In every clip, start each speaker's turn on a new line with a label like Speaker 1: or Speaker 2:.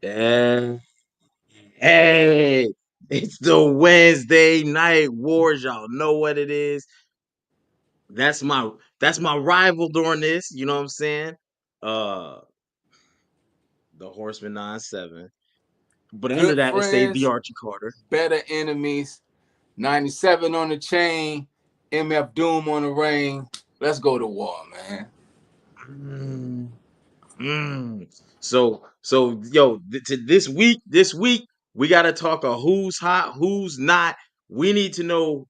Speaker 1: And hey, it's the Wednesday night wars. Y'all know what it is. That's my that's my rival during this. You know what I'm saying? Uh the Horseman 9-7. But under
Speaker 2: Good
Speaker 1: that, it say the
Speaker 2: friends,
Speaker 1: Archie Carter.
Speaker 2: better enemies. 97 on the chain, MF Doom on the ring. Let's go to war, man.
Speaker 1: Mm, so yo, this week we gotta talk of who's hot, who's not. We need to know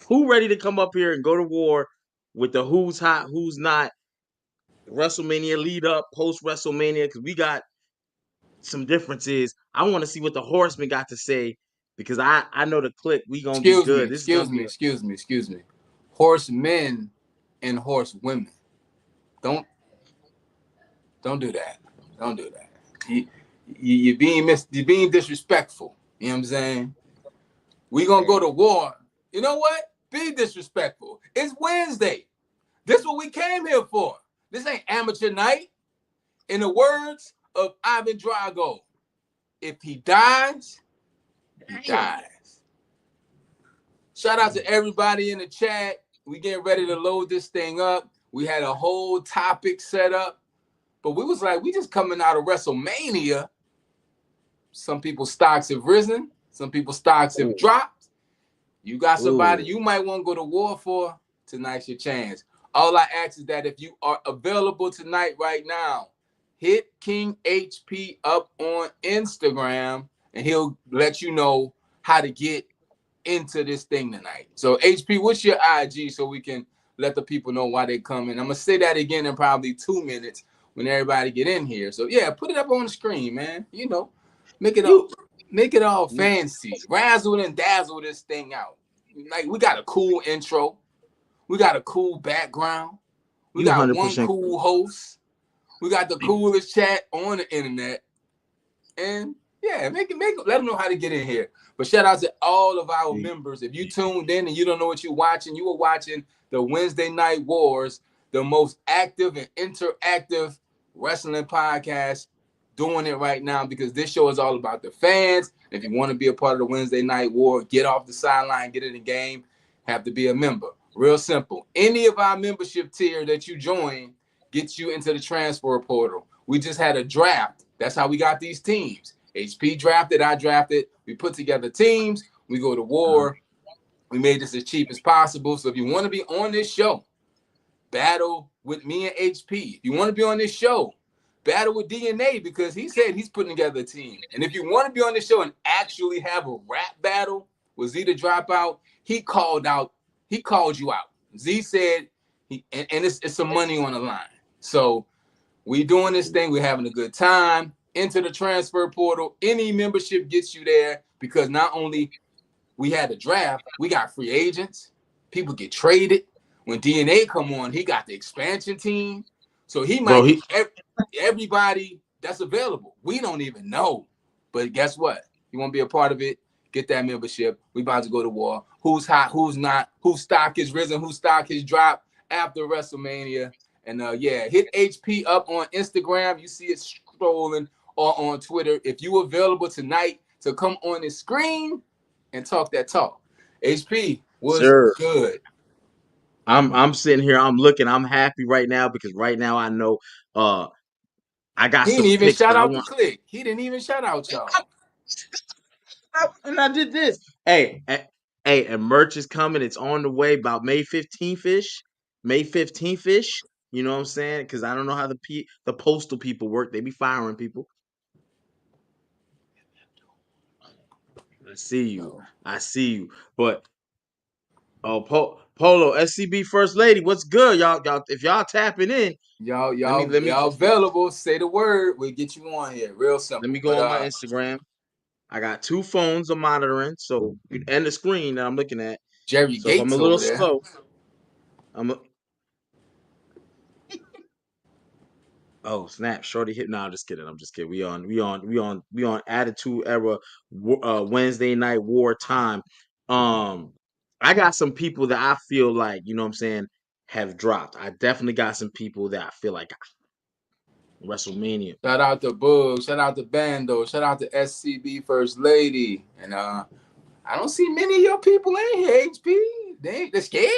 Speaker 1: who ready to come up here and go to war with the who's hot, who's not. WrestleMania lead up, post WrestleMania, because we got some differences. I want to see what the Horsemen got to say because I know the click. We gonna be
Speaker 2: Excuse me,
Speaker 1: good. This is gonna
Speaker 2: excuse
Speaker 1: be
Speaker 2: me, excuse me, excuse me. Horsemen and horsewomen. Don't don't do that. Don't do that. You, you're being disrespectful. You know what I'm saying? We gonna go to war. You know what? Be disrespectful. It's Wednesday. This is what we came here for. This ain't amateur night. In the words of Ivan Drago, if he dies, he dies. Shout out to everybody in the chat. We getting ready to load this thing up. We had a whole topic set up, but we was like, we just coming out of WrestleMania. Some people's stocks have risen. Some people's stocks have dropped. You got somebody
Speaker 1: Ooh.
Speaker 2: you might want to go to war for. Tonight's your chance. All I ask is that if you are available tonight, right now, hit King HP up on Instagram, and he'll let you know how to get into this thing tonight. So HP, what's your IG so we can let the people know why they come in? I'm gonna say that again in probably 2 minutes when everybody get in here. So yeah, put it up on the screen, man. You know, make it all
Speaker 1: You
Speaker 2: fancy, razzle and dazzle this thing out. Like we got a cool intro, we got a cool background, we
Speaker 1: you
Speaker 2: got
Speaker 1: hundred
Speaker 2: one
Speaker 1: percent.
Speaker 2: cool host, we got the coolest chat on the internet, and yeah, let them know how to get in here. But shout out to all of our members. If you tuned in and you don't know what you're watching, you were watching the Wednesday Night Wars, the most active and interactive wrestling podcast doing it right now, because this show is all about the fans. If you want to be a part of the Wednesday Night War, get off the sideline, get in the game, have to be a member. Real simple. Any of our membership tier that you join gets you into the transfer portal. We just had a draft. That's how we got these teams. HP drafted, I drafted. We put together teams. We go to war. We made this as cheap as possible. So if you want to be on this show, battle with me and HP. If you want to be on this show, battle with DNA, because he said he's putting together a team. And if you want to be on this show and actually have a rap battle with Z the Dropout, he called you out. Z said and it's some money on the line. So we doing this thing. We're having a good time. Enter the transfer portal. Any membership gets you there, because not only we had the draft, we got free agents. People get traded. When DNA come on, he got the expansion team. So he
Speaker 1: Bro,
Speaker 2: might
Speaker 1: he
Speaker 2: get everybody that's available. We don't even know. But guess what? You want to be a part of it? Get that membership. We about to go to war. Who's hot? Who's not? Whose stock is risen? Whose stock has dropped after WrestleMania? And yeah, hit HP up on Instagram. You see it scrolling, or on Twitter. If you available tonight to come on the screen and talk that talk. HP was
Speaker 1: sir.
Speaker 2: good.
Speaker 1: I'm sitting here, I'm looking, I'm happy right now because right now I know I got
Speaker 2: He didn't
Speaker 1: some
Speaker 2: even
Speaker 1: picks
Speaker 2: shout
Speaker 1: that I
Speaker 2: out the
Speaker 1: want.
Speaker 2: click. He didn't even shout out y'all.
Speaker 1: And I did this. Hey, and merch is coming. It's on the way about May 15th ish. May 15th ish. You know what I'm saying? Because I don't know how the postal people work. They be firing people. I see you.
Speaker 2: No.
Speaker 1: I see you. But oh, Polo, SCB First Lady, what's good, y'all? If y'all tapping in,
Speaker 2: Y'all,
Speaker 1: let me
Speaker 2: y'all,
Speaker 1: let me
Speaker 2: y'all available. Say the word. We'll get you on here. Real
Speaker 1: let me
Speaker 2: simple.
Speaker 1: go
Speaker 2: But
Speaker 1: on my Instagram. I got two phones I'm monitoring, so and the screen that I'm looking at.
Speaker 2: Jerry
Speaker 1: So if I'm a
Speaker 2: Gates
Speaker 1: little
Speaker 2: over there.
Speaker 1: slow, I'm a, oh snap, shorty hit. No, I'm just kidding. I'm just kidding. We on Attitude Era Wednesday night war time. Um, I got some people that I feel like, you know what I'm saying, have dropped. I definitely got some people that I feel like WrestleMania.
Speaker 2: Shout out to Bug. Shout out to Bando. Shout out to SCB First Lady. And I don't see many of your people in here, HP. They're scared.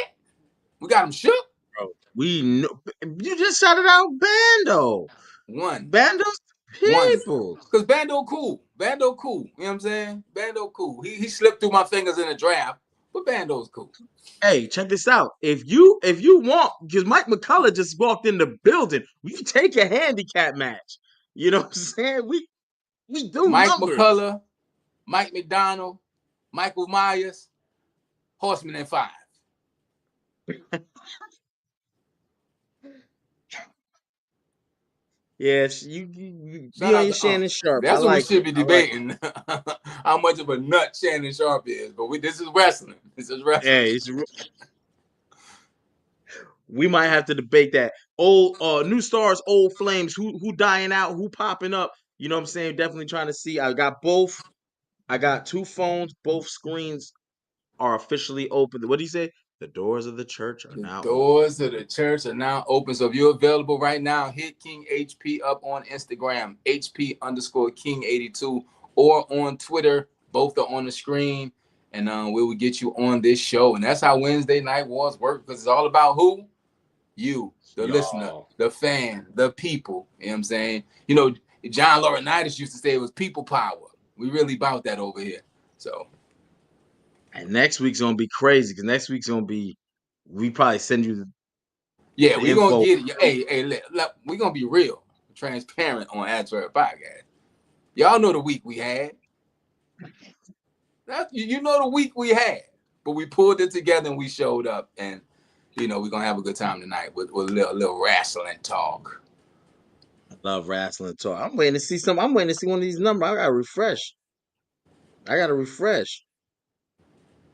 Speaker 2: We got them shook.
Speaker 1: Bro, we know you just shouted out Bando.
Speaker 2: One.
Speaker 1: Bando's
Speaker 2: One.
Speaker 1: people.
Speaker 2: Because Bando cool. Bando cool. You know what I'm saying? Bando cool. He slipped through my fingers in the draft, but Bando's cool.
Speaker 1: Hey, check this out. If you want, because Mike McCullough just walked in the building, we take a handicap match. You know what I'm saying? We do
Speaker 2: Mike
Speaker 1: numbers.
Speaker 2: McCullough, Mike McDonald, Michael Myers, Horseman and 5.
Speaker 1: Yes, you
Speaker 2: Shout
Speaker 1: be on
Speaker 2: out
Speaker 1: your
Speaker 2: to
Speaker 1: Shannon Sharp. I
Speaker 2: That's what we
Speaker 1: like
Speaker 2: should
Speaker 1: it.
Speaker 2: be
Speaker 1: I like it.
Speaker 2: debating. How much of a nut Shannon Sharp is. But this is wrestling. This is wrestling.
Speaker 1: Hey, we might have to debate that. Old new stars, old flames, who dying out, who popping up. You know what I'm saying? Definitely trying to see. I got both. I got two phones. Both screens are officially open. What do you say? The doors of the church are
Speaker 2: The
Speaker 1: now open.
Speaker 2: doors of the church are now open. So if you're available right now, hit King HP up on Instagram, HP underscore King 82, or on Twitter. Both are on the screen. And we will get you on this show. And that's how Wednesday Night Wars work, because it's all about who? You, the listener,
Speaker 1: Y'all.
Speaker 2: the fan, the people. You know what I'm saying? You know, John Laurinaitis used to say it was people power. We really about that over here. So
Speaker 1: And next week's gonna be crazy because next week's gonna be. We probably send you
Speaker 2: yeah,
Speaker 1: the
Speaker 2: we gonna
Speaker 1: info.
Speaker 2: get it. Hey, we gonna be real, transparent on Answer Podcast. Y'all know the week we had. You know the week we had, but we pulled it together and we showed up, and we're gonna have a good time tonight with a little wrestling talk.
Speaker 1: I love wrestling talk. I'm waiting to see some. I'm waiting to see one of these numbers. I gotta refresh. I gotta refresh.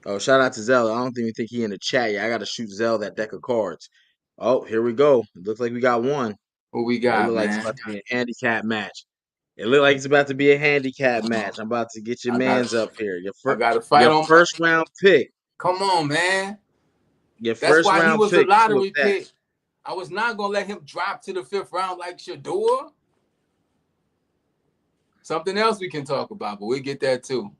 Speaker 1: Oh, shout out to Zell. I don't even think he in the chat yet. I gotta shoot Zell that deck of cards. Oh, here we go. It looks like we got one.
Speaker 2: What we
Speaker 1: Oh, it
Speaker 2: got,
Speaker 1: look like it's
Speaker 2: man?
Speaker 1: about to be a handicap match. It look like it's about to be a handicap match. I'm about to get your
Speaker 2: I got
Speaker 1: man's up here.
Speaker 2: I got to fight
Speaker 1: Your
Speaker 2: on.
Speaker 1: first round pick.
Speaker 2: Come on, man.
Speaker 1: Your
Speaker 2: That's
Speaker 1: first
Speaker 2: why he
Speaker 1: round
Speaker 2: was a
Speaker 1: pick. Who was
Speaker 2: lottery
Speaker 1: that?
Speaker 2: pick. I was not gonna let him drop to the 5th round like Shador. Something else we can talk about, but we'll get that too.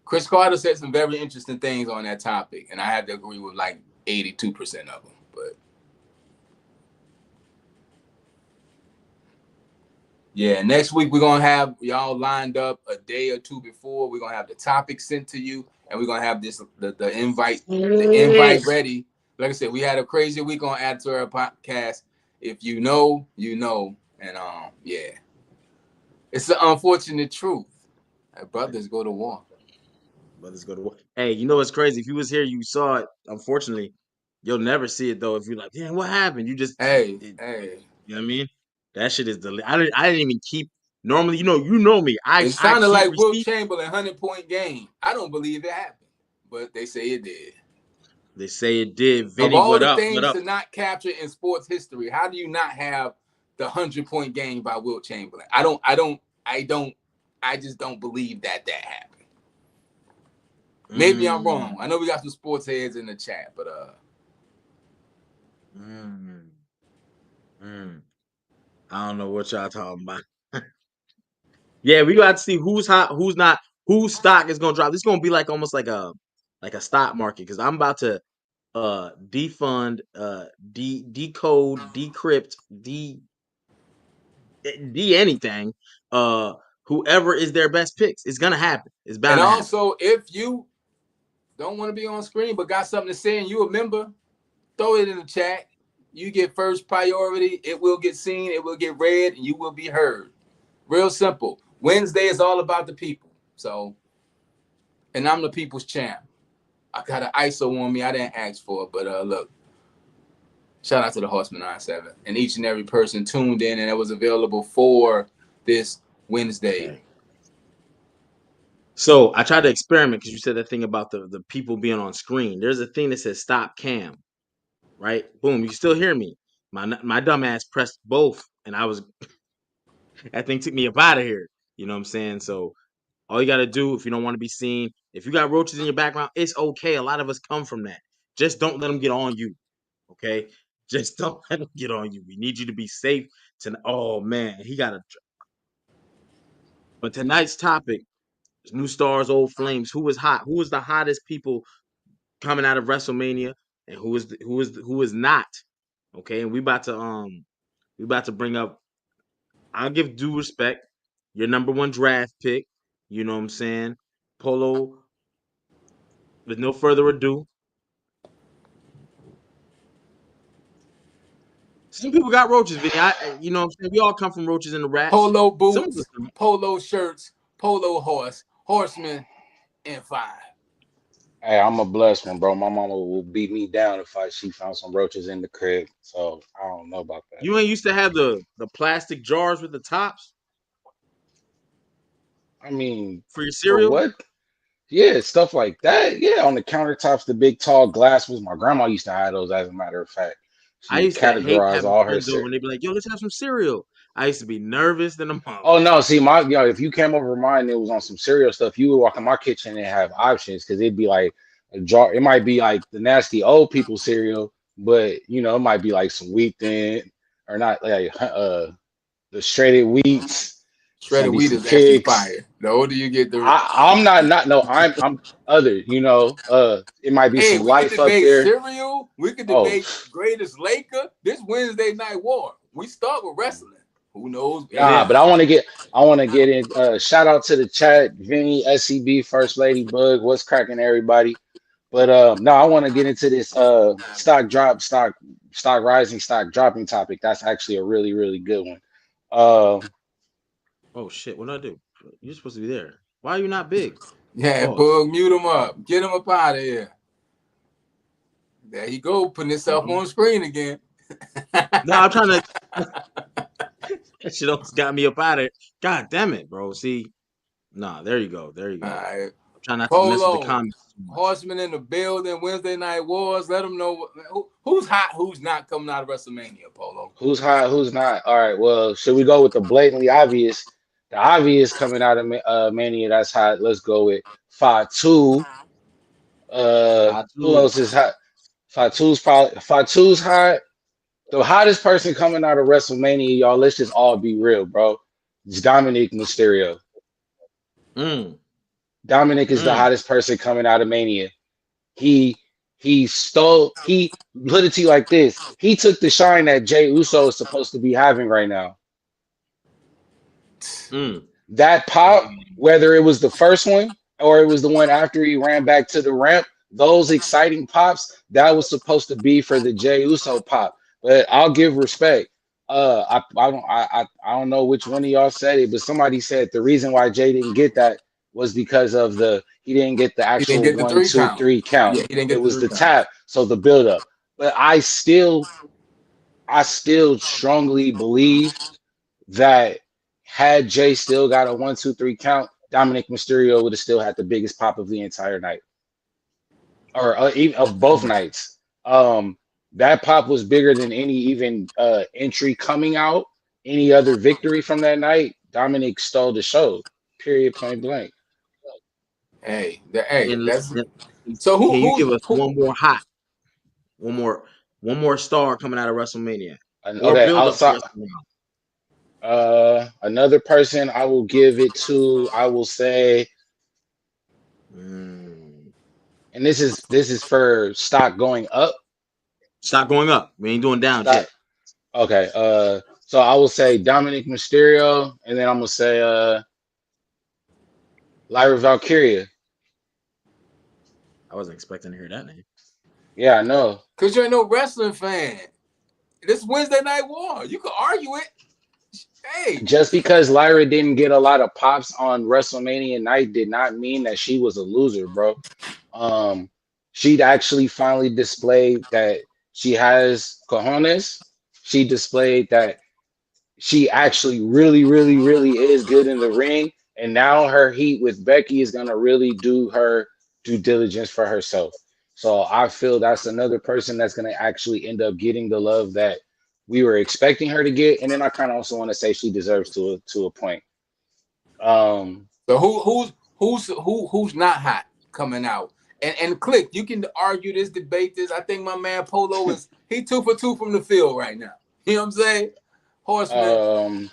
Speaker 2: Chris Carter said some very interesting things on that topic, and I have to agree with like 82% of them. But yeah, next week we're gonna have y'all lined up a day or two before. We're gonna have the topic sent to you, and we're gonna have the invite ready. Like I said, we had a crazy week on Add to Our Podcast. If you know, you know, and yeah, it's the unfortunate truth. Brothers go to war.
Speaker 1: Brothers go to war. Hey, you know what's crazy? If you was here, you saw it. Unfortunately, you'll never see it though. If you're like, yeah, what happened? You just,
Speaker 2: Hey.
Speaker 1: you know what I mean? That shit is the. I didn't even keep. Normally, you know me.
Speaker 2: It
Speaker 1: I
Speaker 2: sounded
Speaker 1: keep
Speaker 2: like Wilt
Speaker 1: receipts.
Speaker 2: Chamberlain 100-point game. I don't believe it happened, but they say it did.
Speaker 1: They say it did.
Speaker 2: Of
Speaker 1: Vinny,
Speaker 2: all
Speaker 1: what
Speaker 2: the
Speaker 1: up? What
Speaker 2: things
Speaker 1: up?
Speaker 2: to not capture in sports history, how do you not have the 100-point game by Wilt Chamberlain? I just don't believe that happened. Maybe I'm wrong. I know we got some sports heads in the chat, but
Speaker 1: I don't know what y'all talking about. Yeah, we got to see who's hot, who's not, whose stock is gonna drop. This is gonna be like almost like a stock market because I'm about to defund, decode, decrypt, d anything. Whoever is their best picks, it's gonna happen. It's
Speaker 2: and
Speaker 1: bound to happen.
Speaker 2: also if you don't want to be on screen but got something to say and you a member, throw it in the chat. You get first priority. It will get seen. It will get read, and you will be heard. Real simple. Wednesday is all about the people. So, and I'm the people's champ. I got an ISO on me. I didn't ask for it, but look. Shout out to the Horseman 97 and each and every person tuned in and it was available for this Wednesday.
Speaker 1: Okay. So I tried to experiment because you said that thing about the people being on screen. There's a thing that says stop cam, right? Boom, you can still hear me. My dumb ass pressed both, and that thing took me up out of here. You know what I'm saying? So all you got to do if you don't want to be seen, if you got roaches in your background, it's okay. A lot of us come from that. Just don't let them get on you. Okay. Just don't let him get on you. We need you to be safe. Oh man, he got a. But tonight's topic is new stars, old flames. Who is hot? Who is the hottest people coming out of WrestleMania, and who is not? Okay, and we about to bring up. I'll give due respect. Your number one draft pick. You know what I'm saying, Polo. With no further ado, some people got roaches, Vinny. You know what I'm saying? We all come from roaches in the rats.
Speaker 2: Polo
Speaker 1: Some of us,
Speaker 2: boots, polo shirts, polo horseman, and 5.
Speaker 3: Hey, I'm a blessed one, bro. My mama will beat me down if she found some roaches in the crib. So I don't know about that.
Speaker 1: you ain't used to have the plastic jars with the tops
Speaker 3: I mean,
Speaker 1: for your
Speaker 3: for
Speaker 1: cereal.
Speaker 3: what? Yeah, stuff like that. Yeah, on the countertops, the big tall glass was my grandma used to have those, as a matter of fact. She
Speaker 1: I
Speaker 3: would
Speaker 1: used to hate
Speaker 3: categorize
Speaker 1: having
Speaker 3: all her
Speaker 1: friends over
Speaker 3: cereal.
Speaker 1: and they'd be like, "Yo, let's have some cereal." I used to be nervous than a mother.
Speaker 3: Oh no, see if you came over mine and it was on some cereal stuff, you would walk in my kitchen and have options because it'd be like a jar. It might be like the nasty old people cereal, but it might be like some wheat thin or not like the shredded wheats. It's gonna
Speaker 2: Shredded
Speaker 3: be
Speaker 2: wheat
Speaker 3: some
Speaker 2: is actually
Speaker 3: kicks.
Speaker 2: fire. The older you get, the
Speaker 3: I'm not no, I'm other, it might be
Speaker 2: hey,
Speaker 3: some
Speaker 2: we could
Speaker 3: life up
Speaker 2: debate
Speaker 3: there.
Speaker 2: cereal. We could
Speaker 3: Oh,
Speaker 2: debate greatest Laker. This Wednesday night war. We start with wrestling. Who knows?
Speaker 1: It
Speaker 3: nah,
Speaker 2: Hey,
Speaker 3: but
Speaker 1: is.
Speaker 3: I want to get in. Shout out to the chat, Vinny, SCB, First Lady, Bug. What's cracking, everybody? But no, I want to get into this stock rising, stock dropping topic. That's actually a really, really good one. Um,
Speaker 1: Oh shit! What do I do? You're supposed to be there. Why are you not big?
Speaker 2: yeah,
Speaker 1: Pause.
Speaker 2: Bug, mute him up. Get him up out of here. There you go, putting himself
Speaker 1: Mm-mm.
Speaker 2: on screen again.
Speaker 1: No, I'm trying to. That shit almost got me up out of it. God damn it, bro. See, nah, there you go. There you
Speaker 2: All
Speaker 1: go.
Speaker 2: right.
Speaker 1: I'm trying not to mess with the
Speaker 2: Polo,
Speaker 1: comments too much.
Speaker 2: Horseman in the building, Wednesday night wars. Let them know who's hot, who's not coming out of WrestleMania, Polo.
Speaker 3: who's hot, who's not? All right, well, should we go with the blatantly obvious? The obvious coming out of Mania that's hot. Let's go with Fatu. Who
Speaker 1: Fatu.
Speaker 3: else is hot? Fatu's hot. The hottest person coming out of WrestleMania, y'all. Let's just all be real, bro. It's Dominic Mysterio.
Speaker 1: Mm,
Speaker 3: Dominic is the
Speaker 1: mm.
Speaker 3: hottest person coming out of Mania. He he put it to you like this. He took the shine that Jay Uso is supposed to be having right now.
Speaker 1: Mm.
Speaker 3: That pop, whether it was the first one or it was the one after he ran back to the ramp, those exciting pops, that was supposed to be for the Jay Uso pop. But I'll give respect. I don't know which one of y'all said it, but somebody said the reason why Jay didn't get that was because of he didn't get the
Speaker 2: He didn't
Speaker 3: actual
Speaker 2: get the
Speaker 3: one,
Speaker 2: 3
Speaker 3: two,
Speaker 2: count.
Speaker 3: three count.
Speaker 2: Yeah, he didn't
Speaker 3: It
Speaker 2: get the
Speaker 3: was
Speaker 2: 3
Speaker 3: the
Speaker 2: count.
Speaker 3: tap, so the build up. But I still strongly believe that had Jay still got a 1, 2, 3 count, Dominic Mysterio would have still had the biggest pop of the entire night, or even of both nights. Um, that pop was bigger than any even entry coming out, any other victory from that night. Dominic stole the show. Period. Point blank.
Speaker 2: Hey,
Speaker 1: And,
Speaker 2: that's
Speaker 1: and
Speaker 2: so
Speaker 1: can you
Speaker 2: who's
Speaker 1: give us
Speaker 2: who
Speaker 1: one more hot, one more, one more star coming out of WrestleMania
Speaker 3: And
Speaker 1: or
Speaker 3: okay,
Speaker 1: build up to
Speaker 3: outside
Speaker 1: WrestleMania?
Speaker 3: another person I will give it to, I will say,
Speaker 1: Mm.
Speaker 3: and this is for stock going up.
Speaker 1: Stop going up. We ain't doing downs
Speaker 3: Stock
Speaker 1: yet.
Speaker 3: Okay, so I will say Dominic Mysterio, and then I'm gonna say Lyra Valkyria.
Speaker 1: I wasn't expecting to hear that name.
Speaker 3: Yeah, I know.
Speaker 2: because you're no wrestling fan. This Wednesday night war. You can argue it. Hey,
Speaker 3: Just because Lyra didn't get a lot of pops on WrestleMania night did not mean that she was a loser, bro. She'd actually finally displayed that she has cojones. She displayed that she actually really, really, really is good in the ring. And now her heat with Becky is gonna really do her due diligence for herself. So I feel that's another person that's gonna actually end up getting the love that we were expecting her to get. And then I kind of also want to say she deserves to a point. Um,
Speaker 2: so who's not hot coming out? And Click, you can argue this, debate this. I think my man Polo he 2 for 2 from the field right now. You know what I'm saying? Horseman.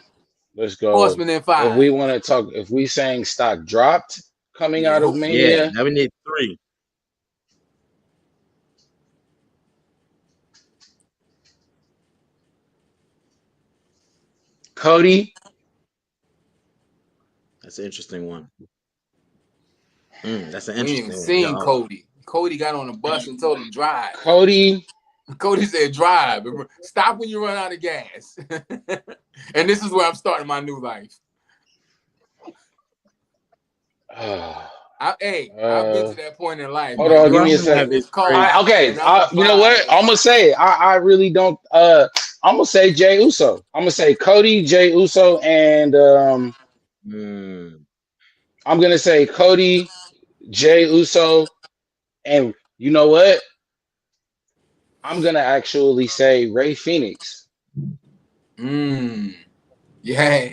Speaker 3: Let's go.
Speaker 2: Horseman in 5.
Speaker 3: If we want to talk, if we saying stock dropped coming out of Mania,
Speaker 1: now we need 3.
Speaker 3: Cody.
Speaker 1: That's an interesting one. That's an
Speaker 2: We
Speaker 1: interesting
Speaker 2: ain't
Speaker 1: one.
Speaker 2: seen Cody. Cody got on the bus and told him drive.
Speaker 3: Cody
Speaker 2: said drive. Stop when you run out of gas. And this is where I'm starting my new life. I've been to that point in life.
Speaker 3: Hold on, give me a second. Okay, you know what? I'm gonna say I really don't. I'm gonna say Jay Uso. I'm gonna say Cody, Jay Uso, and I'm gonna say Cody, Jay Uso, and you know what? I'm gonna actually say Ray Phoenix.
Speaker 2: Yeah.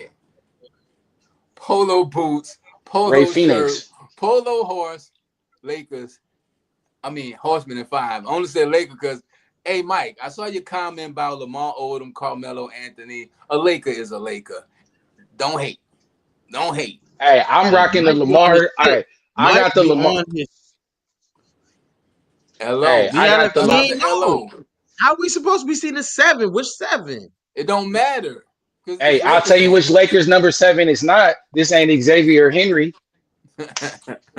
Speaker 2: Polo boots, polo
Speaker 3: Ray
Speaker 2: shirt,
Speaker 3: Phoenix.
Speaker 2: Polo horse, Lakers. I mean, Horseman in 5. I only said Lakers because, hey, Mike, I saw your comment about Lamar Odom, Carmelo Anthony. A Laker is a Laker. Don't hate. Don't hate.
Speaker 3: Hey, I'm rocking the Lamar. All right, I got the Lamar.
Speaker 2: Hello.
Speaker 3: Hey, I got the
Speaker 2: Hello.
Speaker 1: How we supposed to be seeing the 7? Which 7?
Speaker 2: It don't matter.
Speaker 3: Hey, I'll tell you which Lakers number 7 is not. This ain't Xavier Henry.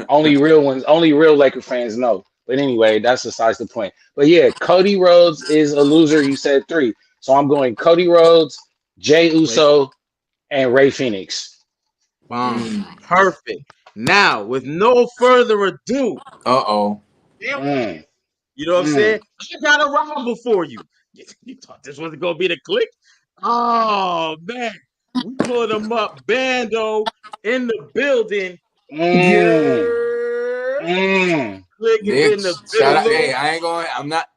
Speaker 3: Only real ones, only real Laker fans know. But anyway, that's besides the point. But yeah, Cody Rhodes is a loser. You said 3. So I'm going Cody Rhodes, Jay Uso, and Ray Phoenix.
Speaker 1: Perfect. Now, with no further ado. You know what I'm saying? I got a rival for you. You thought this was going to be the Click? Oh, man. We pulled them up. Bando in the building. Click is in the building.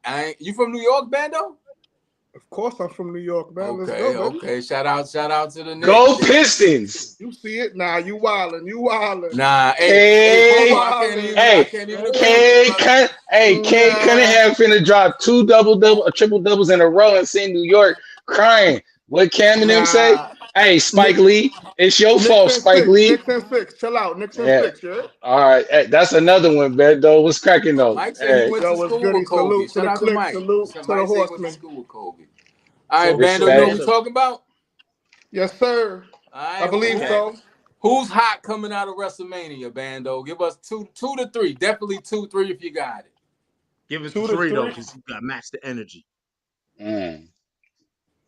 Speaker 2: Hey, you from New York, Bando?
Speaker 4: Of course I'm from New York, man.
Speaker 2: Okay,
Speaker 4: Let's go, baby.
Speaker 2: Okay. Shout out to the Knicks.
Speaker 3: Go Pistons.
Speaker 4: You see it? Nah, you wildin'.
Speaker 2: Nah,
Speaker 3: K Cunningham finna drop 2 triple doubles in a row and see New York crying. What Cam and them say? Hey, Spike Lee, it's your fault, Spike Lee.
Speaker 4: Knicks and 6. Chill out. Knicks and 6, yeah?
Speaker 3: All right. Hey, that's another one, man. Though what's cracking though?
Speaker 2: Mike said he went to school with Kobe. Shout out to Mike.
Speaker 4: Salute to the Horseman.
Speaker 2: All right, Bando, you know what we're talking about?
Speaker 4: Yes, sir. I believe so.
Speaker 2: Who's hot coming out of WrestleMania, Bando? Give us 2 to 3. Definitely 2, 3 if you got it.
Speaker 1: Give us 3 though, because you got to match the energy.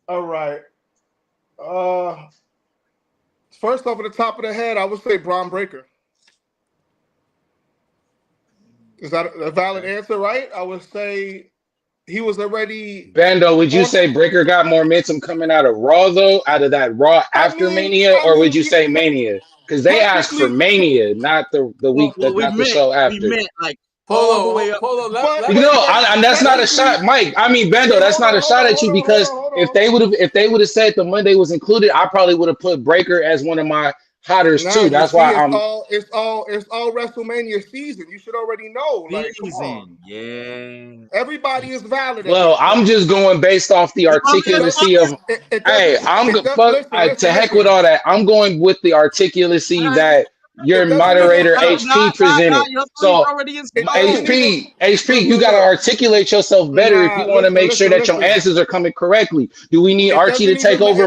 Speaker 4: All right. First off, at the top of the head, I would say Braun Breaker. Is that a valid answer, right? I would say he was already...
Speaker 3: Bando, would you say Breaker got more momentum coming out of Raw, though? Out of that Raw after Mania? Or would you say Mania? Because they asked for Mania, not the week, not the show after.
Speaker 1: We meant like
Speaker 2: Polo,
Speaker 3: and that's not a shot, Mike. I mean, Bando, that's not a shot at you because if they would have said the Monday was included, I probably would have put Breaker as one of my hotters too. That's why
Speaker 4: it's all WrestleMania season. You should already know. Like, come on.
Speaker 1: Yeah.
Speaker 4: Everybody is valid.
Speaker 3: Well, I'm just going based off the articulacy of. Hey, to heck with all that. I'm going with the articulacy that your moderator HP presented. So HP, you got to articulate yourself better if you want to make sure that your answers are coming correctly. Do we need Archie to take over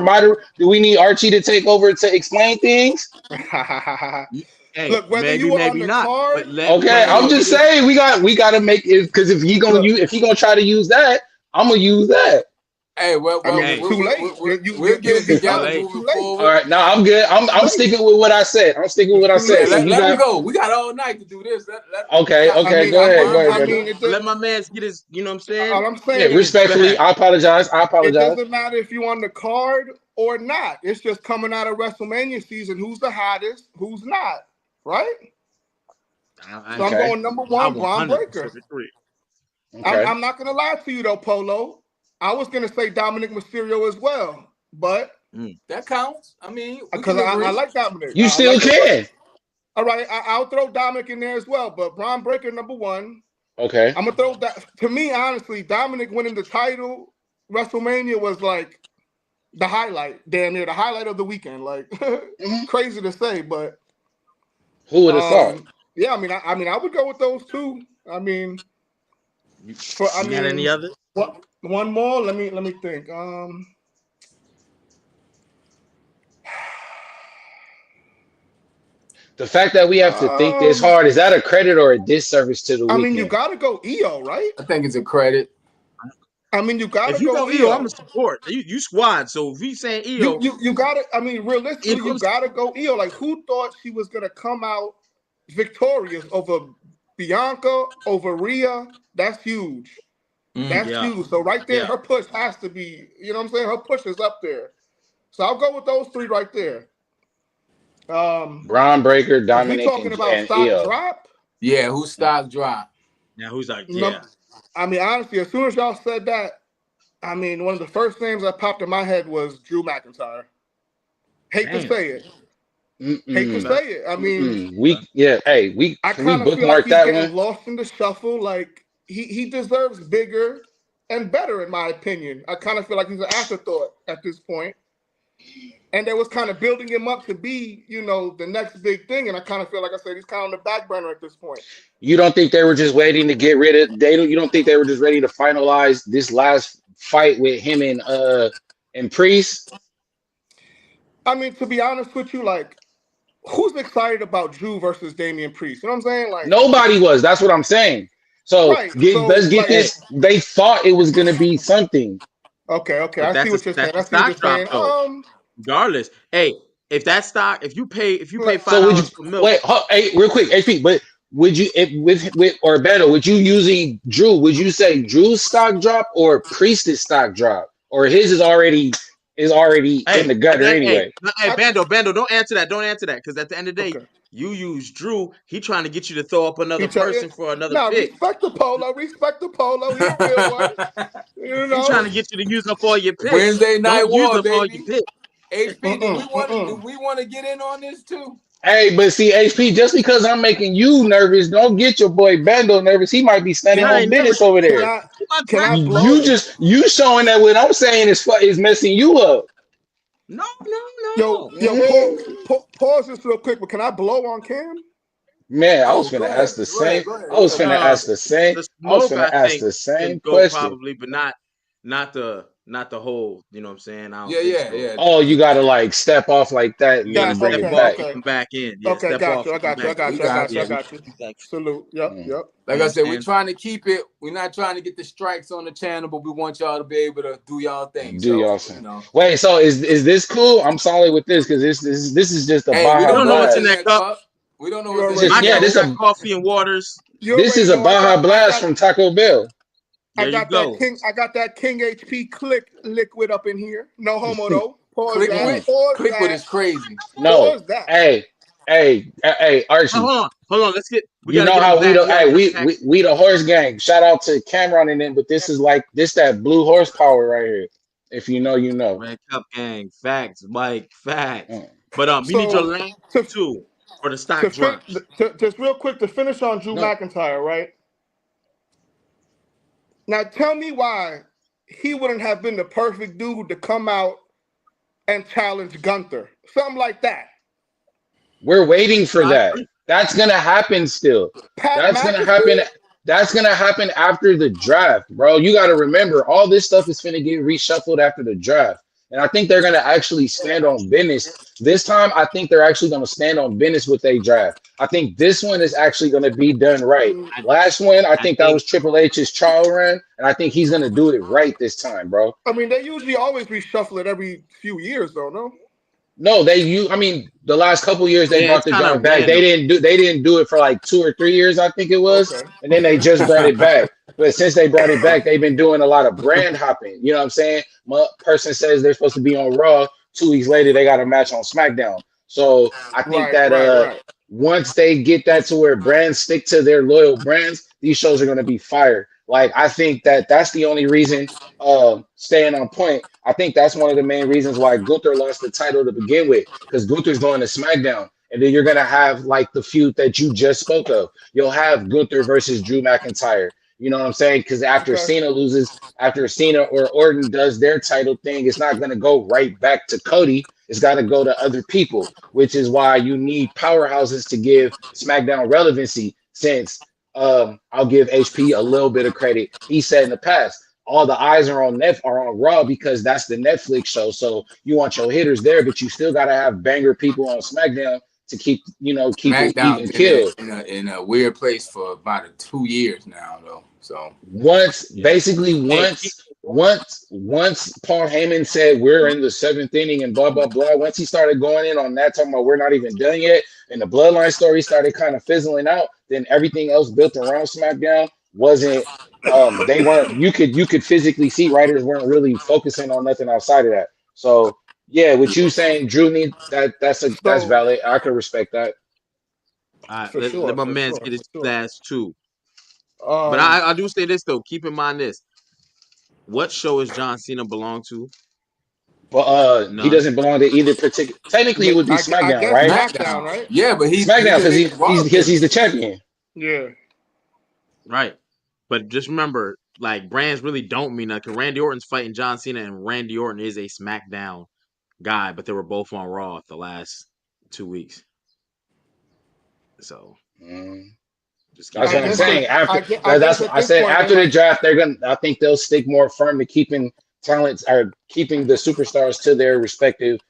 Speaker 3: Do we need Archie to take over to explain things?
Speaker 1: Hey,
Speaker 4: look, whether you were on the card,
Speaker 3: okay, I'm just saying we got to make it because if he gonna try to use that, I'm gonna use that.
Speaker 2: Hey, well,
Speaker 4: too late.
Speaker 2: We'll get it together moving forward.
Speaker 3: All right, no, I'm good. I'm sticking with what I said. Let
Speaker 2: me go. We got all night to do this.
Speaker 3: Okay, go ahead.
Speaker 1: Let my man get his. You know what I'm saying?
Speaker 4: All I'm saying,
Speaker 3: respectfully, I apologize.
Speaker 4: It doesn't matter if you're on the card or not. It's just coming out of WrestleMania season. Who's the hottest? Who's not? Right? So I'm going number 1, Braun Breaker. Okay. I'm not gonna lie to you though, Polo. I was gonna say Dominic Mysterio as well, but
Speaker 2: that counts. I mean,
Speaker 4: because I like Dominic.
Speaker 3: You still can.
Speaker 4: All right, I'll throw Dominic in there as well, but Braun Breaker number one.
Speaker 3: Okay.
Speaker 4: I'm gonna throw that. To me, honestly, Dominic winning the title WrestleMania was like the highlight, damn near the highlight of the weekend. Like crazy to say, but
Speaker 3: who would have thought?
Speaker 4: Yeah, I mean, I would go with those two. I mean,
Speaker 1: got any other?
Speaker 4: One more. Let me think.
Speaker 3: The fact that we have to think this hard, is that a credit or a disservice to the weekend?
Speaker 4: I mean, you gotta go EO, right?
Speaker 2: I think it's a credit.
Speaker 4: I mean, you gotta
Speaker 1: if you
Speaker 4: go
Speaker 1: EO. I'm a support. You squad. So if we saying EO,
Speaker 4: you gotta. I mean, realistically, you gotta go EO. Like, who thought she was gonna come out victorious over Bianca, over Rhea? That's huge. That's huge. So right there, her push has to be. You know what I'm saying? Her push is up there. So I'll go with those three right there.
Speaker 3: Braun Breaker, Dominic,
Speaker 4: talking about
Speaker 3: and
Speaker 4: stock
Speaker 3: EO.
Speaker 4: drop?
Speaker 2: Yeah, who's stock drop?
Speaker 1: Yeah, who's like
Speaker 4: No, I mean, honestly, as soon as y'all said that, I mean, one of the first names that popped in my head was Drew McIntyre. Hate to say it. Hate to say it. I mean,
Speaker 3: we bookmark
Speaker 4: like he's
Speaker 3: that
Speaker 4: getting
Speaker 3: one.
Speaker 4: Lost in the shuffle. Like he deserves bigger and better, in my opinion. I kind of feel like he's an afterthought at this point. And they was kind of building him up to be, you know, the next big thing. And I kind of feel like I said he's kind of on the back burner at this point.
Speaker 3: You don't think they were just waiting to get rid of you don't think they were just ready to finalize this last fight with him and Priest?
Speaker 4: I mean, to be honest with you, like, who's excited about Drew versus Damian Priest? You know what I'm saying? Like,
Speaker 3: nobody was. That's what I'm saying. So, let's get this. They thought it was gonna be something.
Speaker 4: Okay. I see what you're saying. I see what you're saying.
Speaker 1: Regardless, hey, if you pay $5 for milk.
Speaker 3: Wait, hey, real quick, HP, but would you with or better, would you using Drew? Would you say Drew's stock drop or Priest's stock drop, or his is already in the gutter anyway?
Speaker 1: Hey, Bando, don't answer that. Don't answer that, because at the end of the day, you use Drew. He trying to get you to throw up another person for another pick.
Speaker 4: Respect the polo. He's a real one. You know?
Speaker 1: He's trying to get you to use up all your picks.
Speaker 2: Wednesday night
Speaker 1: don't
Speaker 2: war,
Speaker 1: use up
Speaker 2: baby.
Speaker 1: all your picks.
Speaker 2: HP, do we want to get in on this too?
Speaker 3: Hey, but see, HP, just because I'm making you nervous, don't get your boy Bando nervous. He might be standing on business over there. You showing that what I'm saying is messing you up.
Speaker 1: No.
Speaker 4: Yo, pause this real quick, but can I blow on Cam?
Speaker 3: Man, I was gonna ask the same. I was gonna ask the same. I was gonna ask the same question.
Speaker 1: Probably, but not the whole. You know what I'm saying?
Speaker 2: Yeah.
Speaker 3: Oh, you gotta like step off like that and then bring it back.
Speaker 1: Come back in. Yeah,
Speaker 4: okay, got you. I got you. Salute. Yep.
Speaker 2: Like I said, we're trying to keep it. We're not trying to get the strikes on the channel, but we want y'all to be able to do y'all thing.
Speaker 3: Y'all thing. Wait, so is this cool? I'm solid with this because this is just a
Speaker 1: Baja. We don't know what's in that cup.
Speaker 2: We don't know what's in that
Speaker 1: cup. This is coffee and waters.
Speaker 3: This is a Baja Blast from Taco Bell.
Speaker 4: I got that King HP click liquid up in here. No homo though.
Speaker 2: Clickwood is crazy.
Speaker 3: No. Hey, Archie.
Speaker 1: Hold on. Let's get.
Speaker 3: You know how we the horse gang. Shout out to Cameron and them, but this is that blue horsepower right here. If you know, you know.
Speaker 1: Red Cup gang, facts, Mike, facts. But we need your link too for the stock drop.
Speaker 4: Just real quick to finish on Drew McIntyre, right? Now tell me why he wouldn't have been the perfect dude to come out and challenge Gunther. Something like that.
Speaker 3: We're waiting for that. That's gonna happen still. That's gonna happen after the draft, bro. You gotta remember, all this stuff is gonna get reshuffled after the draft. And I think they're gonna actually stand on business. This time, I think they're actually gonna stand on business with their draft. I think this one is actually gonna be done right. Last one, I think that was Triple H's trial run, and I think he's gonna do it right this time, bro.
Speaker 4: I mean, they usually always reshuffle it every few years, though, no?
Speaker 3: No, the last couple years they brought the draft back. They didn't do it for like 2 or 3 years, I think it was, and then they just brought it back. But since they brought it back, they've been doing a lot of brand hopping. You know what I'm saying? My person says they're supposed to be on Raw. 2 weeks later, they got a match on SmackDown. So I think once they get that to where brands stick to their loyal brands, these shows are going to be fire. Like, I think that's the only reason, staying on point. I think that's one of the main reasons why Gunther lost the title to begin with, because Gunther's going to SmackDown. And then you're gonna have like the feud that you just spoke of. You'll have Gunther versus Drew McIntyre. You know what I'm saying? Because after Cena loses, after Cena or Orton does their title thing, it's not gonna go right back to Cody. It's got to go to other people, which is why you need powerhouses to give SmackDown relevancy. Since I'll give HP a little bit of credit. He said in the past, all the eyes are on Raw because that's the Netflix show. So you want your hitters there, but you still got to have banger people on SmackDown to keep it even killed.
Speaker 2: In a weird place for about 2 years now, though. So
Speaker 3: once Paul Heyman said we're in the seventh inning and blah blah blah. Once he started going in on that, talking about we're not even done yet, and the Bloodline story started kind of fizzling out, then everything else built around SmackDown wasn't. They weren't. You could physically see writers weren't really focusing on nothing outside of that. So yeah, what you saying, Drew need that's valid. I could respect that.
Speaker 1: Let my man get his last two. But I do say this though. Keep in mind this. What show does John Cena belong to?
Speaker 3: Well, he doesn't belong to either particular. Technically, it would be SmackDown, right?
Speaker 2: SmackDown, right? Yeah, but he's
Speaker 3: SmackDown because he's the champion.
Speaker 4: Yeah.
Speaker 1: Right. But just remember, like, brands really don't mean that. Because Randy Orton's fighting John Cena, and Randy Orton is a SmackDown guy, but they were both on Raw the last 2 weeks. So.
Speaker 3: That's what I'm saying. That's what I said. After the draft, I think they'll stick more firm to keeping talents or keeping the superstars to their respective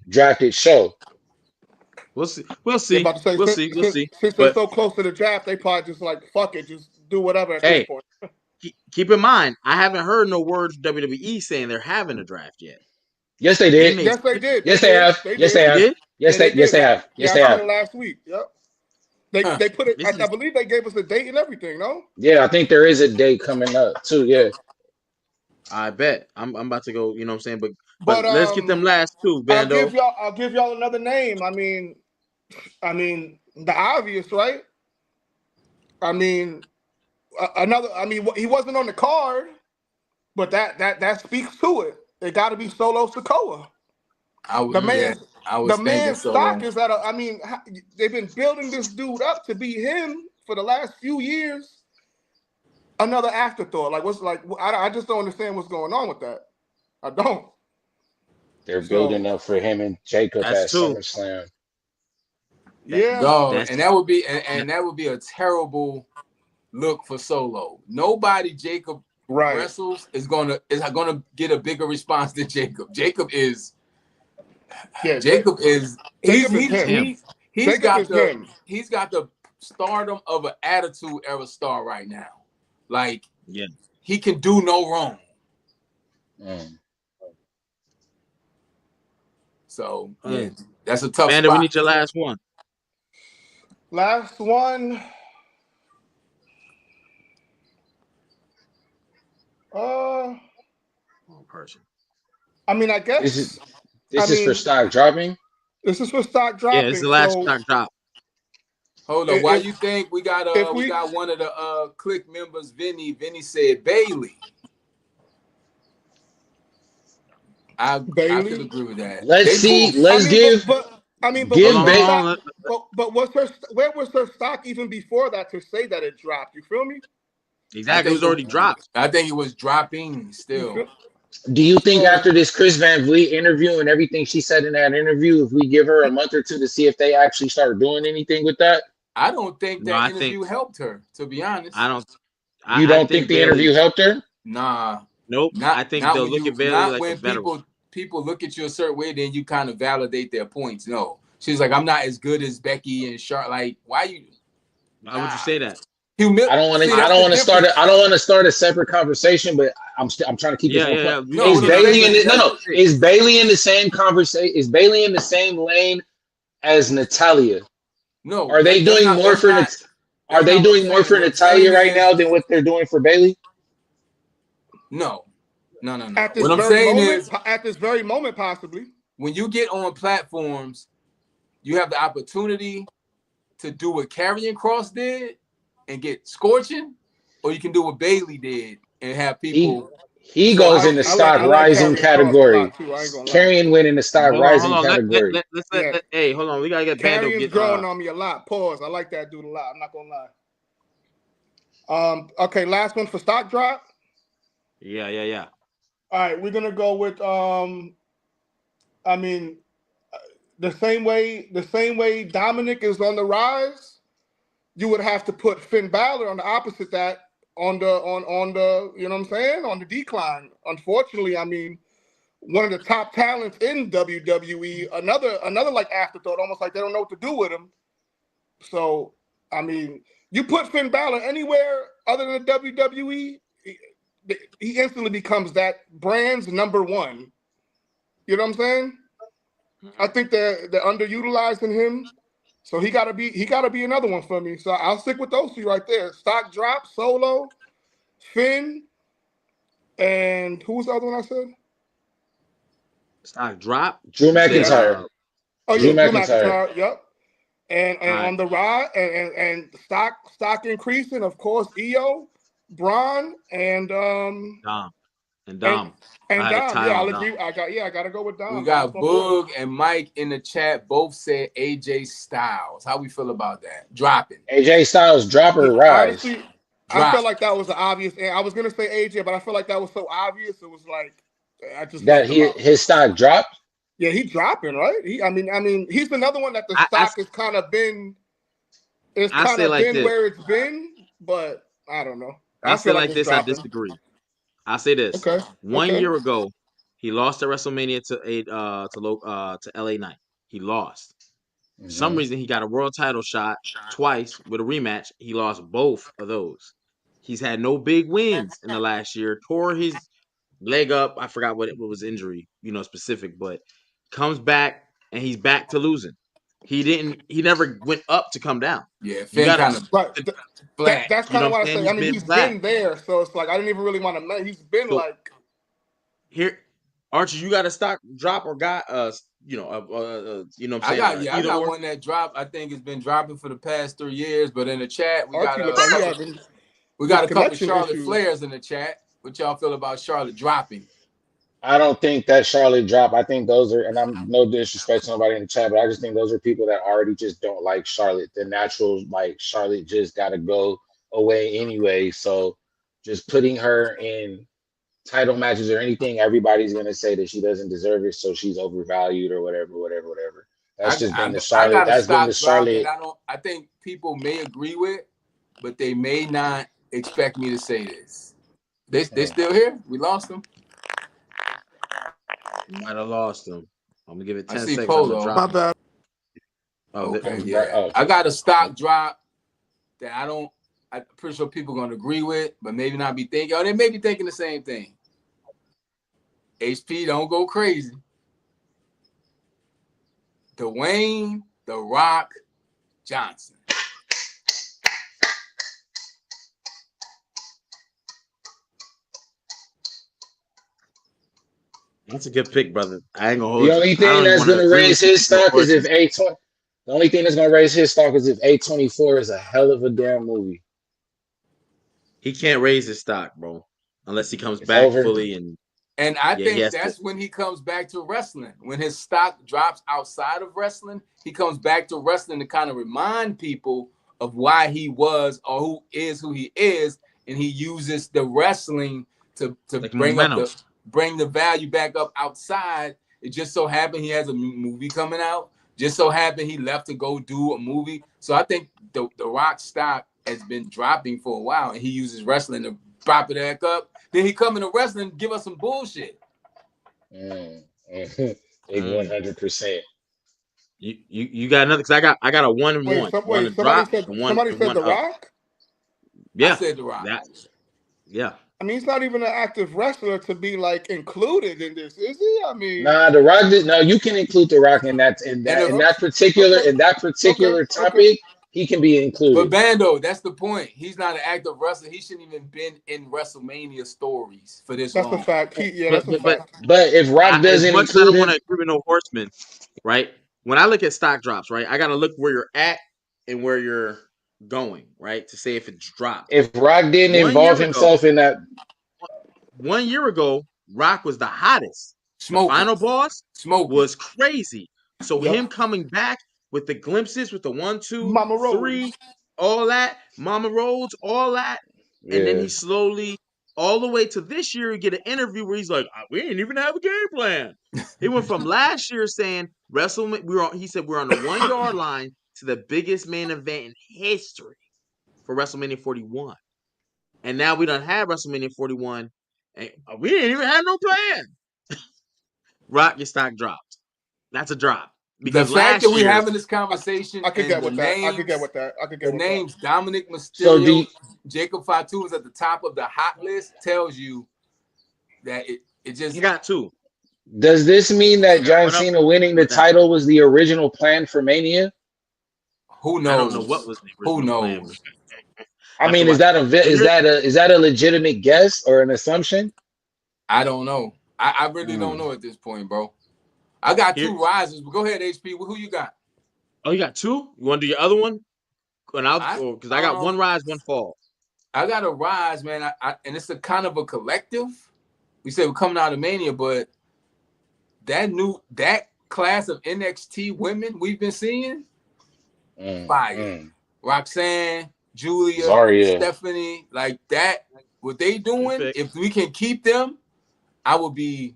Speaker 3: drafted show.
Speaker 1: We'll see. We'll see. We'll see.
Speaker 4: Since they're so close to the draft, they probably just like fuck it, just do whatever at this point.
Speaker 1: Keep in mind, I haven't heard no words from WWE saying they're having a draft yet.
Speaker 3: Yes, they did.
Speaker 4: Yes, they did.
Speaker 3: Yes, they have. Yes, they have. Yes, they have. Yes, they have.
Speaker 4: Last week. Yep. They put it. I believe they gave us a date and everything. No.
Speaker 3: Yeah, I think there is a date coming up too. Yeah.
Speaker 1: I bet. I'm about to go. You know what I'm saying? But let's get them last two, Bando.
Speaker 4: I'll give y'all another name. I mean, the obvious, right? I mean, another. I mean, he wasn't on the card, but that speaks to it. It got to be Solo Sikoa. The man's stock is at I mean, they've been building this dude up to be him for the last few years. Another afterthought. I just don't understand what's going on with that. I don't.
Speaker 3: They're building up for him and Jacob at SummerSlam.
Speaker 4: Yeah.
Speaker 2: And that would be a terrible look for Solo. Nobody Jacob wrestles is gonna get a bigger response than Jacob. Jacob is he's got the stardom of an Attitude Era star right now. Like, he can do no wrong. So that's a tough spot.
Speaker 1: We need your last one.
Speaker 4: Last one.
Speaker 1: Person.
Speaker 4: I mean, I guess
Speaker 3: this is for stock dropping.
Speaker 4: This is for stock dropping.
Speaker 1: Yeah, it's the last stock drop.
Speaker 2: Hold on. Why you think we got we got one of the Click members, Vinny? Vinny said Bailey. I could agree with that.
Speaker 3: Let's give.
Speaker 4: But where was her stock even before that to say that it dropped? You feel me?
Speaker 1: Exactly, it was already dropped.
Speaker 2: I think it was dropping still.
Speaker 3: Do you think after this Chris Van Vliet interview and everything she said in that interview, if we give her a month or two to see if they actually start doing anything with that?
Speaker 2: I don't think that interview helped her, to be honest.
Speaker 3: You don't think the interview helped her?
Speaker 2: Nah.
Speaker 1: Nope. I think they'll look at Bailey like a better
Speaker 2: people look at you a certain way, then you kind of validate their points. No. She's like, I'm not as good as Becky and Charlotte. Like, why would
Speaker 1: you say that?
Speaker 3: I don't want to start a separate conversation, but I'm trying to keep this one. Is Bailey in the same conversation? Is Bailey in the same lane as Natalya?
Speaker 2: No.
Speaker 3: Are they doing more for Natalya right now than what they're doing for Bailey?
Speaker 2: No.
Speaker 4: At this very moment, possibly.
Speaker 2: When you get on platforms, you have the opportunity to do what Karrion Kross did and get scorching, or you can do what Bailey did and have people.
Speaker 3: He
Speaker 2: So
Speaker 3: goes in the stock
Speaker 4: I like
Speaker 3: rising
Speaker 4: Karrion Cross a
Speaker 3: category.
Speaker 4: lot too. I ain't gonna lie.
Speaker 3: Karrion went in the stock rising
Speaker 1: Hold on.
Speaker 3: category.
Speaker 1: Hey, hold on. We gotta get Bando
Speaker 4: Karrion's
Speaker 1: get
Speaker 4: growing on me a lot. Pause. I like that dude a lot. I'm not gonna lie. Okay, last one for stock drop.
Speaker 1: Yeah.
Speaker 4: All right, we're gonna go with I mean, the same way Dominic is on the rise, you would have to put Finn Balor on the opposite that on the you know what I'm saying, on the decline. Unfortunately, I mean, one of the top talents in WWE, another like afterthought, almost like they don't know what to do with him. So, I mean, you put Finn Balor anywhere other than WWE, he instantly becomes that brand's number one. You know what I'm saying? I think they're underutilizing him, so he gotta be another one for me. So I'll stick with those two right there. Stock drop, Solo, Finn, and who was the other one I said?
Speaker 1: stock drop.
Speaker 3: Drew
Speaker 1: You said
Speaker 3: McIntyre.
Speaker 4: Drew
Speaker 3: McIntyre.
Speaker 4: McIntyre. Yep. And
Speaker 1: right.
Speaker 4: on the rise and stock increasing, of course, EO, Braun, and
Speaker 1: Dom. And Dom.
Speaker 4: And
Speaker 1: I
Speaker 4: Dom. Yeah, I'll agree. I gotta go with Dom.
Speaker 2: We got Boog and Mike in the chat. Both said AJ Styles. How we feel about that? Dropping.
Speaker 3: AJ Styles drop or rise?
Speaker 4: Honestly, I felt like that was the obvious. And I was gonna say AJ, but I felt like that was so obvious. It was like I just
Speaker 3: that his stock dropped.
Speaker 4: Yeah, he's dropping, right? I mean, he's another one that the stock has kind of been. It's kind of been where it's been, but I don't know.
Speaker 1: I say like this. Dropping. I disagree. I say this. Okay. 1 year ago, he lost at WrestleMania to LA Knight. He lost. For some reason, he got a world title shot twice with a rematch. He lost both of those. He's had no big wins in the last year. Tore his leg up. I forgot what was injury, specific, but comes back and he's back to losing. He never went up to come down.
Speaker 2: Yeah, Finn kind of
Speaker 4: flat. That's kind of what I say. I mean, he's been there, so it's like I didn't even really want to. He's been like
Speaker 1: here, Archie. You got a stock drop or got you know what I'm saying?
Speaker 2: I got one that dropped. I think it's been dropping for the past 3 years. But in the chat, we got a couple Charlotte Flairs in the chat. What y'all feel about Charlotte dropping?
Speaker 3: I don't think that Charlotte drop. I think those are, and I'm no disrespect to nobody in the chat, but I just think those are people that already just don't like Charlotte. The natural, like Charlotte just got to go away anyway. So just putting her in title matches or anything, everybody's gonna say that she doesn't deserve it, so she's overvalued or whatever. That's been the Charlotte. That's been the Charlotte.
Speaker 2: I think people may agree with, but they may not expect me to say this. They still here? We lost them.
Speaker 1: You might have lost them. I'm gonna give it 10
Speaker 2: seconds.
Speaker 1: I'm
Speaker 2: Polo.
Speaker 1: drop.
Speaker 4: My bad.
Speaker 2: I got a stock drop that I'm pretty sure people are gonna agree with, but maybe not be thinking. Or they may be thinking the same thing. HP don't go crazy. Dwayne The Rock Johnson.
Speaker 1: That's a good pick, brother. I ain't gonna hold
Speaker 3: you. The only thing that's gonna raise his stock is if A20. The only thing that's gonna raise his stock is if A24 is a hell of a damn movie.
Speaker 1: He can't raise his stock, bro, unless he comes back fully
Speaker 2: And I think that's when he comes back to wrestling. When his stock drops outside of wrestling, he comes back to wrestling to kind of remind people of why he was or who he is, and he uses the wrestling to bring the value back up outside. It just so happened he has a movie coming out. Just so happened he left to go do a movie. So I think the Rock stock has been dropping for a while, and he uses wrestling to prop it back up. Then he come into wrestling and give us some bullshit.
Speaker 3: 100%.
Speaker 1: You got another? Because I got a 1 and 1.
Speaker 4: Somebody said The Rock.
Speaker 1: Yeah,
Speaker 2: I said The Rock.
Speaker 1: Yeah.
Speaker 4: I mean, he's not even an active wrestler to be like included in this, is he? I mean,
Speaker 3: nah, The Rock. No, you can include The Rock in that particular topic. He can be included.
Speaker 2: But Bando, that's the point. He's not an active wrestler. He shouldn't even been in WrestleMania stories for this long.
Speaker 4: That's a fact. That's a fact.
Speaker 3: But if Rock doesn't include
Speaker 1: I don't want to agree with no Horseman, right? When I look at stock drops, right, I got to look where you're at and where you're going, right, to say if it's dropped.
Speaker 3: If Rock didn't involve himself in that,
Speaker 1: 1 year ago, Rock was the hottest.
Speaker 2: Smoking.
Speaker 1: The final boss
Speaker 2: Smoking.
Speaker 1: was crazy. So him coming back with the glimpses, with the 1, 2,
Speaker 4: Mama
Speaker 1: 3,
Speaker 4: Rose.
Speaker 1: all that, Mama Rhodes, all that, and then he slowly, all the way to this year, he get an interview where he's like, "We didn't even have a game plan." He went from last year saying WrestleMania, he said we're on the 1 yard line to the biggest main event in history for WrestleMania 41. And now we done had WrestleMania 41, and we didn't even have no plan. Rock, your stock dropped. That's a drop. Because
Speaker 2: the fact that we're
Speaker 1: year,
Speaker 2: having this conversation,
Speaker 4: I could get with that. I could get with that.
Speaker 2: The names Dominic Mysterio, Jacob Fatu is at the top of the hot list, tells you that it just.
Speaker 1: He got 2.
Speaker 3: Does this mean that John Cena winning the title was the original plan for Mania?
Speaker 2: Who knows?
Speaker 1: I don't know what was the original plan.
Speaker 3: I mean, is that a legitimate guess or an assumption?
Speaker 2: I don't know. I really don't know at this point, bro. I got 2 rises, but go ahead, HP. Who you got?
Speaker 1: Oh, you got 2? You want to do your other one? Because I got 1 rise, 1 fall.
Speaker 2: I got a rise, man. And it's a kind of a collective. We said we're coming out of Mania, but that class of NXT women we've been seeing, fire. Roxanne, Julia,
Speaker 3: Zarya.
Speaker 2: Stephanie, like that. What they doing? If we can keep them, I'll be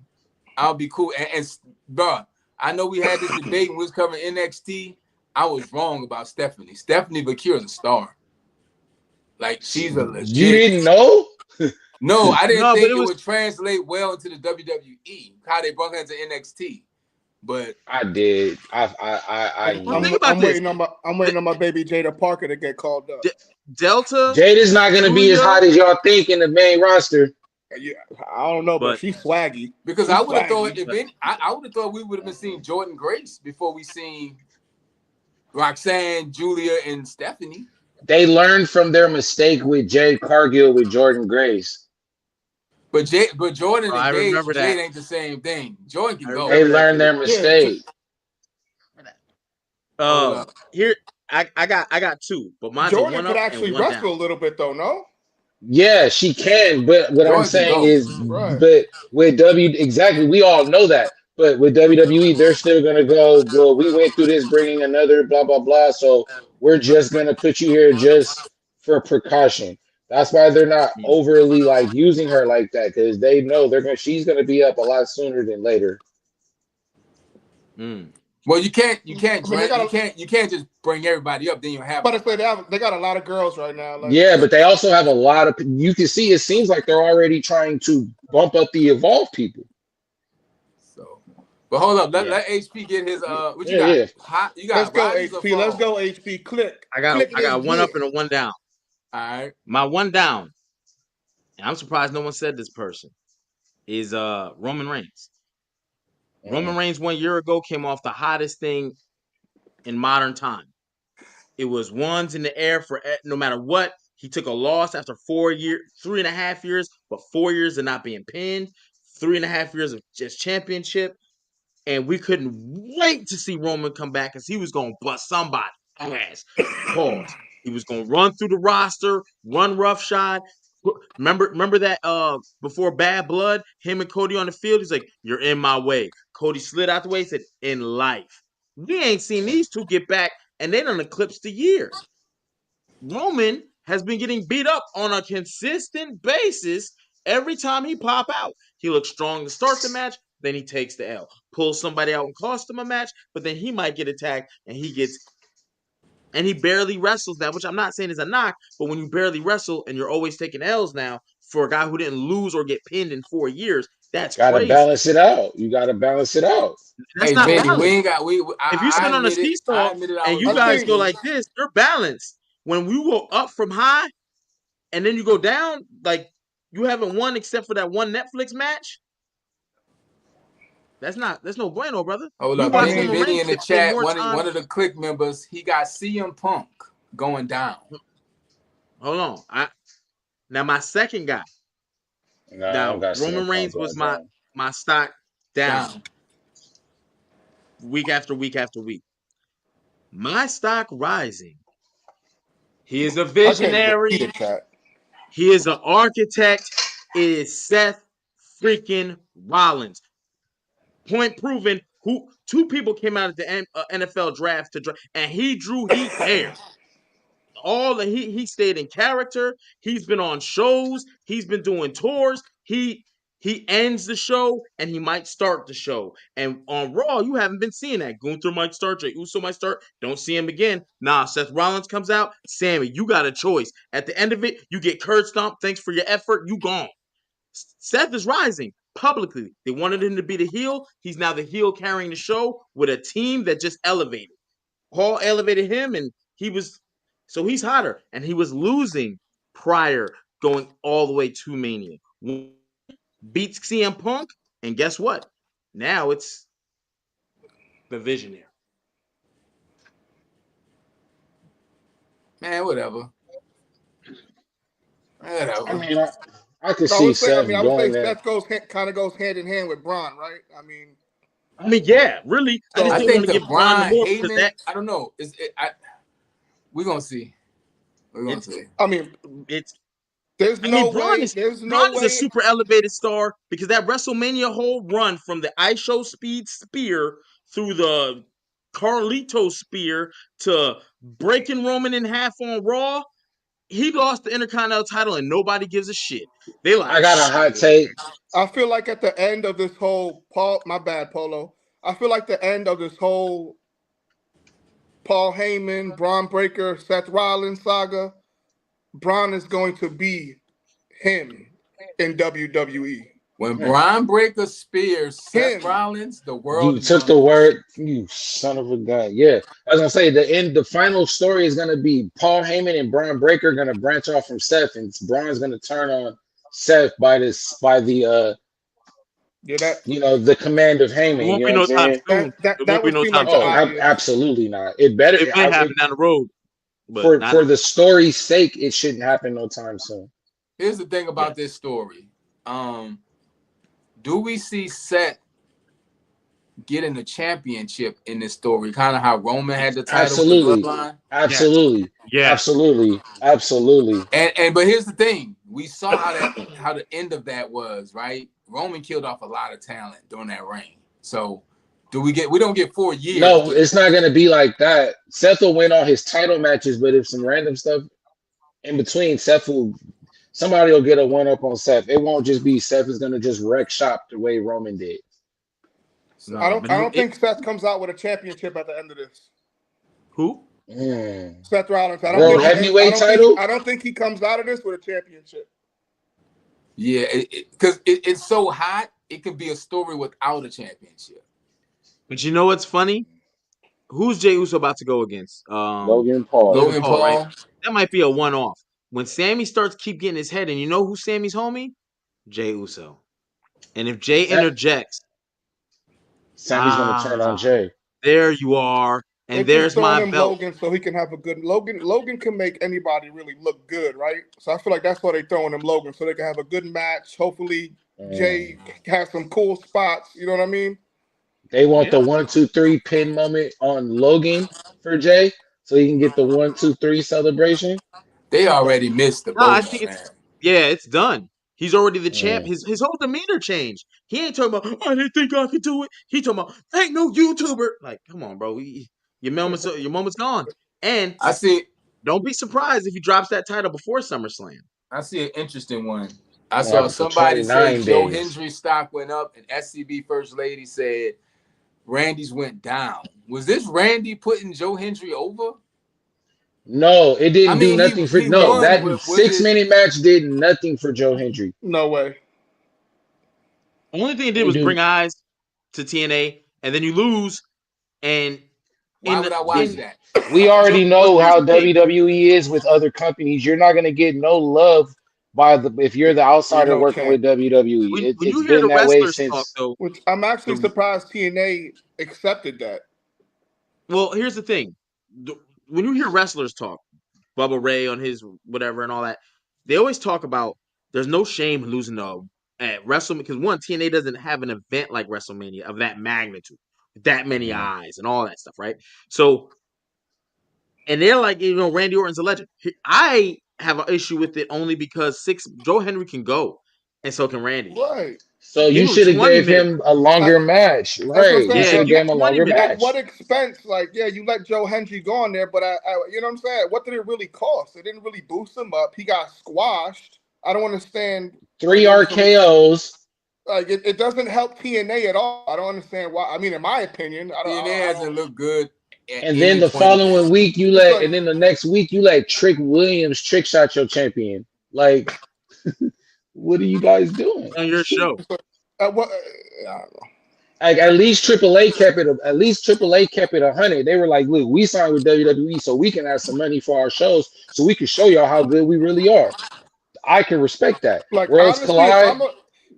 Speaker 2: cool. And bro, I know we had this debate when we was covering NXT. I was wrong about Stephanie. Stephanie Bakir is a star. Like, she's a legit.
Speaker 3: You didn't know?
Speaker 2: No, I didn't think it would translate well into the WWE. How they brought her into NXT. But
Speaker 3: I did.
Speaker 4: I'm waiting on my baby Jada Parker to get called up.
Speaker 1: Delta.
Speaker 3: Jada's not going to be as hot as y'all think in the main roster.
Speaker 4: Yeah, I don't know, but she's swaggy.
Speaker 2: Because I would have thought I would have thought we would have been seeing Jordan Grace before we seen Roxanne, Julia, and Stephanie.
Speaker 3: They learned from their mistake with Jade Cargill with Jordan Grace.
Speaker 2: But Jordan and Jade ain't the same thing. Jordan can go.
Speaker 3: They learned their mistake.
Speaker 1: Here I got 2, but mine's
Speaker 4: Jordan
Speaker 1: a 1
Speaker 4: could
Speaker 1: up
Speaker 4: actually
Speaker 1: and 1
Speaker 4: wrestle
Speaker 1: down.
Speaker 4: a little bit though, no?
Speaker 3: Yeah, she can, but what I'm saying is, but with exactly, we all know that. But with WWE, they're still gonna go, well, we went through this bringing another blah blah blah, so we're just gonna put you here just for precaution. That's why they're not overly like using her like that, because they know she's gonna be up a lot sooner than later.
Speaker 2: Well, you can't just bring everybody up. Then you have.
Speaker 4: But if they got a lot of girls right now. Like,
Speaker 3: yeah, but they also have a lot of. You can see it seems like they're already trying to bump up the Evolve people.
Speaker 2: So, but hold up, let HP get his. What you got?
Speaker 3: Yeah.
Speaker 2: You got.
Speaker 4: Let's go HP. Let's go HP. Click.
Speaker 1: I got 1 up and a 1 down.
Speaker 2: All right.
Speaker 1: My 1 down, and I'm surprised no one said this person, is Roman Reigns. Roman Reigns 1 year ago came off the hottest thing in modern time. It was ones in the air for no matter what. He took a loss after 3.5 years, but 4 years of not being pinned, 3.5 years of just championship. And we couldn't wait to see Roman come back because he was going to bust somebody ass. Pause. He was going to run through the roster, run roughshod. Remember that before Bad Blood, him and Cody on the field, he's like, "You're in my way." Cody slid out the way, said, "In life." We ain't seen these two get back, and they done eclipsed the year. Roman has been getting beat up on a consistent basis every time he pop out. He looks strong to start the match, then he takes the L. Pulls somebody out and costs him a match, but then he might get attacked, and he barely wrestles now, which I'm not saying is a knock, but when you barely wrestle and you're always taking L's now for a guy who didn't lose or get pinned in 4 years, that's crazy.
Speaker 3: Gotta balance it out. You gotta balance it out.
Speaker 1: That's not balanced. If you sit on a seesaw and you guys go like this, you're balanced. When we go up from high and then you go down, like you haven't won except for that one Netflix match. That's no bueno, brother.
Speaker 2: Hold up, Vinny in the chat. One of the Click members, he got CM Punk going down.
Speaker 1: Hold on, now my second guy. Now Roman Reigns was my stock down week after week after week. My stock rising. He is a visionary. He is an architect. It is Seth freaking Rollins. Point proven. Two people came out at the NFL draft and he drew heat there. He stayed in character. He's been on shows. He's been doing tours. He ends the show and he might start the show. And on Raw, you haven't been seeing that. Gunther might start, Jey Uso might start. Don't see him again. Nah, Seth Rollins comes out. Sammy, you got a choice. At the end of it, you get curb stomp. Thanks for your effort. You gone. Seth is rising publicly. They wanted him to be the heel. He's now the heel carrying the show with a team that just elevated. Paul elevated him, and he's hotter. And he was losing prior, going all the way to Mania. Beats CM Punk, and guess what? Now it's the Visionaire.
Speaker 2: Man, whatever.
Speaker 3: I mean, I could see Seth going there.
Speaker 4: Seth kind of goes hand in hand with Braun, right? I mean,
Speaker 1: yeah, really.
Speaker 2: So I think the Braun Heyman. I don't know. We're gonna see. We're gonna see.
Speaker 4: I mean,
Speaker 1: Braun is a super elevated star because that WrestleMania whole run from the ISO Speed Spear through the Carlito Spear to breaking Roman in half on Raw. He lost the Intercontinental title and nobody gives a shit. They like,
Speaker 3: I got a hot take.
Speaker 4: I feel like at the end of this whole my bad, Polo. I feel like the end of this whole Paul Heyman, Braun Breaker, Seth Rollins saga, Braun is going to be him in WWE.
Speaker 2: When Braun Breaker spears Seth Rollins, the world.
Speaker 3: You took the word, you son of a gun. Yeah, I was gonna say the final story is gonna be Paul Heyman and Braun Breaker gonna branch off from Seth, and Braun's gonna turn on Seth by the the command of Heyman.
Speaker 1: Won't be no time soon.
Speaker 4: That would seem like
Speaker 3: absolutely not. It better.
Speaker 1: It may happen down the road.
Speaker 3: For the story's sake, it shouldn't happen no time soon.
Speaker 2: Here's the thing about this story. Do we see Seth getting the championship in this story? Kind of how Roman had the title.
Speaker 3: Absolutely. Absolutely.
Speaker 1: Yeah.
Speaker 3: Absolutely. Absolutely.
Speaker 2: And but here's the thing. We saw how the end of that was, right? Roman killed off a lot of talent during that reign. So we don't get 4 years.
Speaker 3: No, it's not gonna be like that. Seth will win all his title matches, but if some random stuff in between, somebody will get a one-up on Seth. It won't just be Seth is going to just wreck shop the way Roman did.
Speaker 4: No, I don't think Seth comes out with a championship at the end of this.
Speaker 1: Who?
Speaker 4: Seth Rollins.
Speaker 3: World heavyweight title?
Speaker 4: I don't think he comes out of this with a championship.
Speaker 2: Yeah, because it's so hot, it could be a story without a championship.
Speaker 1: But you know what's funny? Who's Jey Uso about to go against?
Speaker 3: Logan Paul.
Speaker 2: Logan Paul.
Speaker 1: Right? That might be a one-off. When Sammy starts keep getting his head, and you know who Sammy's homie? Jey Uso. And if Jey interjects,
Speaker 3: Sammy's gonna turn on Jey.
Speaker 1: There you are, and there's my belt.
Speaker 4: Logan, so he can have a good Logan can make anybody really look good, right? So I feel like that's why they're throwing him Logan, so they can have a good match. Hopefully, Jey has some cool spots. You know what I mean?
Speaker 3: They want the 1, 2, 3 pin moment on Logan for Jey, so he can get the 1, 2, 3 celebration.
Speaker 2: They already missed the boat.
Speaker 1: I think it's done. He's already the champ. His whole demeanor changed. He ain't talking about, I didn't think I could do it. He talking about, ain't no YouTuber. Like, come on, bro. Your moment's gone. And
Speaker 2: I see.
Speaker 1: Don't be surprised if he drops that title before SummerSlam.
Speaker 2: I see an interesting one. I saw somebody say Joe Hendry's stock went up, and SCB First Lady said Randy's went down. Was this Randy putting Joe Hendry over?
Speaker 3: No, it didn't do nothing for that 6-minute match did nothing for Joe Hendry.
Speaker 4: No way.
Speaker 1: The only thing it did was bring eyes to TNA, and then you lose. And
Speaker 2: why would I watch that?
Speaker 3: We already know how WWE is with other companies. You're not gonna get no love if you're the outsider working with WWE. It's been that way since.
Speaker 4: Which I'm actually surprised TNA accepted that.
Speaker 1: Well, here's the thing. When you hear wrestlers talk, Bubba Ray on his whatever and all that, they always talk about there's no shame in losing at WrestleMania because one, TNA doesn't have an event like WrestleMania of that magnitude, with that many eyes and all that stuff, right? So, and they're like, Randy Orton's a legend. I have an issue with it only because Joe Hendry can go, and so can Randy.
Speaker 4: Right.
Speaker 3: So you should have gave him a longer match, right? You should have gave him a longer match.
Speaker 4: At what expense? Like, yeah, you let Joe Hendry go on there, but I you know what I'm saying? What did it really cost? It didn't really boost him up. He got squashed. I don't understand.
Speaker 3: 3 RKOs.
Speaker 4: Like it doesn't help TNA at all. I don't understand why. I mean, in my opinion,
Speaker 2: TNA hasn't looked good.
Speaker 3: And then the following week you let, and then the next week you let Trick Williams trick shot your champion. Like, what are you guys doing
Speaker 1: on your show?
Speaker 4: I don't know.
Speaker 3: Like at least AAA kept it. At least AAA kept it 100. They were like, "Look, we signed with WWE so we can have some money for our shows, so we can show y'all how good we really are." I can respect that.
Speaker 4: Like,
Speaker 3: Worlds
Speaker 4: honestly,
Speaker 3: collide.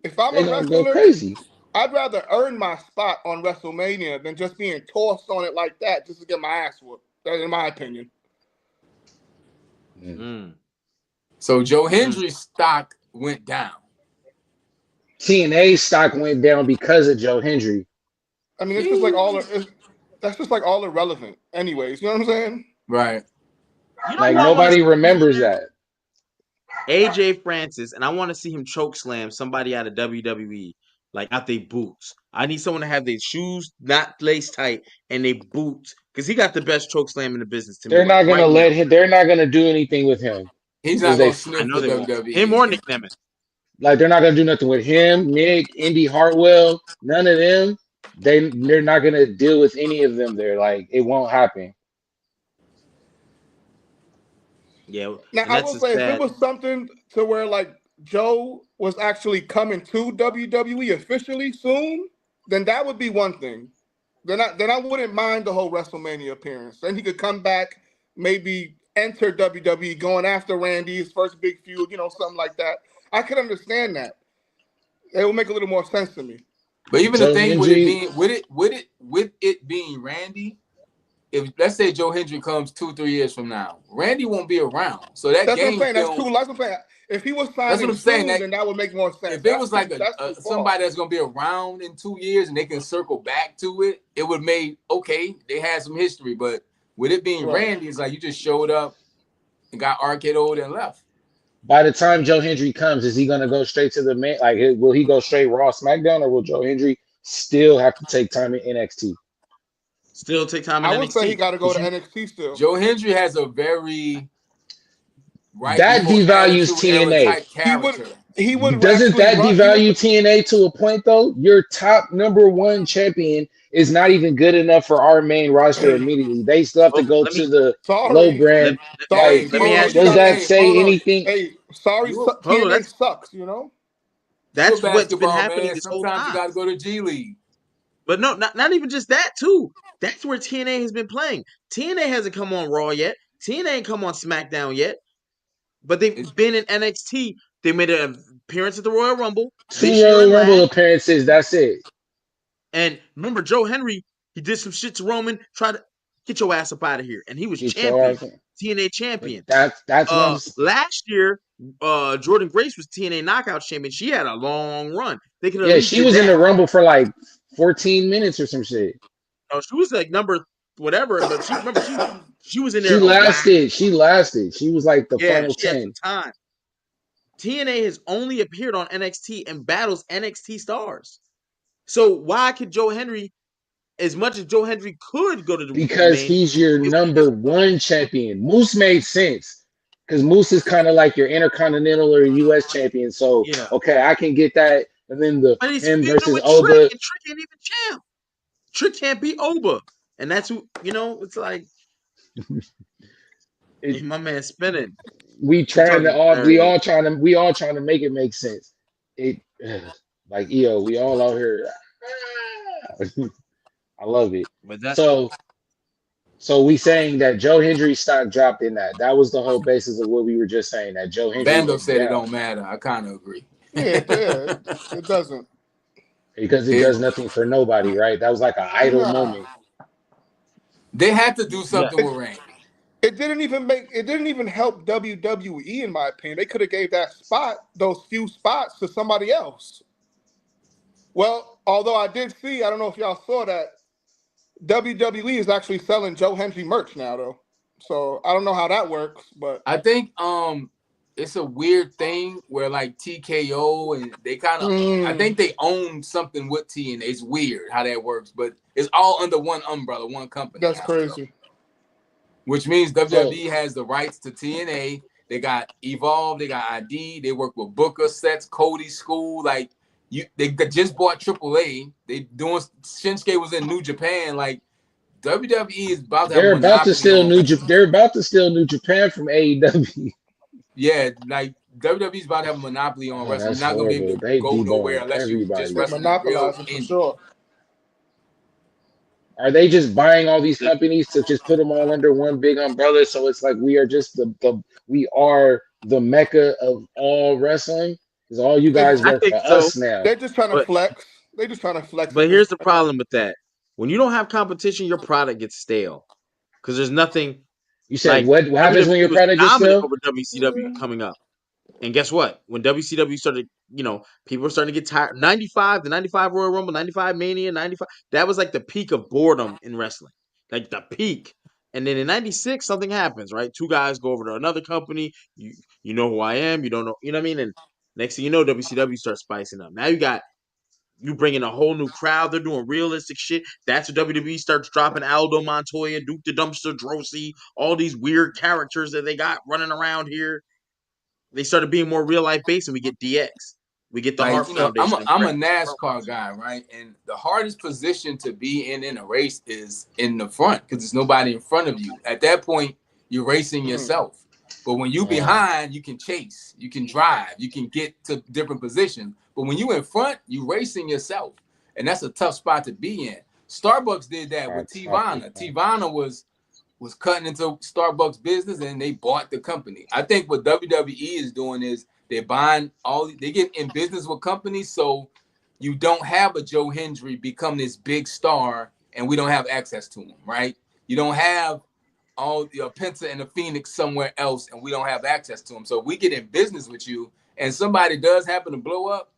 Speaker 4: if I'm
Speaker 3: they
Speaker 4: a
Speaker 3: gonna
Speaker 4: wrestler,
Speaker 3: go crazy.
Speaker 4: I'd rather earn my spot on WrestleMania than just being tossed on it like that just to get my ass whooped. That's in my opinion.
Speaker 2: So Joe Hendry's stock went down.
Speaker 3: TNA stock went down because of Joe Hendry.
Speaker 4: I mean, it's just like that's just like all irrelevant, anyways. You know what I'm saying?
Speaker 2: Right.
Speaker 1: You know,
Speaker 3: like nobody remembers that.
Speaker 1: AJ Francis, and I want to see him choke slam somebody out of WWE, like out their boots. I need someone to have their shoes not laced tight and they boots, because he got the best choke slam in the business to me.
Speaker 3: They're not gonna let him. They're not gonna do anything with him.
Speaker 2: He's not gonna sniff the WWE.
Speaker 1: Him or Nick Nemeth.
Speaker 3: Like they're not gonna do nothing with him, Nick, Indy Hartwell, none of them. They're not gonna deal with any of them there. Like it won't happen.
Speaker 1: Yeah.
Speaker 4: Now I will say, if it was something to where like Joe was actually coming to WWE officially soon, then that would be one thing. Then I wouldn't mind the whole WrestleMania appearance. Then he could come back, maybe enter WWE, going after Randy's first big feud, you know, something like that. I could understand that. It would make a little more sense to me.
Speaker 2: But even the thing with it being Randy, if let's say Joe Hendry comes 2-3 years from now, Randy won't be around. So that's
Speaker 4: what I'm saying. That's cool. That's what I'm saying. If he was signing soon, then that would make more sense.
Speaker 2: If it was like somebody that's gonna be around in 2 years and they can circle back to it, it would make okay. They had some history, but with it being Randy, it's like you just showed up and got RKO'd and left.
Speaker 3: By the time Joe Hendry comes, is he gonna go straight to the main? Like, will he go straight Raw, SmackDown, or will Joe Hendry still have to take time in NXT?
Speaker 1: Still take time in NXT.
Speaker 4: I would say he got to go to NXT still.
Speaker 2: Joe Hendry has a very
Speaker 3: that devalues TNA.
Speaker 4: He would.
Speaker 3: Doesn't that devalue TNA to a point though? Your top #1 champion is not even good enough for our main roster immediately. They still have to go to the low brand.
Speaker 1: Let me ask you,
Speaker 3: does that say anything?
Speaker 4: Hey, sorry, TNA sucks. You know.
Speaker 1: That's what's been happening this whole time.
Speaker 2: Sometimes you got to go to G League.
Speaker 1: But no, not even just that too. That's where TNA has been playing. TNA hasn't come on Raw yet. TNA ain't come on SmackDown yet. But they've been in NXT. They made an appearance at the Royal Rumble.
Speaker 3: 2 Royal Rumble appearances. That's it.
Speaker 1: And remember, Joe Hendry, he did some shit to Roman. Tried to get your ass up out of here, and he was champion, TNA champion.
Speaker 3: That's
Speaker 1: last year. Jordan Grace was TNA Knockout champion. She had a long run. They could
Speaker 3: she was in the Rumble for like 14 minutes or some shit.
Speaker 1: No, she was like number whatever, but she was in there.
Speaker 3: She lasted. She was like the final 10.
Speaker 1: Time. TNA has only appeared on NXT and battles NXT stars. So why could Joe Hendry, as much as Joe Hendry could go to the
Speaker 3: because he's your #1 champion. Moose made sense because Moose is kind of like your Intercontinental or US champion. So okay, I can get that. And then him versus Oba.
Speaker 1: Trick ain't even champ. Trick can't beat Oba, and that's who it's like. My man spinning.
Speaker 3: We all trying to make it make sense. Like EO, we all out here. I love it. So we saying that Joe Hendry's stock dropped in that. That was the whole basis of what we were just saying. That Joe Hendry.
Speaker 2: Bando said it don't matter. I kind of agree.
Speaker 4: Yeah, it doesn't.
Speaker 3: Because it does nothing for nobody, right? That was like an idle moment.
Speaker 2: They had to do something with Randy.
Speaker 4: It didn't even help WWE, in my opinion. They could have gave those few spots to somebody else. Well, although I did see, I don't know if y'all saw that, WWE is actually selling Joe Hendry merch now, though. So I don't know how that works, but
Speaker 2: I think it's a weird thing where like TKO and they kind of I think they own something with TNA. It's weird how that works, but it's all under one umbrella, one company.
Speaker 4: That's crazy.
Speaker 2: Which means WWE has the rights to TNA. They got Evolve, they got ID, they work with Booker, Sets, Cody, School. Like they just bought AAA. They doing Shinsuke was in New Japan. Like WWE is about to have
Speaker 3: They're about to steal They're about to steal New Japan from AEW.
Speaker 2: Yeah, like WWE's about to have a monopoly on wrestling. You're not gonna be able to go nowhere unless you just wrestle.
Speaker 4: Monopolizing for sure.
Speaker 3: Are they just buying all these companies to just put them all under one big umbrella? So it's like we are just we are the mecca of all wrestling. Because all you guys work for us now.
Speaker 4: They're just trying to flex. They're just trying to flex.
Speaker 1: But here's the problem with that: when you don't have competition, your product gets stale. Because there's nothing.
Speaker 3: You said what happens when your product gets stale?
Speaker 1: Over WCW coming up. And guess what? When WCW started, people were starting to get tired. 95, the 95 Royal Rumble, 95 Mania, 95. That was like the peak of boredom in wrestling. Like the peak. And then in 96, something happens, right? Two guys go over to another company. You know who I am. You don't know. You know what I mean? And next thing you know, WCW starts spicing up. Now you bring in a whole new crowd. They're doing realistic shit. That's when WWE starts dropping Aldo Montoya, Duke the Dumpster, Drosy, all these weird characters that they got running around here. They started being more real life based, and we get DX. We get the Hart Foundation.
Speaker 2: I'm a NASCAR guy, right? And the hardest position to be in a race is in the front because there's nobody in front of you. At that point, you're racing yourself. But when you behind, you can chase, you can drive, you can get to different positions. But when you in front, you racing yourself, and that's a tough spot to be in. Starbucks did that with Tivana. Tivana was cutting into Starbucks business, and they bought the company. I think what WWE is doing is they're buying they get in business with companies, so you don't have a Joe Hendry become this big star, and we don't have access to him, right? You don't have all the Penta and the Phoenix somewhere else, and we don't have access to him. So we get in business with you, and somebody does happen to blow up,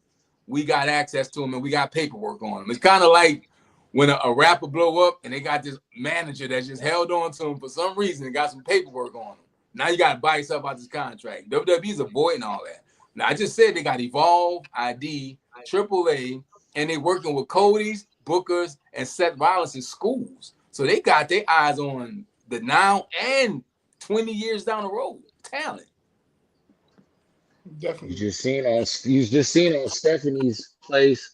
Speaker 2: we got access to him, and we got paperwork on him. It's kind of like when a rapper blow up and they got this manager that just held on to him for some reason and got some paperwork on him. Now you got to buy yourself out this contract. WWE's avoiding all that. Now I just said they got Evolve, ID, AAA, and they working with Cody's, Booker's, and Seth Rollins in schools. So they got their eyes on the now and 20 years down the road. Talent.
Speaker 4: Definitely.
Speaker 3: You just seen on Stephanie's place.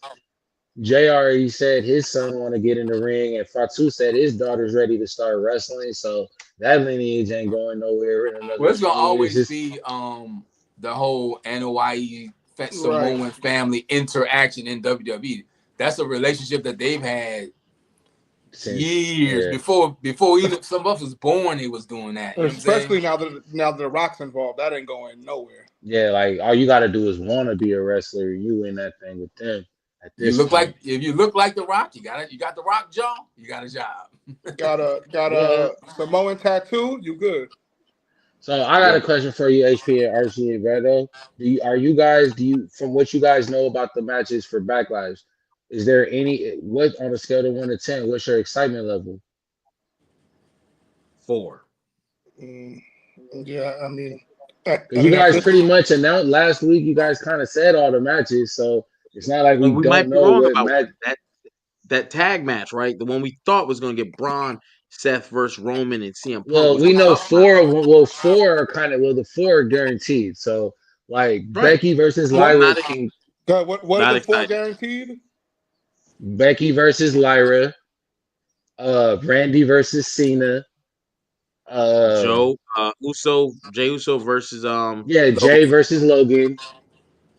Speaker 3: JR, he said his son want to get in the ring, and Fatu said his daughter's ready to start wrestling. So that lineage ain't going nowhere.
Speaker 2: Well, it's gonna always be the whole NOIE Samoan family interaction in WWE. That's a relationship that they've had since years before even some of us was born. They was doing that,
Speaker 4: especially now that the Rock's involved. That ain't going nowhere.
Speaker 3: Yeah, like all you got to do is want to be a wrestler. You in that thing with them.
Speaker 2: If you look like the Rock, you got the Rock jaw, you got a job.
Speaker 4: got a Samoan tattoo, you good.
Speaker 3: So I got a question for you, HP and RC and Beto. Do you from what you guys know about the matches for Backlash, is there what on a scale of 1 to 10, what's your excitement level?
Speaker 1: 4.
Speaker 4: Yeah, I mean,
Speaker 3: you guys pretty much announced last week. You guys kind of said all the matches, so it's not like we don't know what match.
Speaker 1: That tag match, right? The one we thought was going to get Braun, Seth versus Roman, and CM Punk.
Speaker 3: Well, we know 4. Well, 4 are the 4 are guaranteed. So, like Becky versus Lyra.
Speaker 4: What are the 4 guaranteed?
Speaker 3: Becky versus Lyra. Randy versus Cena.
Speaker 1: Jay Uso versus
Speaker 3: Jay versus Logan.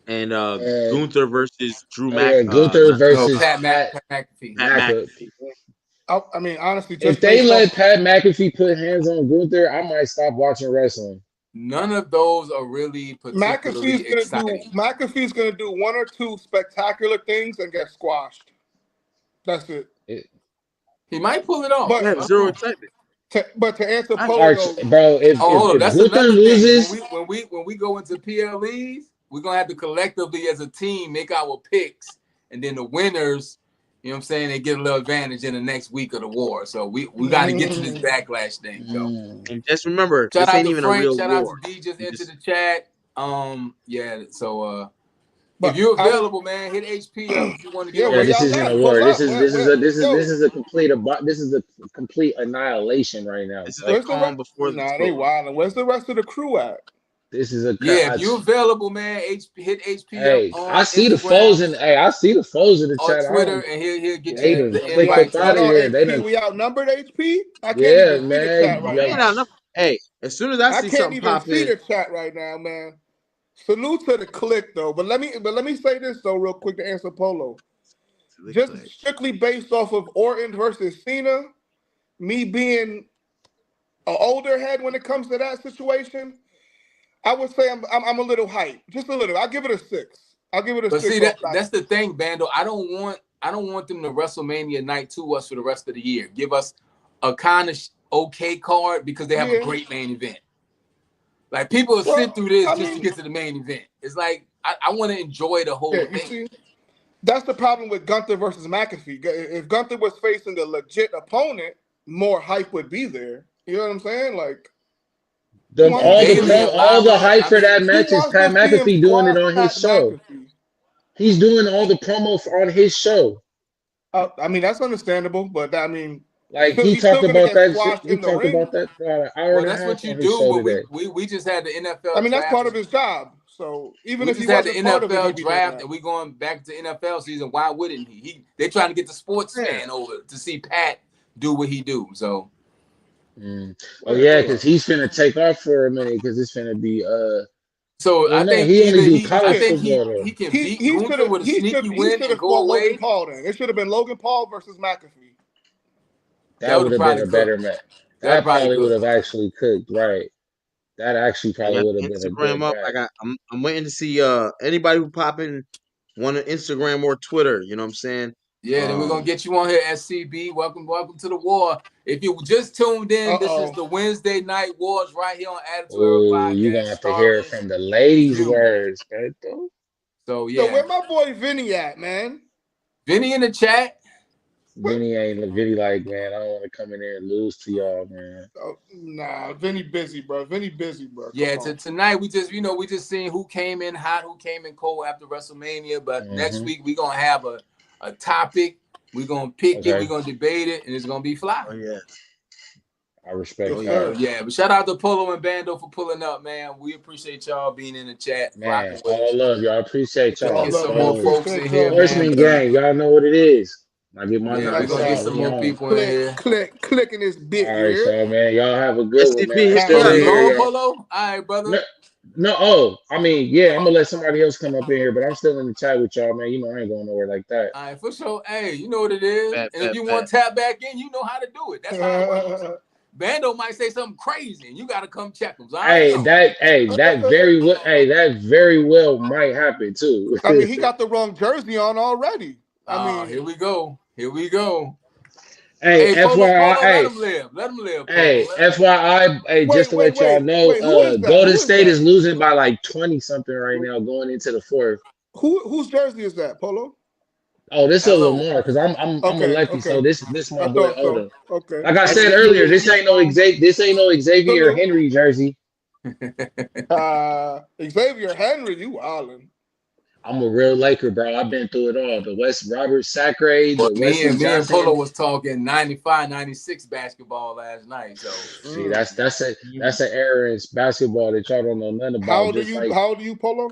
Speaker 1: And Gunther versus Drew McIntyre.
Speaker 3: Gunther versus
Speaker 2: Pat McAfee.
Speaker 4: I mean, honestly,
Speaker 3: if they let Pat McAfee put hands on Gunther, I might stop watching wrestling.
Speaker 2: None of those are really particularly exciting.
Speaker 4: McAfee's going to do 1 or 2 spectacular things and get squashed. That's it.
Speaker 2: He might pull it off.
Speaker 1: But zero excitement.
Speaker 4: But to answer Polo,
Speaker 3: bro, if
Speaker 2: that's
Speaker 3: Gunther loses,
Speaker 2: when we go into PLEs, we're gonna have to collectively as a team make our picks, and then the winners, you know what I'm saying, they get a little advantage in the next week of the war. So we got to get to this Backlash thing. So.
Speaker 1: And just remember,
Speaker 2: shout
Speaker 1: this
Speaker 2: out
Speaker 1: ain't
Speaker 2: to
Speaker 1: even
Speaker 2: Frank,
Speaker 1: a real
Speaker 2: shout
Speaker 1: war.
Speaker 2: out to D just entered the chat. Yeah. So if you're available, man, hit HP up if you want to get on.
Speaker 3: Yeah, this isn't a war. This is a complete annihilation right now.
Speaker 1: This is the calm before the storm.
Speaker 4: They wilding. Where's the rest of the crew at?
Speaker 3: This is a
Speaker 2: if you're available, man. Hit HP up on
Speaker 3: I see
Speaker 2: Instagram,
Speaker 3: the foes in the chat
Speaker 2: on Twitter, and he'll get
Speaker 3: they
Speaker 2: you
Speaker 3: done
Speaker 2: the
Speaker 3: click
Speaker 2: invite.
Speaker 3: up out of here. They done,
Speaker 4: we outnumbered HP. I can't
Speaker 3: yeah,
Speaker 4: even
Speaker 3: man.
Speaker 4: see the chat right now.
Speaker 1: Hey, as soon as I see something pop in,
Speaker 4: I can't even see the chat right now, man. Salute to the click though, but let me say this though, real quick to answer Polo. Just strictly based off of Orton versus Cena, me being an older head when it comes to that situation, I would say I'm a little hyped, just a little. I'll give it a 6. I'll give it a 6.
Speaker 2: See, that's the thing, Bando. I don't want them to WrestleMania night to us for the rest of the year. Give us a kind of okay card because they have a great main event. Like people will sit through this just to get to the main event. It's like I want to enjoy the whole thing.
Speaker 4: See, that's the problem with Gunther versus McAfee. If Gunther was facing a legit opponent, more hype would be there. You know what I'm saying? Like
Speaker 3: all the hype for that match is Pat McAfee doing it on his show. He's doing all the promos on his show.
Speaker 4: I mean, that's understandable, but I mean,
Speaker 3: like he talked about that. He talked about that for an hour and a half.
Speaker 2: That's what you do. But we just had the NFL.
Speaker 4: I mean, that's part of his job. So even if he
Speaker 2: had the
Speaker 4: NFL
Speaker 2: draft and we going back to NFL season, why wouldn't he? They trying to get the sports fan over to see Pat do what he do. So.
Speaker 3: Oh yeah, because he's finna take off for a minute because it's finna be
Speaker 2: So
Speaker 3: well,
Speaker 2: I think
Speaker 3: he only do college football.
Speaker 2: He can beat Gunther with a sneaky win and go away.
Speaker 4: Logan Paul then. It should have been Logan Paul versus McAfee.
Speaker 3: That would have been a better match. That probably would have actually cooked, right? That actually probably would have been a good match.
Speaker 1: I'm waiting to see anybody who popping one on Instagram or Twitter. You know what I'm saying?
Speaker 2: Yeah, then we're gonna get you on here, SCB. Welcome to the war. If you just tuned in, this is the Wednesday Night Wars right here on Attitude Podcast.
Speaker 3: You're gonna have to hear it from the ladies' words, right?
Speaker 2: So yeah.
Speaker 4: So where my boy Vinny at, man?
Speaker 2: Vinny in the chat.
Speaker 3: Vinny like, man, I don't want to come in there and lose to y'all, man.
Speaker 4: Oh, nah, Vinny busy, bro.
Speaker 2: Yeah, tonight we just seen who came in hot, who came in cold after WrestleMania. But next week we gonna have a topic. We're gonna pick it, we're gonna debate it, and it's gonna be fly.
Speaker 1: Oh yeah.
Speaker 3: I respect that.
Speaker 2: Yeah, but shout out to Polo and Bando for pulling up, man. We appreciate y'all being in the chat.
Speaker 3: Man, all love y'all. Appreciate y'all.
Speaker 2: Get some more folks in here.
Speaker 3: Horseman gang, y'all know what it is.
Speaker 2: We're gonna get some more people in here.
Speaker 4: Clicking this bit.
Speaker 3: All right, so man, y'all have a good one, man.
Speaker 2: Still in here, Polo? All right, brother.
Speaker 3: No, I mean, yeah, I'm gonna let somebody else come up in here, but I'm still in the chat with y'all, man. You know I ain't going nowhere like that.
Speaker 2: All right, for sure. Hey, you know what it is. And if you want to tap back in, you know how to do it. That's how it works. Bando might say something crazy, and you gotta come check him. So
Speaker 3: that very well might happen too.
Speaker 4: I mean, he got the wrong jersey on already.
Speaker 2: Here we go.
Speaker 3: Hey,
Speaker 2: FYI, let him live.
Speaker 3: Hey, FYI, just to let y'all know, Golden State is losing by like 20 something right now, going into the fourth.
Speaker 4: Whose jersey is that, Polo?
Speaker 3: Oh, this is Lamar because I'm a lefty, so this my boy Oda.
Speaker 4: Okay.
Speaker 3: Like I said earlier, this ain't no Xavier Henry jersey.
Speaker 4: Xavier Henry, you wildin'.
Speaker 3: I'm a real Laker, bro. I've been through it all. The West Robert Sacre, the
Speaker 2: me and Polo was talking 95, 96 basketball last night. So
Speaker 3: see, that's an era in basketball that y'all don't know nothing about.
Speaker 4: How old are you, Polo?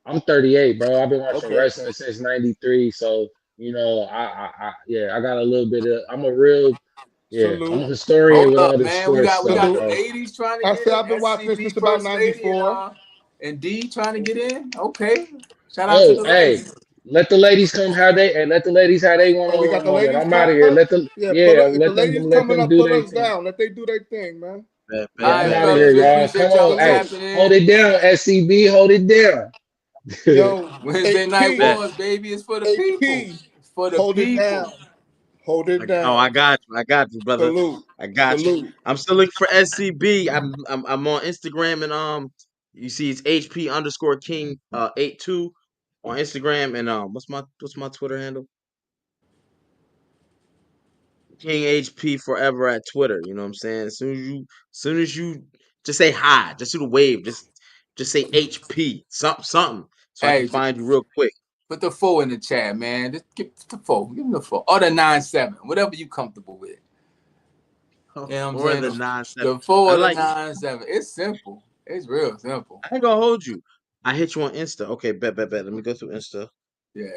Speaker 3: I'm 38, bro. I've been watching wrestling since '93. So I got a little bit of. I'm a historian with all this sports stuff.
Speaker 2: We got the ladies trying to get in.
Speaker 4: I've been watching since about '94.
Speaker 2: And D trying to get in. Okay. Shout out to the ladies.
Speaker 3: Let the ladies come let the ladies how they want to. I'm out of here. Let them do their thing.
Speaker 4: Let they do their thing, man.
Speaker 3: I'm out of here, y'all. Come on, hold it down, SCB. Hold it down.
Speaker 2: Yo, Wednesday Night Wars, baby. It's for the people. It's for the people.
Speaker 4: Hold it down.
Speaker 1: Oh, I got you, brother.
Speaker 4: Salute.
Speaker 1: I got you. I'm still looking for SCB. I'm on Instagram and you see it's HP_King 82 on Instagram and what's my Twitter handle? King HP forever at Twitter. You know what I'm saying? As soon as you just say hi, just do the wave, just Just say HP, something, so I can
Speaker 2: Hey,
Speaker 1: find you real quick.
Speaker 2: put the 4 in the chat, man. Just give the 4. Give him the 4. Or the 9-7. Whatever you comfortable with. You know what I'm
Speaker 1: Or
Speaker 2: saying?
Speaker 1: the 9-7.
Speaker 2: The 4
Speaker 1: I
Speaker 2: or the
Speaker 1: like.
Speaker 2: 9-7. It's simple. It's real simple.
Speaker 1: I ain't gonna hold you. I hit you on Insta. Okay, bet. Let me go through Insta.
Speaker 2: Yeah.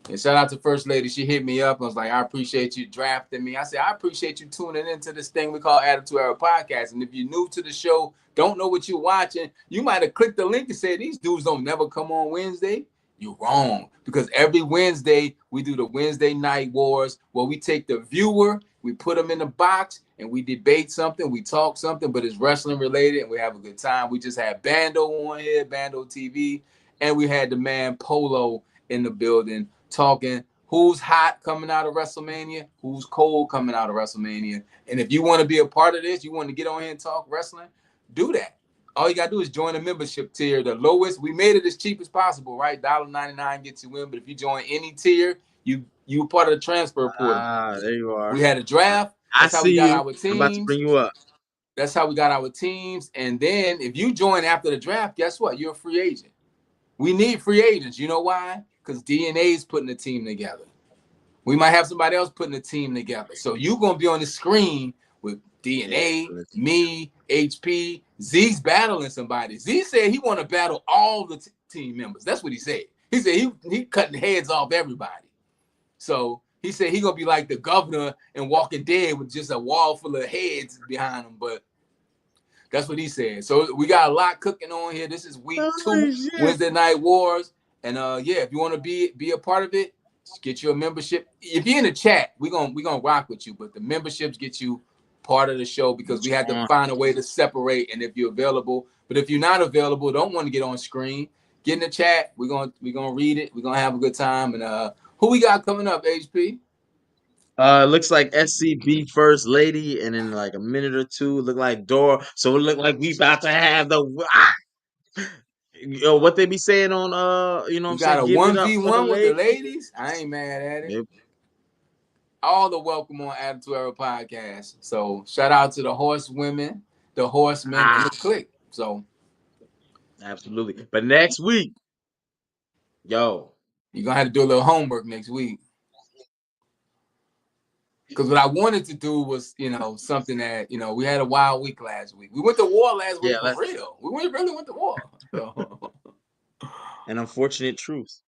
Speaker 2: And shout out to First Lady. She hit me up and was like, I appreciate you drafting me. I said, I appreciate you tuning into this thing we call Attitude Era Podcast. And if you're new to the show, don't know what you're watching, you might have clicked the link and said, these dudes don't never come on Wednesday. You're wrong. Because every Wednesday, we do the Wednesday Night Wars where we take the viewer, we put them in the box, and we debate something, we talk something, but it's wrestling related, and we have a good time. We just had Bando on here, Bando TV, and we had the man Polo in the building talking who's hot coming out of WrestleMania, who's cold coming out of WrestleMania. And if you want to be a part of this, you want to get on here and talk wrestling, do that. All you gotta do is join the membership tier. The lowest, we made it as cheap as possible, right? $1.99 gets you in. But if you join any tier, you part of the transfer portal.
Speaker 1: There you are.
Speaker 2: We had a draft.
Speaker 1: I
Speaker 2: That's how we
Speaker 1: see
Speaker 2: got
Speaker 1: you.
Speaker 2: our
Speaker 1: I'm about to
Speaker 2: teams.
Speaker 1: bring you up.
Speaker 2: That's how we got our teams. And then if you join after the draft, guess what? You're a free agent. We need free agents. You know why? Because DNA is putting the team together. We might have somebody else putting the team together. So you're going to be on the screen with DNA, me, HP. Z's battling somebody. Z said he want to battle all the team members. That's what he said. He said he cutting heads off everybody. So he said he going to be like the governor in Walking Dead with just a wall full of heads behind him. But that's what he said. So we got a lot cooking on here. This is week 2, Wednesday Night Wars. And yeah, if you want to be a part of it, get you a membership. If you're in the chat, we're gonna rock with you. But the memberships get you part of the show because we had to find a way to separate. And if you're available, but if you're not available, don't want to get on screen, get in the chat. We're gonna read it. We're gonna have a good time. And who we got coming up, HP?
Speaker 1: Looks like SCB First Lady, and in like a minute or two, look like Dora. So it look like we about to have the what they be saying on you know what I'm saying? Give it up for the
Speaker 2: 1v1 with the
Speaker 1: lady.
Speaker 2: ladies. I ain't mad at it. Yep. All the welcome on Attitude Era Podcast. So shout out to the horsewomen, the horsemen, and the clique. So
Speaker 1: absolutely. But next week, yo,
Speaker 2: you're gonna have to do a little homework next week. Because what I wanted to do was, something that, we had a wild week last week. We went to war last week for real. We really went to war. So.
Speaker 1: An unfortunate truth.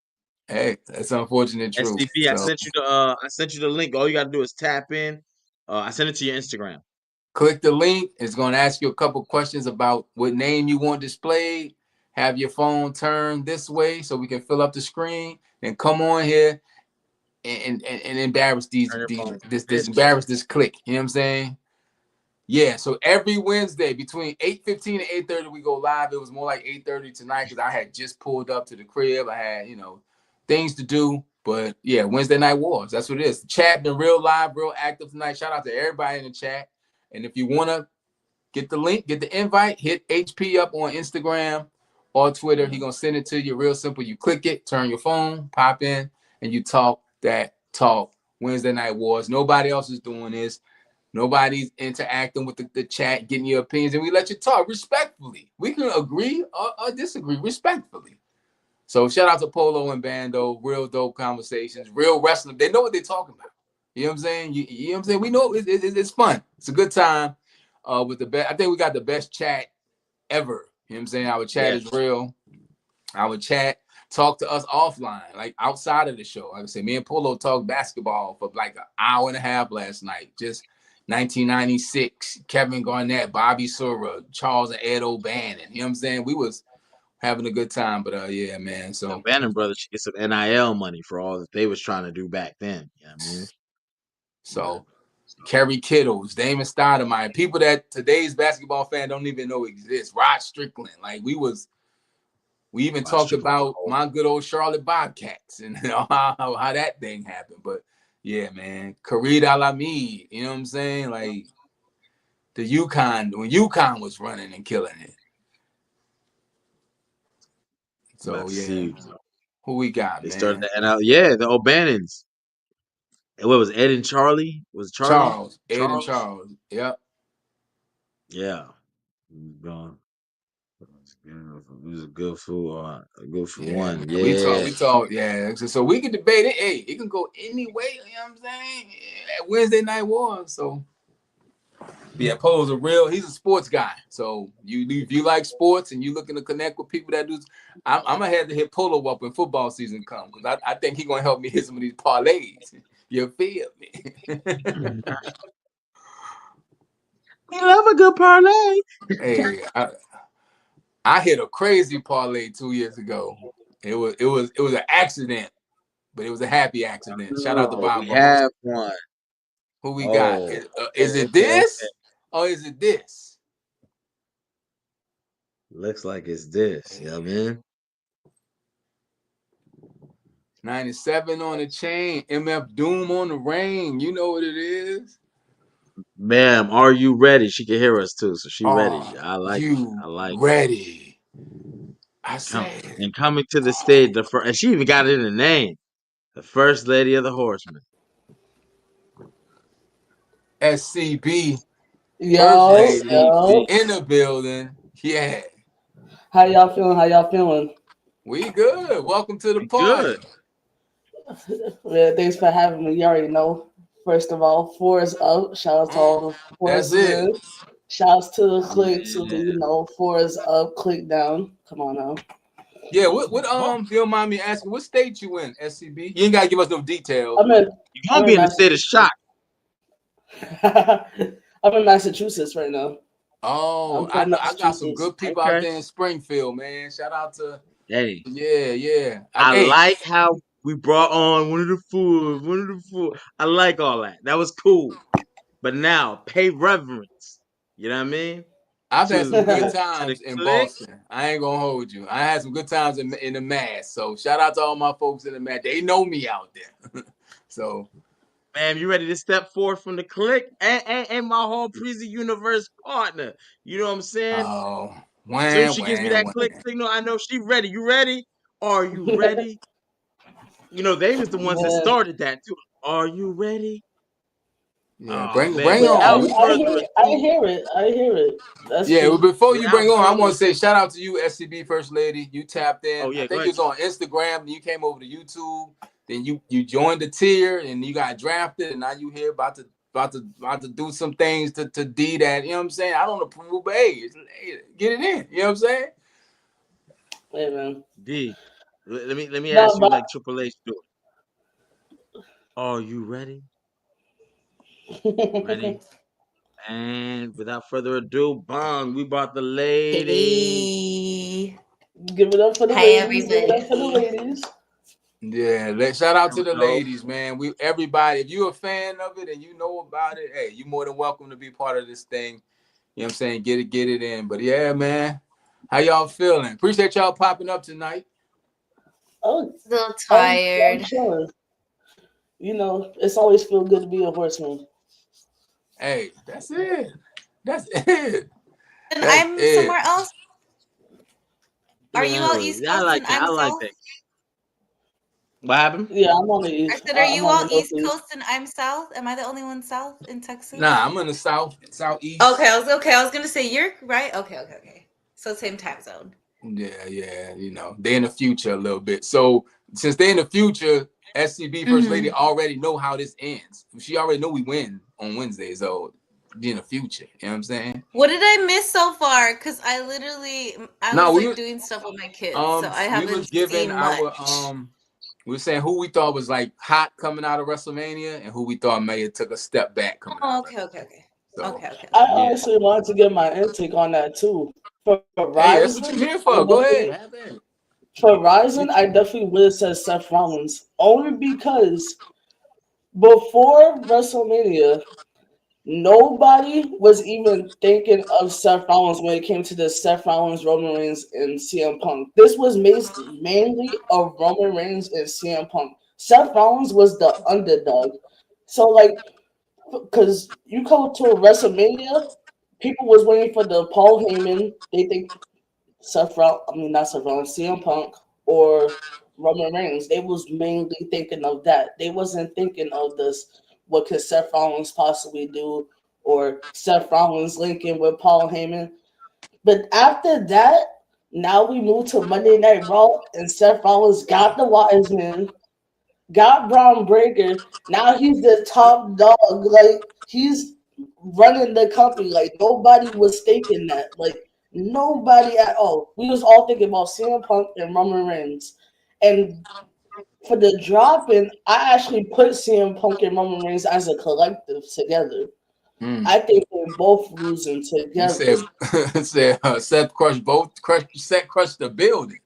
Speaker 2: Hey, that's unfortunate truth.
Speaker 1: SCB, so. I sent you the link. All you gotta do is tap in. I sent it to your Instagram.
Speaker 2: Click the link. It's gonna ask you a couple questions about what name you want displayed. Have your phone turned this way so we can fill up the screen. And come on here and embarrass this click. You know what I'm saying? Yeah, so every Wednesday between 8:15 and 8:30 we go live. It was more like 8:30 tonight because I had just pulled up to the crib. I had, things to do. But yeah, Wednesday Night Wars. That's what it is. Chat been real live, real active tonight. Shout out to everybody in the chat. And if you want to get the link, get the invite, hit HP up on Instagram or Twitter. He's going to send it to you real simple. You click it, turn your phone, pop in, and you talk that talk. Wednesday Night Wars. Nobody else is doing this. Nobody's interacting with the chat, getting your opinions, and we let you talk respectfully. We can agree or disagree respectfully. So shout out to Polo and Bando, real dope conversations, real wrestling. They know what they're talking about. You know what I'm saying? You know what I'm saying? We know it's fun. It's a good time. With the best, I think we got the best chat ever. You know what I'm saying? Our chat is real. Our chat talk to us offline, like outside of the show. Like I said, me and Polo talked basketball for like an hour and a half last night. Just 1996, Kevin Garnett, Bobby Sura, Charles and Ed O'Bannon. You know what I'm saying? We was having a good time, but yeah, man. So
Speaker 1: Bannon brothers should get some NIL money for all that they was trying to do back then. You know what I mean?
Speaker 2: So Kerry Kittles, Damon Stoudemire, people that today's basketball fan don't even know exist. Rod Strickland, like we even talked about my good old Charlotte Bobcats and how that thing happened. But yeah, man, Khalid Al-Hamid, you know what I'm saying? Like the UConn, when UConn was running and killing it. So yeah, who we got,
Speaker 1: they
Speaker 2: man?
Speaker 1: started the NIL. Yeah, the O'Bannons. What was Ed and Charlie? Was it Charlie?
Speaker 2: Ed and Charles. Yep.
Speaker 1: Yeah. Gone. It was good for
Speaker 2: Yeah,
Speaker 1: one.
Speaker 2: we
Speaker 1: Yeah.
Speaker 2: talk. Yeah, so we can debate it. Hey, it can go any way. You know what I'm saying? Yeah, Wednesday Night War. So yeah, Polo's he's a sports guy. So if you like sports and you looking to connect with people that do, I'm gonna have to hit Polo up when football season comes because I think he's gonna help me hit some of these parlays. You feel me?
Speaker 1: We love a good parlay.
Speaker 2: Hey, I hit a crazy parlay 2 years ago. It was an accident, but it was a happy accident. Shout out to
Speaker 1: Oh,
Speaker 2: Bob
Speaker 1: we
Speaker 2: Bones.
Speaker 1: have one.
Speaker 2: Who we got?
Speaker 1: Oh,
Speaker 2: Is
Speaker 1: okay,
Speaker 2: it
Speaker 1: okay, okay.
Speaker 2: this or is it this?
Speaker 1: Looks like it's this. You know what I mean?
Speaker 2: 97 on the chain. MF Doom on the ring. You know what it is.
Speaker 1: Ma'am, are you ready? She can hear us too, so she ready.
Speaker 2: Are
Speaker 1: I like it.
Speaker 2: you
Speaker 1: I like it.
Speaker 2: ready? I said,
Speaker 1: And coming to the stage, the first, and she even got it in the name. The First Lady of the Horsemen.
Speaker 2: SCB, First
Speaker 5: Yo,
Speaker 2: Lady
Speaker 5: yo.
Speaker 2: in the building. Yeah,
Speaker 5: How y'all feeling? How y'all feeling?
Speaker 2: we good. Welcome to the
Speaker 1: Good.
Speaker 2: party.
Speaker 5: Yeah, thanks for having me. You already know. First of all, four is up. Shout out to all the
Speaker 2: That's
Speaker 5: fours
Speaker 2: it.
Speaker 5: in. Shouts to the click to
Speaker 1: Yeah.
Speaker 5: four is up, click down. Come on now.
Speaker 2: Yeah, what if you don't mind me asking, what state you in, SCB? You ain't gotta give us no details,
Speaker 5: I'm
Speaker 2: but
Speaker 5: in
Speaker 1: You're
Speaker 5: I'm
Speaker 1: gonna be
Speaker 5: in
Speaker 1: in a state of shock.
Speaker 5: I'm in Massachusetts right now.
Speaker 2: oh,
Speaker 5: I'm
Speaker 2: I
Speaker 5: from
Speaker 2: know I got some
Speaker 5: Massachusetts.
Speaker 2: good people out
Speaker 1: Okay.
Speaker 2: there in Springfield, man. Shout out to
Speaker 1: Hey,
Speaker 2: yeah.
Speaker 1: I
Speaker 2: Hey,
Speaker 1: like how we brought on one of the fools. I like all that. That was cool. But now pay reverence. You know what I mean?
Speaker 2: I've had some good
Speaker 1: To the
Speaker 2: times in
Speaker 1: click.
Speaker 2: Boston. I ain't gonna hold you. I had some good times in the Mass. So shout out to all my folks in the Mass. They know me out there. So
Speaker 1: Man, you ready to step forward from the click? And my whole Prison Universe partner. You know what I'm saying?
Speaker 2: oh
Speaker 1: Soon
Speaker 2: when
Speaker 1: as she gives me that click signal, I know she ready. You ready? Are you ready? You know, they was the ones that
Speaker 5: Yeah.
Speaker 1: started that too. Are you ready?
Speaker 2: yeah,
Speaker 1: Oh
Speaker 2: bring
Speaker 1: man,
Speaker 5: Yeah,
Speaker 1: without
Speaker 2: on.
Speaker 5: I
Speaker 1: further
Speaker 5: hear I
Speaker 1: ado,
Speaker 5: hear it. I hear it. That's
Speaker 2: Yeah, well,
Speaker 5: true.
Speaker 2: before you
Speaker 1: without
Speaker 2: bring on, I
Speaker 1: further
Speaker 2: want to say
Speaker 1: ado.
Speaker 2: shout out to you, SCB First Lady. You tapped in.
Speaker 1: Oh
Speaker 2: I
Speaker 1: yeah, go
Speaker 2: think
Speaker 1: ahead.
Speaker 2: you was on Instagram. Then you came over to YouTube. Then you joined the tier, and you got drafted. And now you here about to do some things to D that. You know what I'm saying? I don't approve, but hey, get it in. You know what I'm saying?
Speaker 5: Hey man.
Speaker 1: D. Let me
Speaker 5: No,
Speaker 1: ask you
Speaker 5: but
Speaker 1: like Triple H do it. Are you ready? Ready? And without further ado, bang, we brought the lady.
Speaker 6: Hey,
Speaker 5: give it up for the
Speaker 6: hi
Speaker 5: ladies. Give it up for the
Speaker 6: everybody.
Speaker 5: ladies.
Speaker 2: Yeah, shout out
Speaker 1: There
Speaker 2: to
Speaker 1: we
Speaker 2: the
Speaker 1: go.
Speaker 2: ladies, man. Everybody, if you're a fan of it and you know about it, hey, you're more than welcome to be part of this thing. You know what I'm saying? Get it in. But yeah, man. How y'all feeling? Appreciate y'all popping up tonight.
Speaker 5: Oh,
Speaker 6: A little
Speaker 5: I'm
Speaker 6: tired.
Speaker 5: chilling. You know, it's always feel good to be a horseman.
Speaker 2: Hey, that's it. That's it.
Speaker 6: And
Speaker 2: That's
Speaker 6: I'm
Speaker 2: it.
Speaker 6: somewhere else. Are you all East
Speaker 1: I
Speaker 6: Coast
Speaker 1: like
Speaker 6: and
Speaker 1: that.
Speaker 6: I'm
Speaker 1: I like
Speaker 6: South?
Speaker 1: that. What happened?
Speaker 5: Yeah, I'm on the
Speaker 6: I
Speaker 5: east.
Speaker 6: said, are
Speaker 5: I'm
Speaker 6: you
Speaker 5: on
Speaker 6: all
Speaker 5: the
Speaker 6: East
Speaker 5: northeast.
Speaker 6: Coast and I'm South? Am I the only one South in Texas?
Speaker 2: Nah, I'm in the southeast.
Speaker 6: Okay, I was gonna say you're right. Okay. So same time zone.
Speaker 2: Yeah. You know, they in the future a little bit. So since they in the future, SCB First Lady already know how this ends. She already know we win on Wednesday. So be in the future. You know what I'm saying?
Speaker 6: What did I miss so far? Because I
Speaker 2: No,
Speaker 6: was like doing stuff with my kids, so I
Speaker 2: we was
Speaker 6: haven't
Speaker 2: given
Speaker 6: seen much.
Speaker 2: our we were saying who we thought was like hot coming out of WrestleMania and who we thought may have took a step back coming
Speaker 6: Oh,
Speaker 2: out of
Speaker 6: okay.
Speaker 2: WrestleMania. So
Speaker 5: I
Speaker 1: Yeah.
Speaker 5: honestly wanted to get my intake on that too. For
Speaker 2: hey, that's what you're
Speaker 5: Ryzen,
Speaker 2: here
Speaker 5: I
Speaker 2: for. Go ahead.
Speaker 5: definitely
Speaker 2: Have it.
Speaker 5: for Ryzen, I definitely would have said Seth Rollins. Only because before WrestleMania, nobody was even thinking of Seth Rollins when it came to the Seth Rollins, Roman Reigns, and CM Punk. This was mainly a Roman Reigns and CM Punk. Seth Rollins was the underdog. So like, because you come to a WrestleMania, people was waiting for the Paul Heyman. They think not Seth Rollins, CM Punk or Roman Reigns. They was mainly thinking of that. They wasn't thinking of this. What could Seth Rollins possibly do, or Seth Rollins linking with Paul Heyman? But after that, now we move to Monday Night Raw, and Seth Rollins got the Wise Man, got Braun Breaker. Now he's the top dog. Like, he's running the company. Like, nobody was thinking that. Like, nobody at all. We was all thinking about CM Punk and Roman Reigns. And for the drop-in, I actually put CM Punk and Roman Reigns as a collective together. I think they're both losing together.
Speaker 2: You said Seth crushed the building.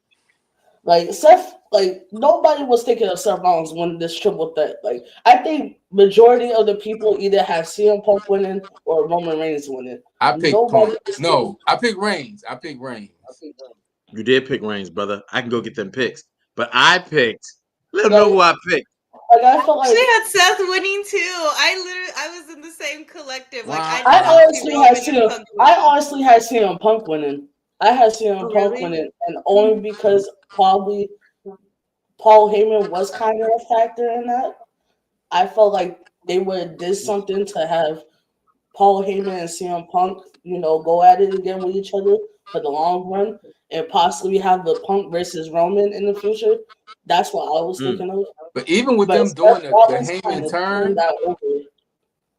Speaker 5: Like, Seth, like, nobody was thinking of Seth Rollins winning this triple threat. Like, I think majority of the people either have CM Punk winning or Roman Reigns winning.
Speaker 2: I picked Punk. No, I picked Reigns.
Speaker 1: You did pick Reigns, brother. I can go get them picks. But I picked. Let them know who I picked.
Speaker 5: Like, I felt like
Speaker 6: she had Seth winning too. I was in the same collective. Like,
Speaker 5: I honestly had CM Punk winning. I had CM Punk winning, and only because probably Paul Heyman was kind of a factor in that. I felt like they would have did something to have Paul Heyman and CM Punk, go at it again with each other for the long run, and possibly have the Punk versus Roman in the future. That's what I was thinking of.
Speaker 2: But even with them doing the Heyman turn,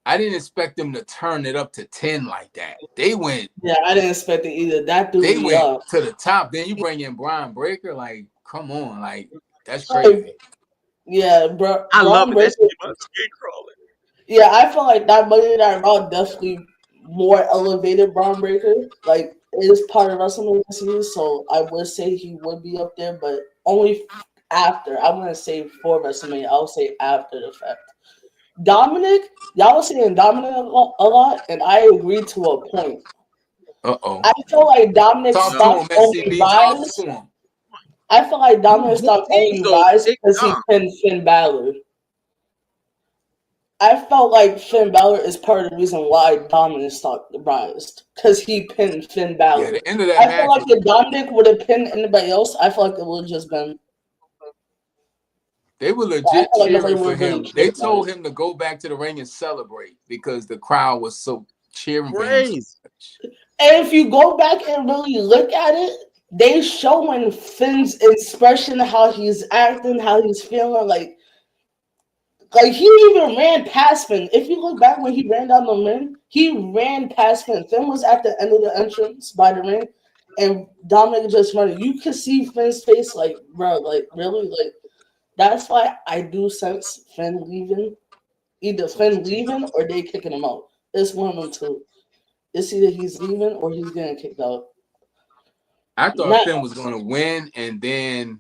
Speaker 2: I didn't expect them to turn it up to 10 like that. They went.
Speaker 5: Yeah, I didn't expect it either. That threw
Speaker 2: they
Speaker 5: me
Speaker 2: went
Speaker 5: off.
Speaker 2: to the top. Then you bring in Braun Breaker. Like, come on, like that's crazy.
Speaker 5: Yeah, bro.
Speaker 1: I love it. That's skin crawling.
Speaker 5: Yeah, I feel like that Monday Night Raw definitely more elevated Braun Breaker. Like, it is part of WrestleMania series, so I would say he would be up there, but only after. I wouldn't say for WrestleMania. I would say after the fact. Dominic, y'all were saying Dominic a lot, and I agreed to a point. I feel like Dominic stopped only buys. I feel like Dominic stopped only buys because he pinned Finn Balor. I felt like Finn Balor is part of the reason why Dominic stopped the rise because he pinned Finn Balor.
Speaker 2: Yeah, the end of that
Speaker 5: I feel like if Dominic would have pinned anybody else, I feel like it would have just been.
Speaker 2: They were legit cheering for him. They told him to go back to the ring and celebrate because the crowd was so cheering for him.
Speaker 5: And if you go back and really look at it, they showing Finn's expression, how he's acting, how he's feeling. Like he even ran past Finn. If you look back when he ran down the ring, he ran past Finn. Finn was at the end of the entrance by the ring, and Dominic just running. You could see Finn's face, like, bro, like, really, like. That's why I do sense Finn leaving. Either Finn leaving or they kicking him out. It's one of them two. It's either he's leaving or he's getting kicked out.
Speaker 2: I thought Finn was going to win, and then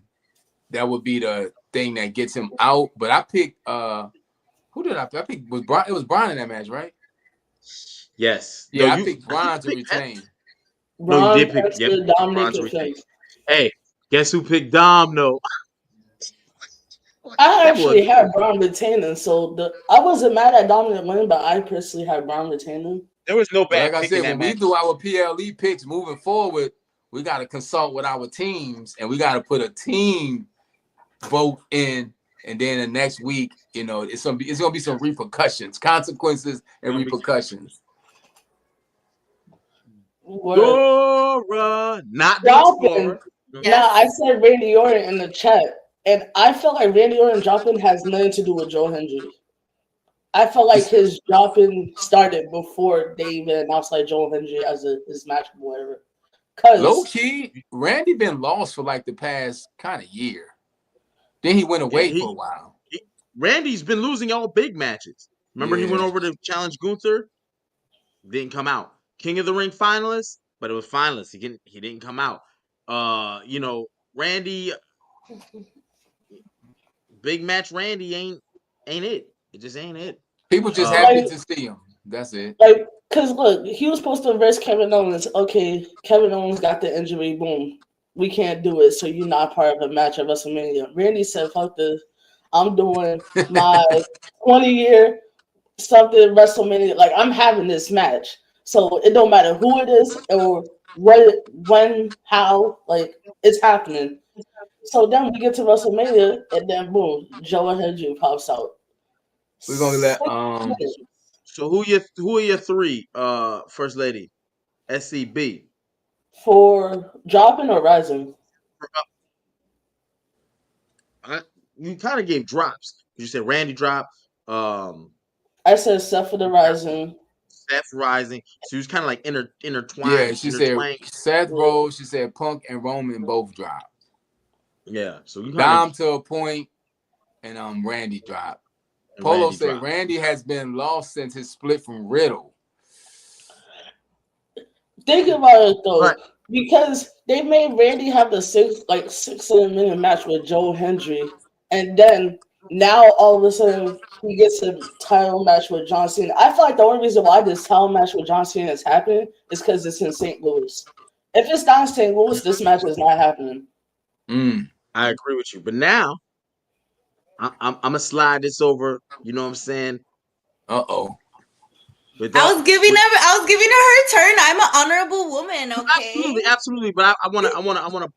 Speaker 2: that would be the thing that gets him out. But I picked who did I pick? I picked it was Braun in that match, right?
Speaker 1: Yes.
Speaker 2: Yeah, I picked Braun to retain.
Speaker 1: No, you did pick Braun to retain. Hey, guess who picked Dom? No.
Speaker 5: I actually had Braun retaining, so I wasn't mad at Dominic winning, but I personally had Braun retaining.
Speaker 1: There was no bad.
Speaker 2: Like I said, when we do our PLE picks moving forward, we got to consult with our teams, and we got to put a team vote in, and then the next week, it's gonna be some repercussions, consequences, and repercussions.
Speaker 1: Dora, not the
Speaker 5: Now I said Randy Orton in the chat. And I felt like Randy Orton dropping has nothing to do with Joe Hendry. I felt like his dropping started before they even announced like Joe Hendry as his match or whatever.
Speaker 2: Low key, Randy been lost for like the past kind of year. Then he went away for a while.
Speaker 1: Randy's been losing all big matches. Remember he went over to challenge Gunther? Didn't come out. King of the Ring finalist, but it was finalist. He didn't come out. Randy. Big match Randy ain't it. It just ain't it.
Speaker 2: People just happy to see him. That's it.
Speaker 5: Like, because look, he was supposed to verse Kevin Owens. Okay, Kevin Owens got the injury. Boom. We can't do it, so you're not part of a match at WrestleMania. Randy said, fuck this. I'm doing my 20-year something WrestleMania. Like, I'm having this match. So it don't matter who it is or what, when, how. Like, it's happening. So then we get to WrestleMania, and then boom, Joe Hendry pops out.
Speaker 2: We're gonna let
Speaker 1: So who are your three? First lady, SCB.
Speaker 5: For dropping or rising?
Speaker 1: You kind of gave drops. You said Randy drop.
Speaker 5: I said Seth for the rising.
Speaker 1: Seth rising. So he was kind of like
Speaker 2: Yeah,
Speaker 1: intertwined.
Speaker 2: she said Seth
Speaker 5: Yeah.
Speaker 2: Rollins. She said Punk and Roman both dropped.
Speaker 1: Yeah, so you kind
Speaker 2: Dom
Speaker 1: of
Speaker 2: to a point, and Randy dropped. Polo
Speaker 1: Randy
Speaker 2: said
Speaker 1: dropped.
Speaker 2: Randy has been lost since his split from Riddle.
Speaker 5: Think about it though,
Speaker 1: But
Speaker 5: because they made Randy have the 6-7 minute match with Joe Hendry, and then now all of a sudden he gets a title match with John Cena. I feel like the only reason why this title match with John Cena is happening is because it's in St. Louis. If it's not in St. Louis, this match is not happening.
Speaker 1: I agree with you. But now I'm gonna slide this over. You know what I'm saying?
Speaker 2: Uh-oh.
Speaker 6: I was giving her her turn. I'm an honorable woman, okay?
Speaker 1: Absolutely. But I wanna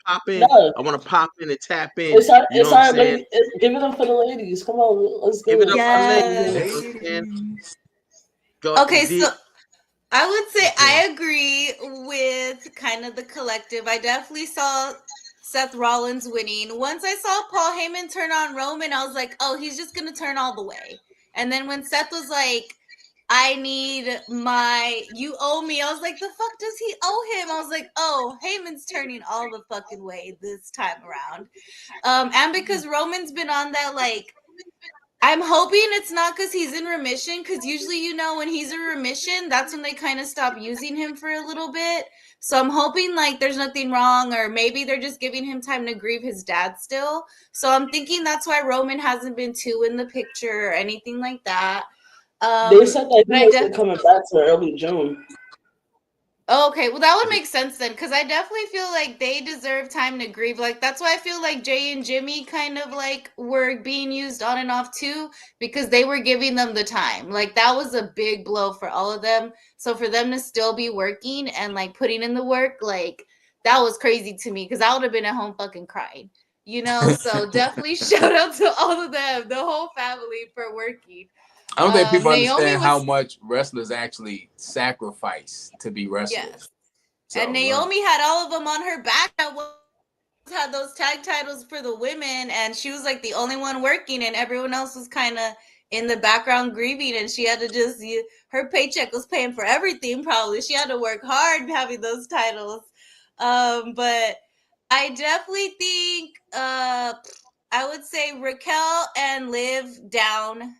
Speaker 1: pop in.
Speaker 5: No,
Speaker 1: I wanna pop in and tap in.
Speaker 5: it's our,
Speaker 1: You know
Speaker 5: it's
Speaker 1: what I'm
Speaker 5: our
Speaker 1: saying?
Speaker 5: lady. Give it up for the ladies. Come on, let's
Speaker 1: Give
Speaker 5: go.
Speaker 1: it up for the ladies.
Speaker 6: Yes.
Speaker 1: You know what I'm saying? Go
Speaker 6: Okay, so I would say
Speaker 1: Okay.
Speaker 6: I agree with kind of the collective. I definitely saw Seth Rollins winning. Once I saw Paul Heyman turn on Roman, I was like, oh, he's just going to turn all the way. And then when Seth was like, I need you owe me, I was like, the fuck does he owe him? I was like, oh, Heyman's turning all the fucking way this time around. And because Roman's been on that, like, I'm hoping it's not because he's in remission, because usually, when he's in remission, that's when they kind of stop using him for a little bit. So I'm hoping, like, there's nothing wrong, or maybe they're just giving him time to grieve his dad still. So I'm thinking that's why Roman hasn't been too in the picture or anything like that.
Speaker 5: They said that he wasn't coming back to early June.
Speaker 6: Okay, well, that would make sense then, because I definitely feel like they deserve time to grieve. Like, that's why I feel like Jay and Jimmy kind of, like, were being used on and off, too, because they were giving them the time. Like, that was a big blow for all of them. So for them to still be working and, like, putting in the work, like, that was crazy to me, because I would have been at home fucking crying, So definitely shout out to all of them, the whole family, for working.
Speaker 2: I don't think people
Speaker 6: Naomi
Speaker 2: understand how much wrestlers actually sacrifice to be wrestlers.
Speaker 6: Yes. So, and Naomi had all of them on her back. Had those tag titles for the women, and she was like the only one working, and everyone else was kind of in the background grieving, and she had to just her paycheck was paying for everything. Probably she had to work hard having those titles. But I definitely think I would say Raquel and Liv down.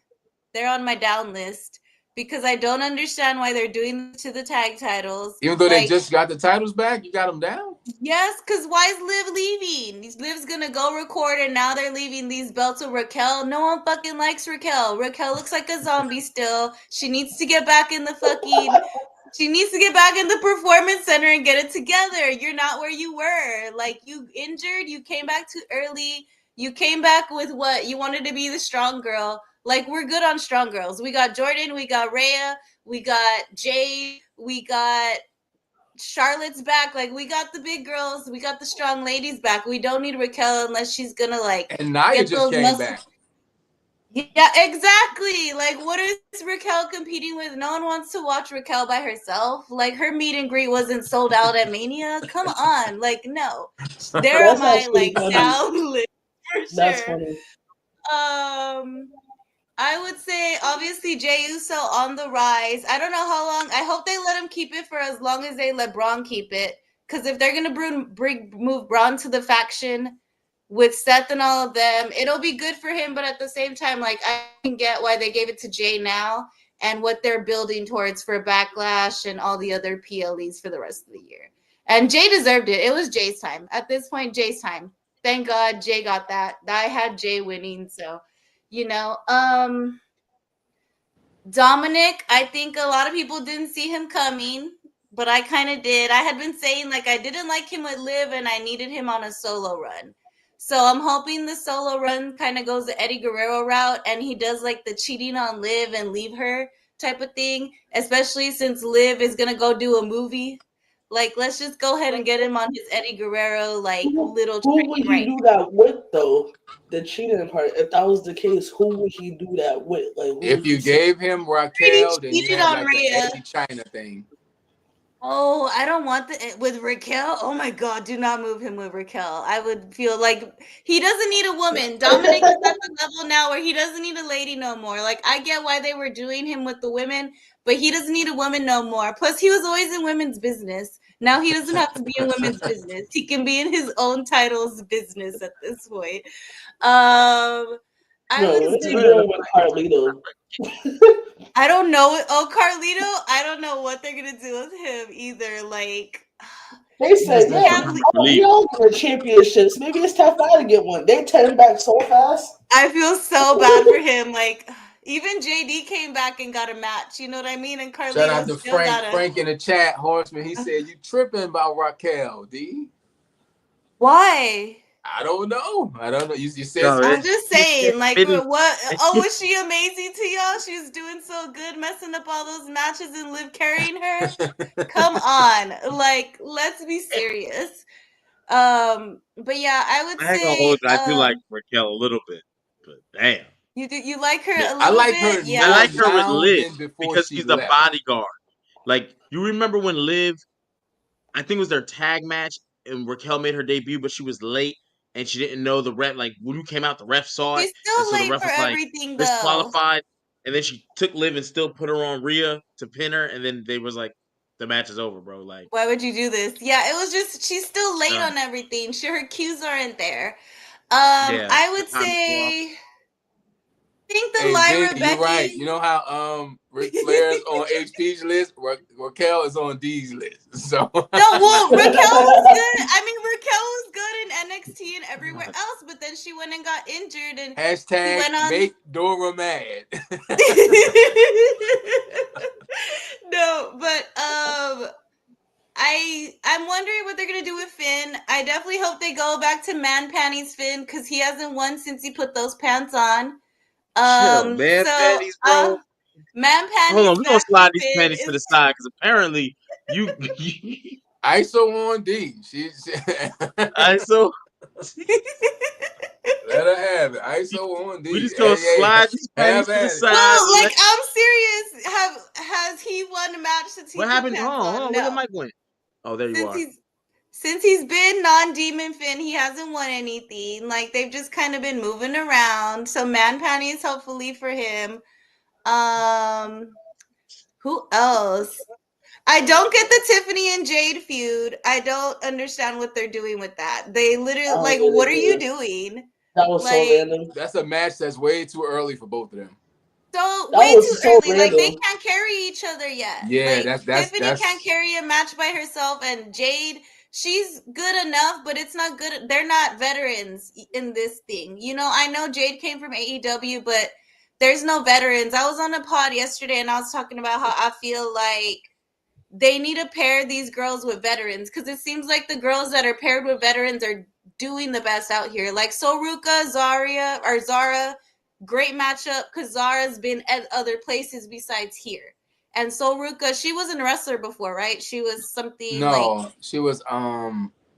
Speaker 6: They're on my down list because I don't understand why they're doing this to the tag titles.
Speaker 2: Even though they just got the titles back, you got them down?
Speaker 6: Yes, because why is Liv leaving? Liv's going to go record, and now they're leaving these belts with Raquel. No one fucking likes Raquel. Raquel looks like a zombie still. She needs to get back in the She needs to get back in the performance center and get it together. You're not where you were. Like, you injured. You came back too early. You came back with what? You wanted to be the strong girl. Like, we're good on strong girls. We got Jordan. We got Rhea. We got Jade. We got Charlotte's back. Like, we got the big girls. We got the strong ladies back. We don't need Raquel unless she's going to, like,
Speaker 2: and Nia
Speaker 6: get
Speaker 2: just
Speaker 6: those
Speaker 2: came
Speaker 6: muscles
Speaker 2: back.
Speaker 6: Yeah, exactly. Like, what is Raquel competing with? No one wants to watch Raquel by herself. Like, her meet and greet wasn't sold out at Mania. Come on. Like, no. They're on my, like, down list for sure.
Speaker 5: That's funny.
Speaker 6: I would say, obviously, Jey Uso on the rise. I don't know how long. I hope they let him keep it for as long as they let Braun keep it. Because if they're going to move Braun to the faction with Seth and all of them, it'll be good for him. But at the same time, like, I can get why they gave it to Jey now and what they're building towards for Backlash and all the other PLEs for the rest of the year. And Jey deserved it. It was Jey's time. At this point, Jey's time. Thank God Jey got that. I had Jey winning, so, Dominic, I think a lot of people didn't see him coming, but I kind of did. I had been saying, like, I didn't like him with Liv, and I needed him on a solo run. So I'm hoping the solo run kind of goes the Eddie Guerrero route, and he does, like, the cheating on Liv and leave her type of thing, especially since Liv is going to go do a movie. Like, let's just go ahead and get him on his Eddie Guerrero, like, little
Speaker 5: Who would he do that with, though? The cheating part. If that was the case, who would he do that with? Like,
Speaker 2: if you gave him Raquel, then you had like
Speaker 6: Rhea.
Speaker 2: the Eddie China thing.
Speaker 6: Oh, I don't want with Raquel. Oh my God, do not move him with Raquel. I would feel like he doesn't need a woman. Dominic is at the level now where he doesn't need a lady no more. Like, I get why they were doing him with the women, but he doesn't need a woman no more. Plus, he was always in women's business. Now he doesn't have to be in women's business. He can be in his own title's business at this point. I
Speaker 5: would doing with Carlito.
Speaker 6: I don't know. Oh, Carlito, I don't know what they're gonna do with him either. Like,
Speaker 5: they said, we all get championships. Maybe it's time for to get one. They turn back so fast.
Speaker 6: I feel so bad for him. Like, even JD came back and got a match. You know what I mean? And Carlito
Speaker 2: shout out to
Speaker 6: still
Speaker 2: Frank in the chat, Horseman. He said you tripping about Raquel, D.
Speaker 6: Why?
Speaker 2: I don't know. You said
Speaker 6: I'm just saying, like, what? Oh, was she amazing to y'all? She was doing so good, messing up all those matches and Liv carrying her. Come on, like, let's be serious. But yeah, I would say
Speaker 1: I do like Raquel a little bit, but damn.
Speaker 6: You like her a little bit?
Speaker 2: I like her.
Speaker 6: Yeah.
Speaker 1: I like her with Liv because she's the bodyguard. Like, you remember when Liv, I think it was their tag match, and Raquel made her debut, but she was late and she didn't know the ref. Like, when you came out, the ref saw it.
Speaker 6: She's still late
Speaker 1: the ref
Speaker 6: for
Speaker 1: was
Speaker 6: everything,
Speaker 1: like,
Speaker 6: though.
Speaker 1: disqualified. And then she took Liv and still put her on Rhea to pin her, and then they was like, the match is over, bro. Like,
Speaker 6: why would you do this? Yeah, it was just she's still late on everything. Her cues aren't there. I would say. I think the Lyra Becky.
Speaker 2: You're right. You know how Ric Flair's on HP's list, Raquel is on D's list. So
Speaker 6: no, well, Raquel was good. I mean, Raquel was good in NXT and everywhere else, but then she went and got injured and
Speaker 2: hashtag went on... make Dora mad.
Speaker 6: No, but I'm wondering what they're gonna do with Finn. I definitely hope they go back to man panties Finn because he hasn't won since he put those pants on.
Speaker 1: Chill, man, panties, bro.
Speaker 6: Man panties.
Speaker 1: Hold on, we're gonna slide these panties to the side because apparently you
Speaker 2: ISO on D.
Speaker 1: ISO.
Speaker 2: Let her have it. ISO on D.
Speaker 1: We just gonna slide these panties to the side.
Speaker 6: No, like, I'm serious. Has he won a match since he
Speaker 1: what happened? Hold on. Where the mic went? Oh, there you are.
Speaker 6: Since he's been non-Demon Finn, he hasn't won anything. Like, they've just kind of been moving around. So man panties, hopefully for him. Who else? I don't get the Tiffany and Jade feud. I don't understand what they're doing with that. They literally what are you doing?
Speaker 5: That was so random.
Speaker 2: That's a match that's way too early for both of them.
Speaker 6: So way too early. Like, they can't carry each other yet.
Speaker 2: Yeah,
Speaker 6: like, Tiffany can't carry a match by herself, and Jade, she's good enough, but it's not good. They're not veterans in this thing. You know, I know Jade came from AEW, but there's no veterans. I was on a pod yesterday and I was talking about how I feel like they need to pair these girls with veterans because it seems like the girls that are paired with veterans are doing the best out here. Like Soruka, Zara, great matchup because Zara's been at other places besides here. And Soruka, she wasn't a wrestler before, right? She was something.
Speaker 2: No, she was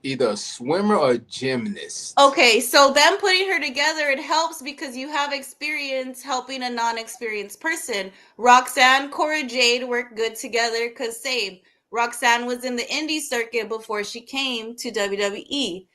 Speaker 2: either a swimmer or a gymnast.
Speaker 6: Okay, so them putting her together, it helps because you have experience helping a non-experienced person. Roxanne, Cora Jade work good together because same. Roxanne was in the indie circuit before she came to WWE.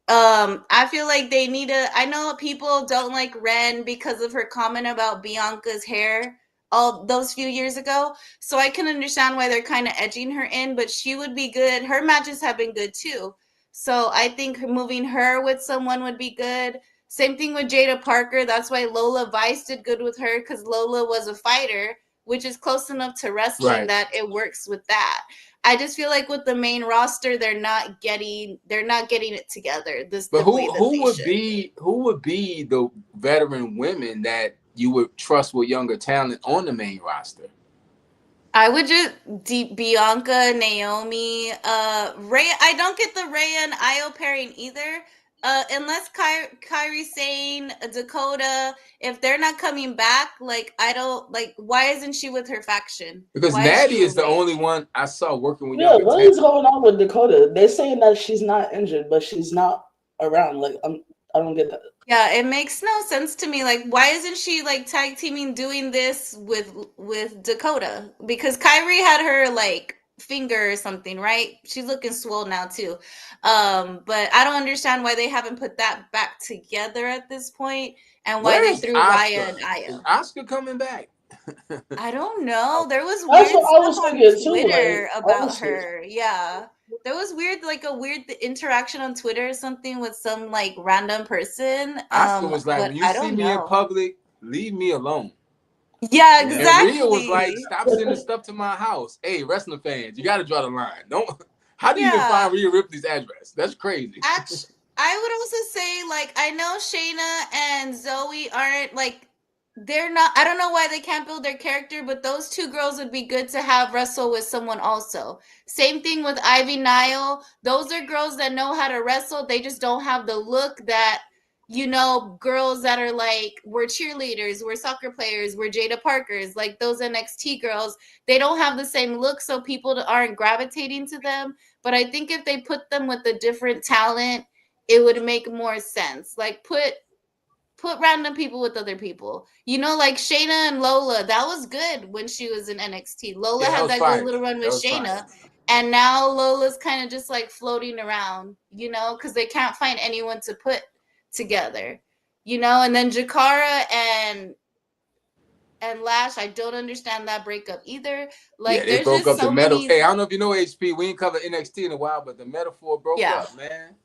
Speaker 6: I feel like they need to. I know people don't like Ren because of her comment about Bianca's hair all those few years ago. So I can understand why they're kind of edging her in, but she would be good. Her matches have been good too. So I think moving her with someone would be good. Same thing with Jada Parker. That's why Lola Vice did good with her because Lola was a fighter, which is close enough to wrestling that it works with that. I just feel like with the main roster, they're not getting it together.
Speaker 2: But who would be the veteran women that you would trust with younger talent on the main roster?
Speaker 6: I would just Bianca, Naomi, Ray. I don't get the Ray and Io pairing either. Unless Kairi Sane, Dakota, if they're not coming back, like, I don't like. Why isn't she with her faction?
Speaker 2: Because Maddie is the only one I saw working with.
Speaker 5: Yeah, what is going on with Dakota? They're saying that she's not injured, but she's not around. Like, I don't get that.
Speaker 6: Yeah, it makes no sense to me. Like, why isn't she like tag teaming doing this with Dakota? Because Kairi had her like finger or something, right? She's looking swole now too. But I don't understand why they haven't put that back together at this point, and why they threw Raya and Aya.
Speaker 2: Is Oscar coming back?
Speaker 6: I don't know. There was
Speaker 5: That's
Speaker 6: weird
Speaker 5: what I was
Speaker 6: stuff on
Speaker 5: thinking too,
Speaker 6: Twitter
Speaker 5: like,
Speaker 6: about
Speaker 5: honestly.
Speaker 6: her. Yeah. There was weird, like a weird interaction on Twitter or something with some like random person.
Speaker 2: Oscar was like,
Speaker 6: but
Speaker 2: when you
Speaker 6: I
Speaker 2: see
Speaker 6: don't
Speaker 2: me
Speaker 6: know.
Speaker 2: in public, leave me alone.
Speaker 6: Yeah,
Speaker 2: And
Speaker 6: exactly.
Speaker 2: Rhea was like, stop sending stuff to my house. Hey, wrestling fans, you got to draw the line. Don't. How do you even find Rhea Ripley's address? That's crazy.
Speaker 6: Actually, I would also say, like, I know Shayna and Zoe aren't like, they're not, I don't know why they can't build their character, but those two girls would be good to have wrestle with someone also. Same thing with Ivy Nile. Those are girls that know how to wrestle. They just don't have the look that, you know, girls that are like, we're cheerleaders, we're soccer players, we're Jada Parkers, like those NXT girls. They don't have the same look, so people aren't gravitating to them. But I think if they put them with a different talent, it would make more sense. Like put random people with other people. You know, like Shayna and Lola. That was good when she was in NXT. Lola had that good little run with Shayna. And now Lola's kind of just like floating around, you know, because they can't find anyone to put together. You know, and then Jakara and Lash, I don't understand that breakup either. Like,
Speaker 2: they
Speaker 6: there's
Speaker 2: broke
Speaker 6: just
Speaker 2: up
Speaker 6: so
Speaker 2: the
Speaker 6: many.
Speaker 2: Hey, I don't know if you know HP. We ain't covered NXT in a while, but the Metaphor broke up, man.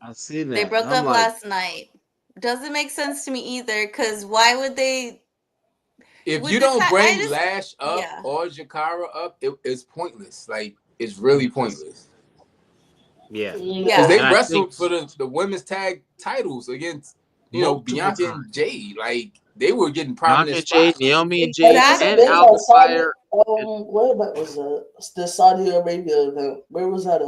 Speaker 1: I see that.
Speaker 6: They broke up last night. Doesn't make sense to me either, because why would they?
Speaker 2: If you don't bring Lash up or Jakara up, it's pointless. Like, it's really pointless.
Speaker 1: Yeah.
Speaker 2: Because they wrestled for the women's tag titles against, you know, Bianca and Jade. Like, they were getting prominent spots.
Speaker 1: Naomi and Jade, and Alpha Fire.
Speaker 5: Where was the Saudi Arabia event? Where was that?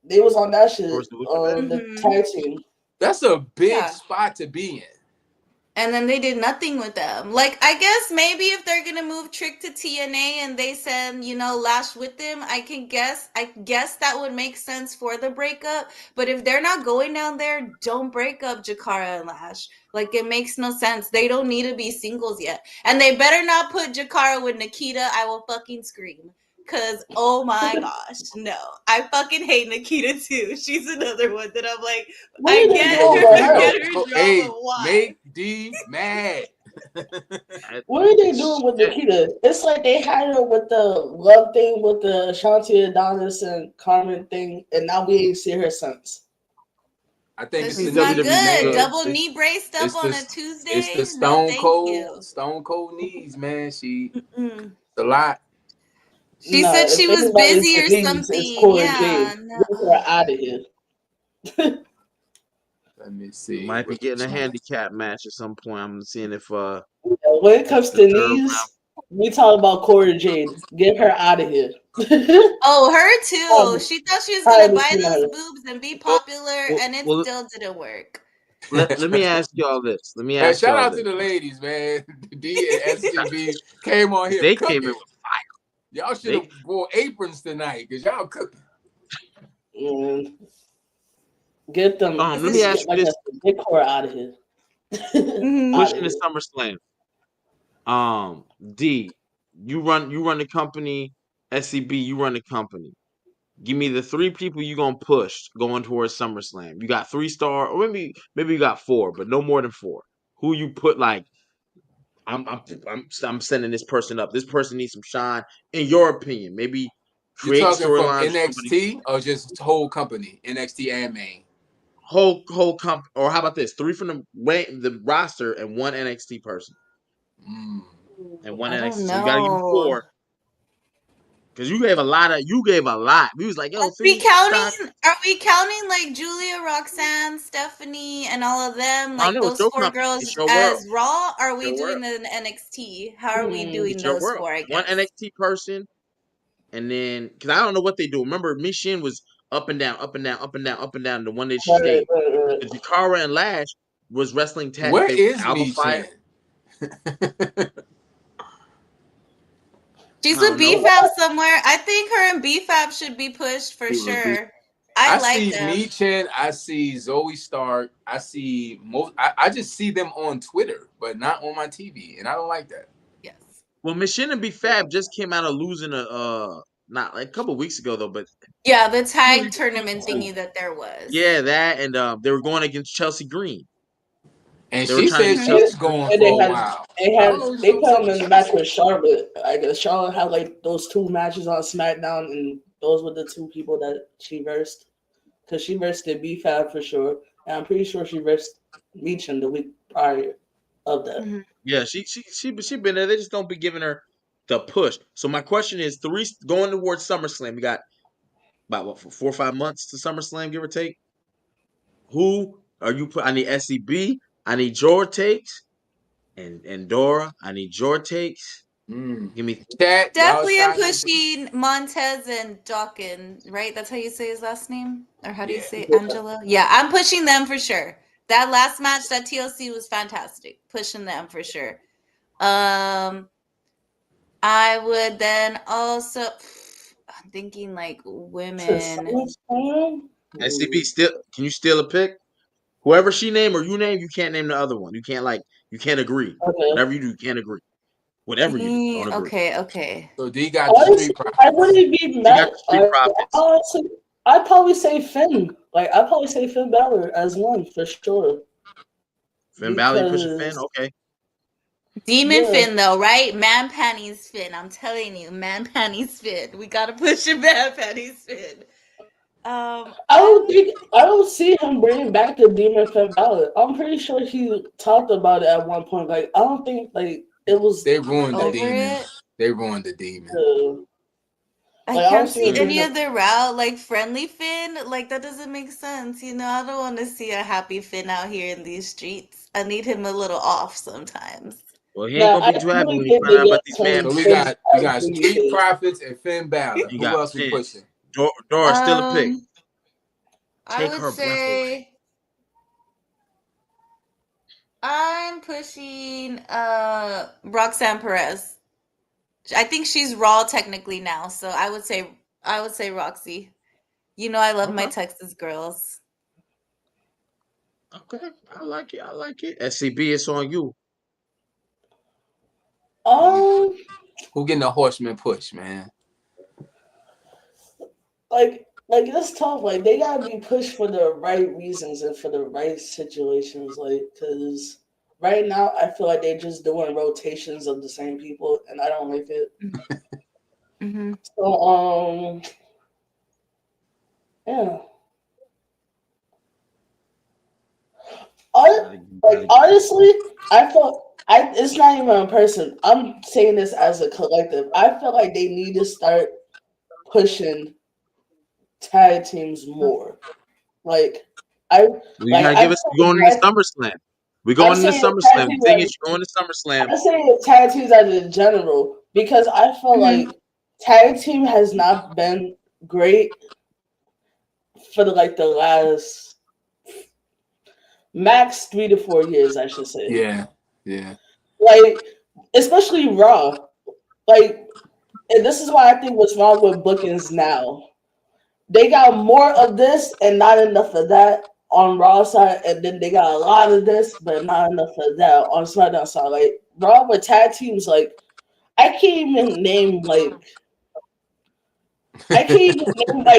Speaker 5: They was on that shit. The tag team.
Speaker 2: That's a big spot to be in.
Speaker 6: And then they did nothing with them. Like, I guess maybe if they're gonna move Trick to TNA and they send, you know, Lash with them, I guess that would make sense for the breakup. But if they're not going down there, don't break up Jakara and Lash. Like, it makes no sense. They don't need to be singles yet. And they better not put Jakara with Nikita. I will fucking scream. Cause oh my gosh, no. I fucking hate Nikita too. She's another one that I'm like, I get her drama.
Speaker 2: Hey,
Speaker 6: why?
Speaker 2: Make D mad.
Speaker 5: What are they doing with Nikita? It's like they had her with the love thing with the Shanti Adonis and Carmen thing, and now we ain't seen her since.
Speaker 2: I think it's
Speaker 6: not good. Double knee braced up on a Tuesday.
Speaker 2: It's the Stone Cold knees, man. It's a lot.
Speaker 6: She said she was busy or something. Yeah,
Speaker 5: no. Get her out of here.
Speaker 2: Let me see.
Speaker 1: Might be getting a handicap match at some point. I'm seeing if
Speaker 5: when it comes to knees, we talk about Corey Jade. Get her out of here.
Speaker 6: Oh, her too. She thought she was gonna buy those boobs and be popular, and it still didn't work.
Speaker 1: Let me ask y'all this.
Speaker 2: Shout out to the ladies, man. D and SCB came on here.
Speaker 1: They came in with fire.
Speaker 2: Y'all should have wore aprons tonight because y'all cooking.
Speaker 5: Get them.
Speaker 1: Let me ask you this.
Speaker 5: Get Cora out of here.
Speaker 1: Pushing the SummerSlam. D, you run the company. SCB, you run the company. Give me the 3 people you gonna push going towards SummerSlam. You got 3-star, or maybe you got 4, but no more than 4. Who you put like? I'm sending this person up. This person needs some shine. In your opinion, maybe create storylines.
Speaker 2: NXT or just whole company, NXT and main.
Speaker 1: Whole company, or how about this? 3 from the roster and 1 NXT person. And 1 NXT. So you gotta give me 4. Because you gave a lot. We was like, yo,
Speaker 6: are we counting like Julia, Roxanne, Stephanie, and all of them? Like those 4 girls as Raw? Or are we doing the NXT? How are we doing those 4? I guess
Speaker 1: 1 NXT person, and then because I don't know what they do. Remember, Michin was up and down, up and down, up and down, up and down. The one that she stayed. Jakara and Lash was wrestling tag.
Speaker 2: Where is Michin?
Speaker 6: She's with BFAB somewhere. I think her and BFAB should be pushed for sure. I like them.
Speaker 2: I see Michin. I see Zoe Stark. I see I just see them on Twitter, but not on my TV, and I don't like that.
Speaker 6: Yes.
Speaker 1: Well, Michin and BFAB just came out of losing not like a couple weeks ago though, but
Speaker 6: yeah, the tag tournament thingy that there was.
Speaker 1: Yeah, that and they were going against Chelsea Green.
Speaker 2: And
Speaker 1: They were
Speaker 2: she
Speaker 1: trying to
Speaker 2: said
Speaker 1: get
Speaker 2: she's
Speaker 1: Chelsea
Speaker 2: going
Speaker 5: And
Speaker 2: for a while.
Speaker 5: they put them in the match with Charlotte. I guess Charlotte had like those 2 matches on SmackDown, and those were the 2 people that she versed. Because she versed the B-Fab for sure, and I'm pretty sure she versed Meechin the week prior of that.
Speaker 6: Mm-hmm.
Speaker 1: Yeah, she been there. They just don't be giving her the push. So my question is, going towards SummerSlam. We got about what 4 or 5 months to SummerSlam, give or take. Who are you put? I need SCB. I need your takes and Dora. I need your takes. Give me
Speaker 2: Chat,
Speaker 6: Definitely I'm pushing Montez and Dawkins, right? That's how you say his last name? Or how do you say Angela? Yeah, I'm pushing them for sure. That last match, that TLC was fantastic. Pushing them for sure. I would then also I'm thinking like women.
Speaker 1: SCB still can you steal a pick? Whoever she name or you name, you can't name the other one. You can't agree.
Speaker 5: Okay.
Speaker 1: Whatever you do, you can't agree. Whatever you do, don't agree.
Speaker 6: Okay.
Speaker 2: So D got the Street Profits.
Speaker 5: I wouldn't be mad. I'd probably say Finn. Like I'd probably say Finn Balor as one for sure.
Speaker 1: Finn Balor pushing Finn, okay.
Speaker 6: Demon Finn though, right? Man panties Finn. I'm telling you, man panties Finn. We gotta push a man panties Finn.
Speaker 5: I don't see him bringing back the Demon Finn Balor. I'm pretty sure he talked about it at one point. Like I don't think like it was.
Speaker 2: They ruined the Demon. They ruined the Demon.
Speaker 6: I can't see any other route, like friendly Finn. Like that doesn't make sense. You know, I don't want to see a happy Finn out here in these streets. I need him a little off sometimes.
Speaker 1: Well, he ain't gonna be too happy when he find out about these men.
Speaker 2: So we got Street Profits and Finn Balor. Who else we pushing?
Speaker 1: Dora, still a pick.
Speaker 6: I would say I'm pushing Roxanne Perez. I think she's Raw technically now, so I would say Roxy. You know I love my Texas girls.
Speaker 1: Okay, I like it. SCB, it's on you.
Speaker 2: Who getting a horseman push, man?
Speaker 5: Like it's tough. Like they gotta be pushed for the right reasons and for the right situations. Like because right now I feel like they're just doing rotations of the same people, and I don't like it. So yeah. Honestly, I felt it's not even a person. I'm saying this as a collective. I feel like they need to start pushing tag teams more. Like
Speaker 1: you gotta give us. We're going into SummerSlam. We're going into SummerSlam. The thing is, you're going to SummerSlam.
Speaker 5: I'm saying tag teams as a general because I feel like tag team has not been great for the last max 3 to 4 years, I should say.
Speaker 2: Yeah.
Speaker 5: Like, especially Raw. Like, and this is why I think what's wrong with bookings now. They got more of this and not enough of that on Raw side, and then they got a lot of this, but not enough of that on SmackDown side. Like, Raw with tag teams, like, I can't even name,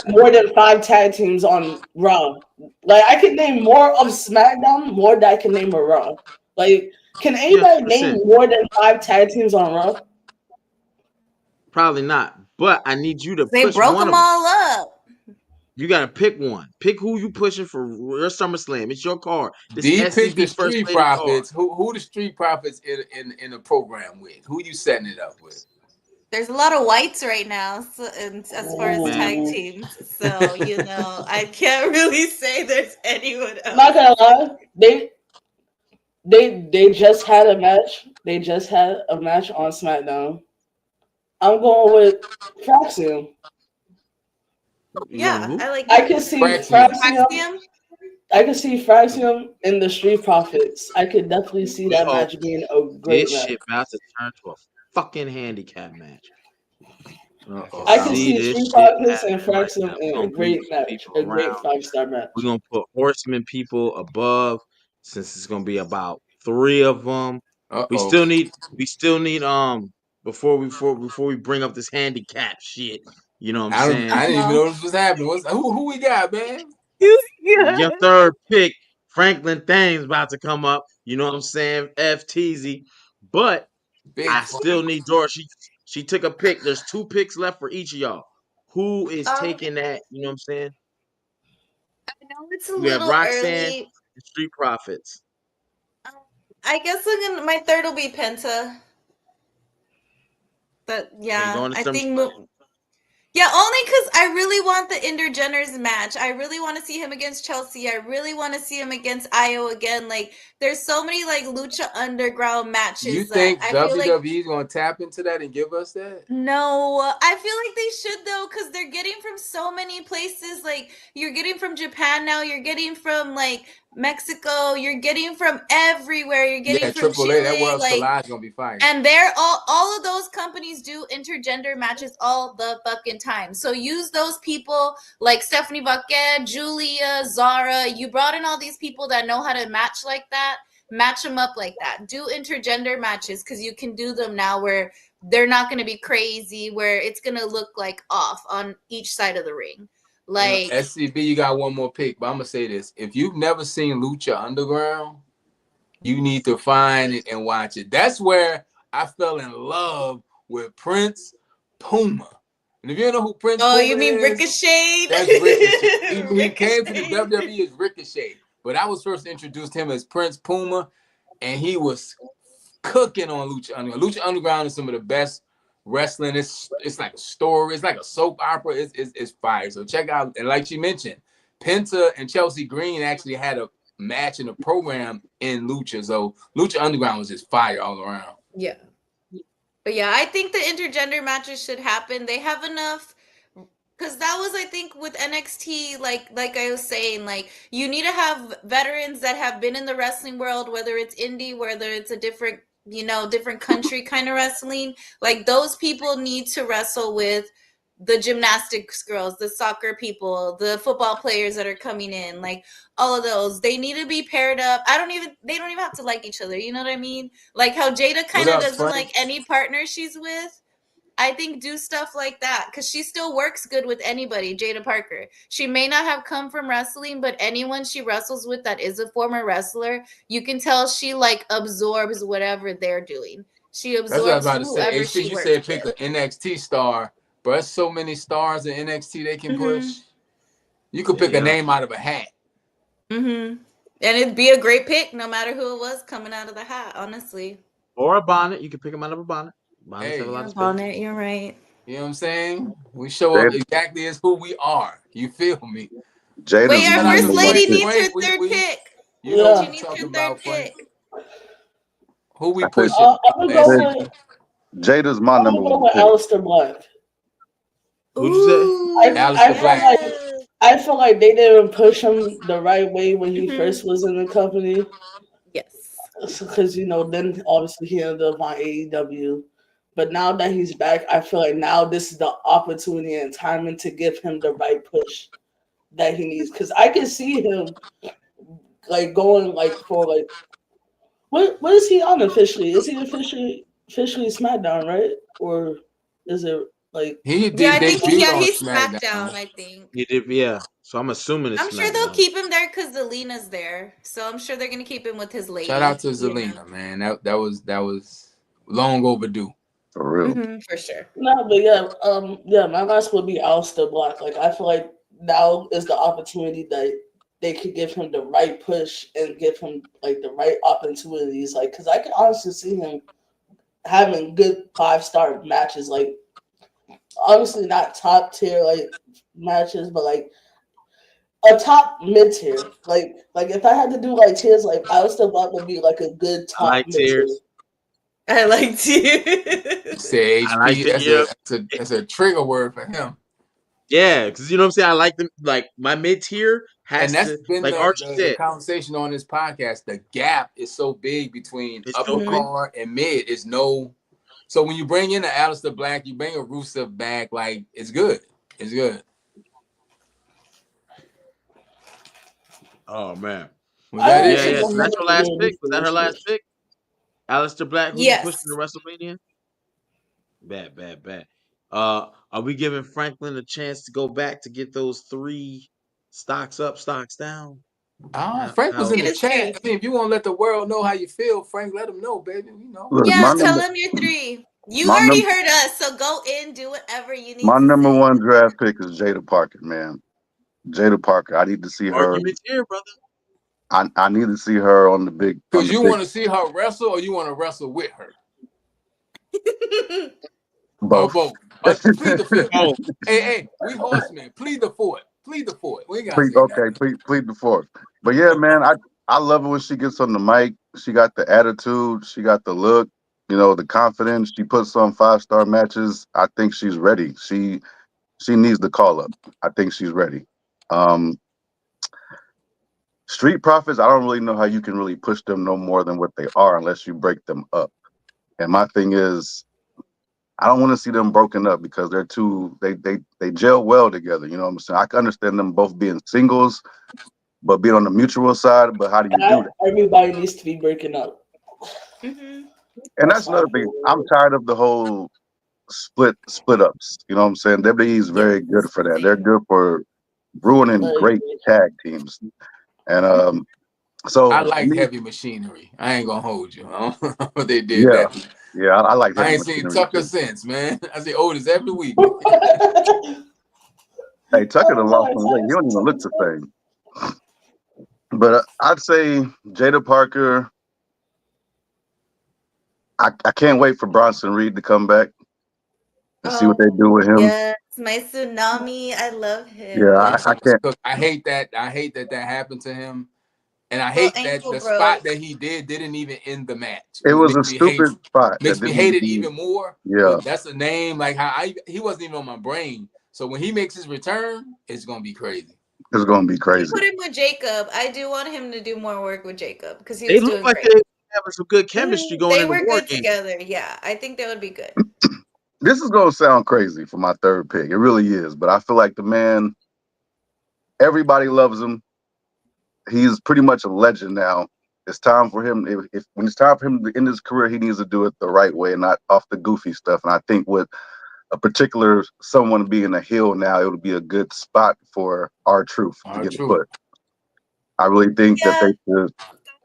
Speaker 5: more than 5 tag teams on Raw. Like, I can name more of SmackDown more than I can name a Raw. Like, can anybody name more than 5 tag teams on Raw?
Speaker 1: Probably not, but I need you to
Speaker 6: push one of them. They broke them all up.
Speaker 1: You gotta pick one. Pick who you pushing for your SummerSlam. It's your card.
Speaker 2: This pick the Street Profits. Who the Street Profits in the program with? Who you setting it up with?
Speaker 6: There's a lot of whites right now, so, as far as tag teams. So you know, I can't really say there's anyone else.
Speaker 5: I'm not gonna lie, they just had a match. They just had a match on SmackDown. I'm going with Fraxium.
Speaker 6: Yeah, I like.
Speaker 5: I can see Fraxium. I can see Fraxium in the Street Profits. I could definitely see that match being a great match.
Speaker 1: This shit about to turn to a fucking handicap match.
Speaker 5: I can see Street Profits and Fraxium in a great match, a great 5-star match.
Speaker 1: We're gonna put Horseman people above, since it's gonna be about 3 of them. We still need before we bring up this handicap shit. You know what I'm saying?
Speaker 2: I didn't even know this was happening. Who we got, man?
Speaker 1: Your third pick, Franklin Thames, about to come up. You know what I'm saying? FTZ. But
Speaker 2: Big
Speaker 1: I still need Dora. She took a pick. There's 2 picks left for each of y'all. Who is taking that? You know what I'm saying?
Speaker 6: I know it's a
Speaker 1: We have
Speaker 6: little
Speaker 1: Roxanne
Speaker 6: early.
Speaker 1: and Street Profits.
Speaker 6: I guess my third will be Penta. But yeah, I think yeah, only because I really want the Intergenders match. I really want to see him against Chelsea. I really want to see him against Io again. Like, there's so many like Lucha Underground matches.
Speaker 2: You think
Speaker 6: I feel like
Speaker 2: WWE's gonna tap into that and give us that?
Speaker 6: no, I feel like they should though, because they're getting from so many places. Like, you're getting from Japan now, you're getting from like Mexico, you're getting from everywhere, you're getting from
Speaker 2: AAA,
Speaker 6: Chile,
Speaker 2: that World's
Speaker 6: like,
Speaker 2: Collide gonna be fire.
Speaker 6: and they're all of those companies do intergender matches all the fucking time. So use those people like Stephanie Vaquer, Julia, Zara. You brought in all these people that know how to match like that. Match them up like that. Do intergender matches because you can do them now where they're not going to be crazy, where it's going to look like off on each side of the ring. Like,
Speaker 2: SCB, you got one more pick, but I'm gonna say this: if you've never seen Lucha Underground, you need to find it and watch it. That's where I fell in love with Prince Puma. And if you don't know who Prince Puma is,
Speaker 6: you mean Ricochet?
Speaker 2: That's Ricochet. He came to the WWE as Ricochet, but I was first introduced to him as Prince Puma, and he was cooking on Lucha Underground. Lucha Underground is some of the best wrestling. It's like a story. It's like a soap opera. It's fire. So check out. And like she mentioned, Penta and Chelsea Green actually had a match in the program in Lucha. So Lucha Underground was just fire all around.
Speaker 6: Yeah. But yeah, I think the intergender matches should happen. They have enough, because that was, I think, with NXT, like I was saying, like, you need to have veterans that have been in the wrestling world, whether it's indie, whether it's a different country kind of wrestling. Like, those people need to wrestle with the gymnastics girls, the soccer people, the football players that are coming in, like all of those. They need to be paired up. They don't even have to like each other. You know what I mean? Like how Jada kind of doesn't like any partner she's with. I think do stuff like that because she still works good with anybody. Jada Parker. She may not have come from wrestling, but anyone she wrestles with that is a former wrestler, you can tell she like absorbs whatever they're doing. She absorbs whoever she works with.
Speaker 2: Pick an NXT star. But there's so many stars in NXT they can push. You could pick a name out of a hat.
Speaker 6: And it'd be a great pick no matter who it was coming out of the hat, honestly.
Speaker 1: Or a bonnet. You can pick them out of a bonnet.
Speaker 6: Bonnets have a lot of bonnet, you're right.
Speaker 2: You know what I'm saying? We show up exactly as who we are. You feel me?
Speaker 6: Wait, our first lady needs her third pick.
Speaker 2: You know what she needs her third pick. Who we pushing?
Speaker 7: Jada's my number one.
Speaker 5: Aleister Black.
Speaker 1: Who'd you say?
Speaker 2: Aleister Black.
Speaker 5: I feel like they didn't push him the right way when he first was in the company.
Speaker 6: Yes.
Speaker 5: Because, then obviously he ended up on AEW. But now that he's back, I feel like now this is the opportunity and timing to give him the right push that he needs. Because I can see him like going like for like what is he on officially? Is he officially SmackDown, right? Or is it like
Speaker 2: he did?
Speaker 6: Yeah, I think he's SmackDown. I think
Speaker 1: he did. Yeah, so I'm assuming it's.
Speaker 6: I'm sure they'll keep him there because Zelina's there, so I'm sure they're gonna keep him with his lady.
Speaker 2: Shout out to Zelina, man. That was long overdue.
Speaker 7: For real,
Speaker 6: for sure.
Speaker 5: No, but my last would be Aleister Black. Like I feel like now is the opportunity that they could give him the right push and give him like the right opportunities. Like, because I can honestly see him having good 5-star matches. Like, obviously not top tier like matches, but like a top mid tier. Like if I had to do like tiers, like Aleister Black would be like a good top mid tier.
Speaker 6: I like tiers.
Speaker 2: Say HP. That's a trigger word for him.
Speaker 1: Yeah, because you know what I'm saying. I like them. Like my mid tier has been like Archie said.
Speaker 2: The conversation on this podcast. The gap is so big between upper card and mid. It's no. So when you bring in an Aleister Black, you bring a Rusev back. Like it's good. It's good.
Speaker 1: Oh man.
Speaker 2: Was that it?
Speaker 1: Yeah. So that's your last pick. Was that her last pick? Aleister Black, who you pushing to WrestleMania? Bad. Are we giving Franklin a chance to go back to get those 3 stocks up, stocks down?
Speaker 2: Frank was in the chat. I mean, if you want to let the world know how you feel, Frank, let them know, baby. You know.
Speaker 7: Look,
Speaker 6: yeah, tell them your 3. You already heard us, so go in, do whatever you need.
Speaker 7: My
Speaker 6: to
Speaker 7: number
Speaker 6: say.
Speaker 7: 1 draft pick is Jada Parker, man. Jada Parker. I need to see her.
Speaker 1: Arguments here, brother.
Speaker 7: I need to see her on the big.
Speaker 2: Because you want to see her wrestle, or you want to wrestle with her?
Speaker 7: Both.
Speaker 2: Both. Plead the fifth. Hey, we horsemen. Plead the fourth. Plead the fourth. We got
Speaker 7: plead the fourth. But yeah, man, I love it when she gets on the mic. She got the attitude. She got the look. You know, the confidence. She puts on 5-star matches. I think she's ready. She needs the call up. I think she's ready. Street Profits, I don't really know how you can really push them no more than what they are unless you break them up. And my thing is, I don't want to see them broken up because they're they gel well together. You know what I'm saying? I can understand them both being singles, but being on the mutual side. But how do you do that?
Speaker 5: Everybody needs to be breaking up.
Speaker 7: And that's another thing. I'm tired of the whole split ups. You know what I'm saying? WWE is very good for that. They're good for ruining great tag teams. And so
Speaker 2: I like Heavy Machinery. I ain't gonna hold you. I don't know what they did that.
Speaker 7: Yeah, I like that.
Speaker 2: I ain't seen Tucker since, man. I see Otis every week.
Speaker 7: Hey, Tucker done lost some weight. He don't even look the same. But I'd say Jada Parker. I can't wait for Bronson Reed to come back and see what they do with him.
Speaker 6: Yes, my tsunami. I love him.
Speaker 7: Yeah, I can't.
Speaker 2: I hate that. I hate that happened to him. And I hate that the spot that he didn't even end the match.
Speaker 7: It was a stupid spot.
Speaker 2: Makes me hate it even more.
Speaker 7: Yeah.
Speaker 2: That's a name like how he wasn't even on my brain. So when he makes his return, it's gonna be crazy.
Speaker 7: It's gonna be crazy.
Speaker 6: Put him with Jacob. I do want him to do more work with Jacob because he
Speaker 1: was doing great. They having some good chemistry going.
Speaker 6: They were good together. Yeah, I think that would be good.
Speaker 7: This is gonna sound crazy for my 3rd pick. It really is, but I feel like the man. Everybody loves him. He's pretty much a legend now. It's time for him. When it's time for him to end his career, he needs to do it the right way and not off the goofy stuff. And I think with a particular someone being a heel now, it would be a good spot for R-Truth to get a foot. I really think that they should.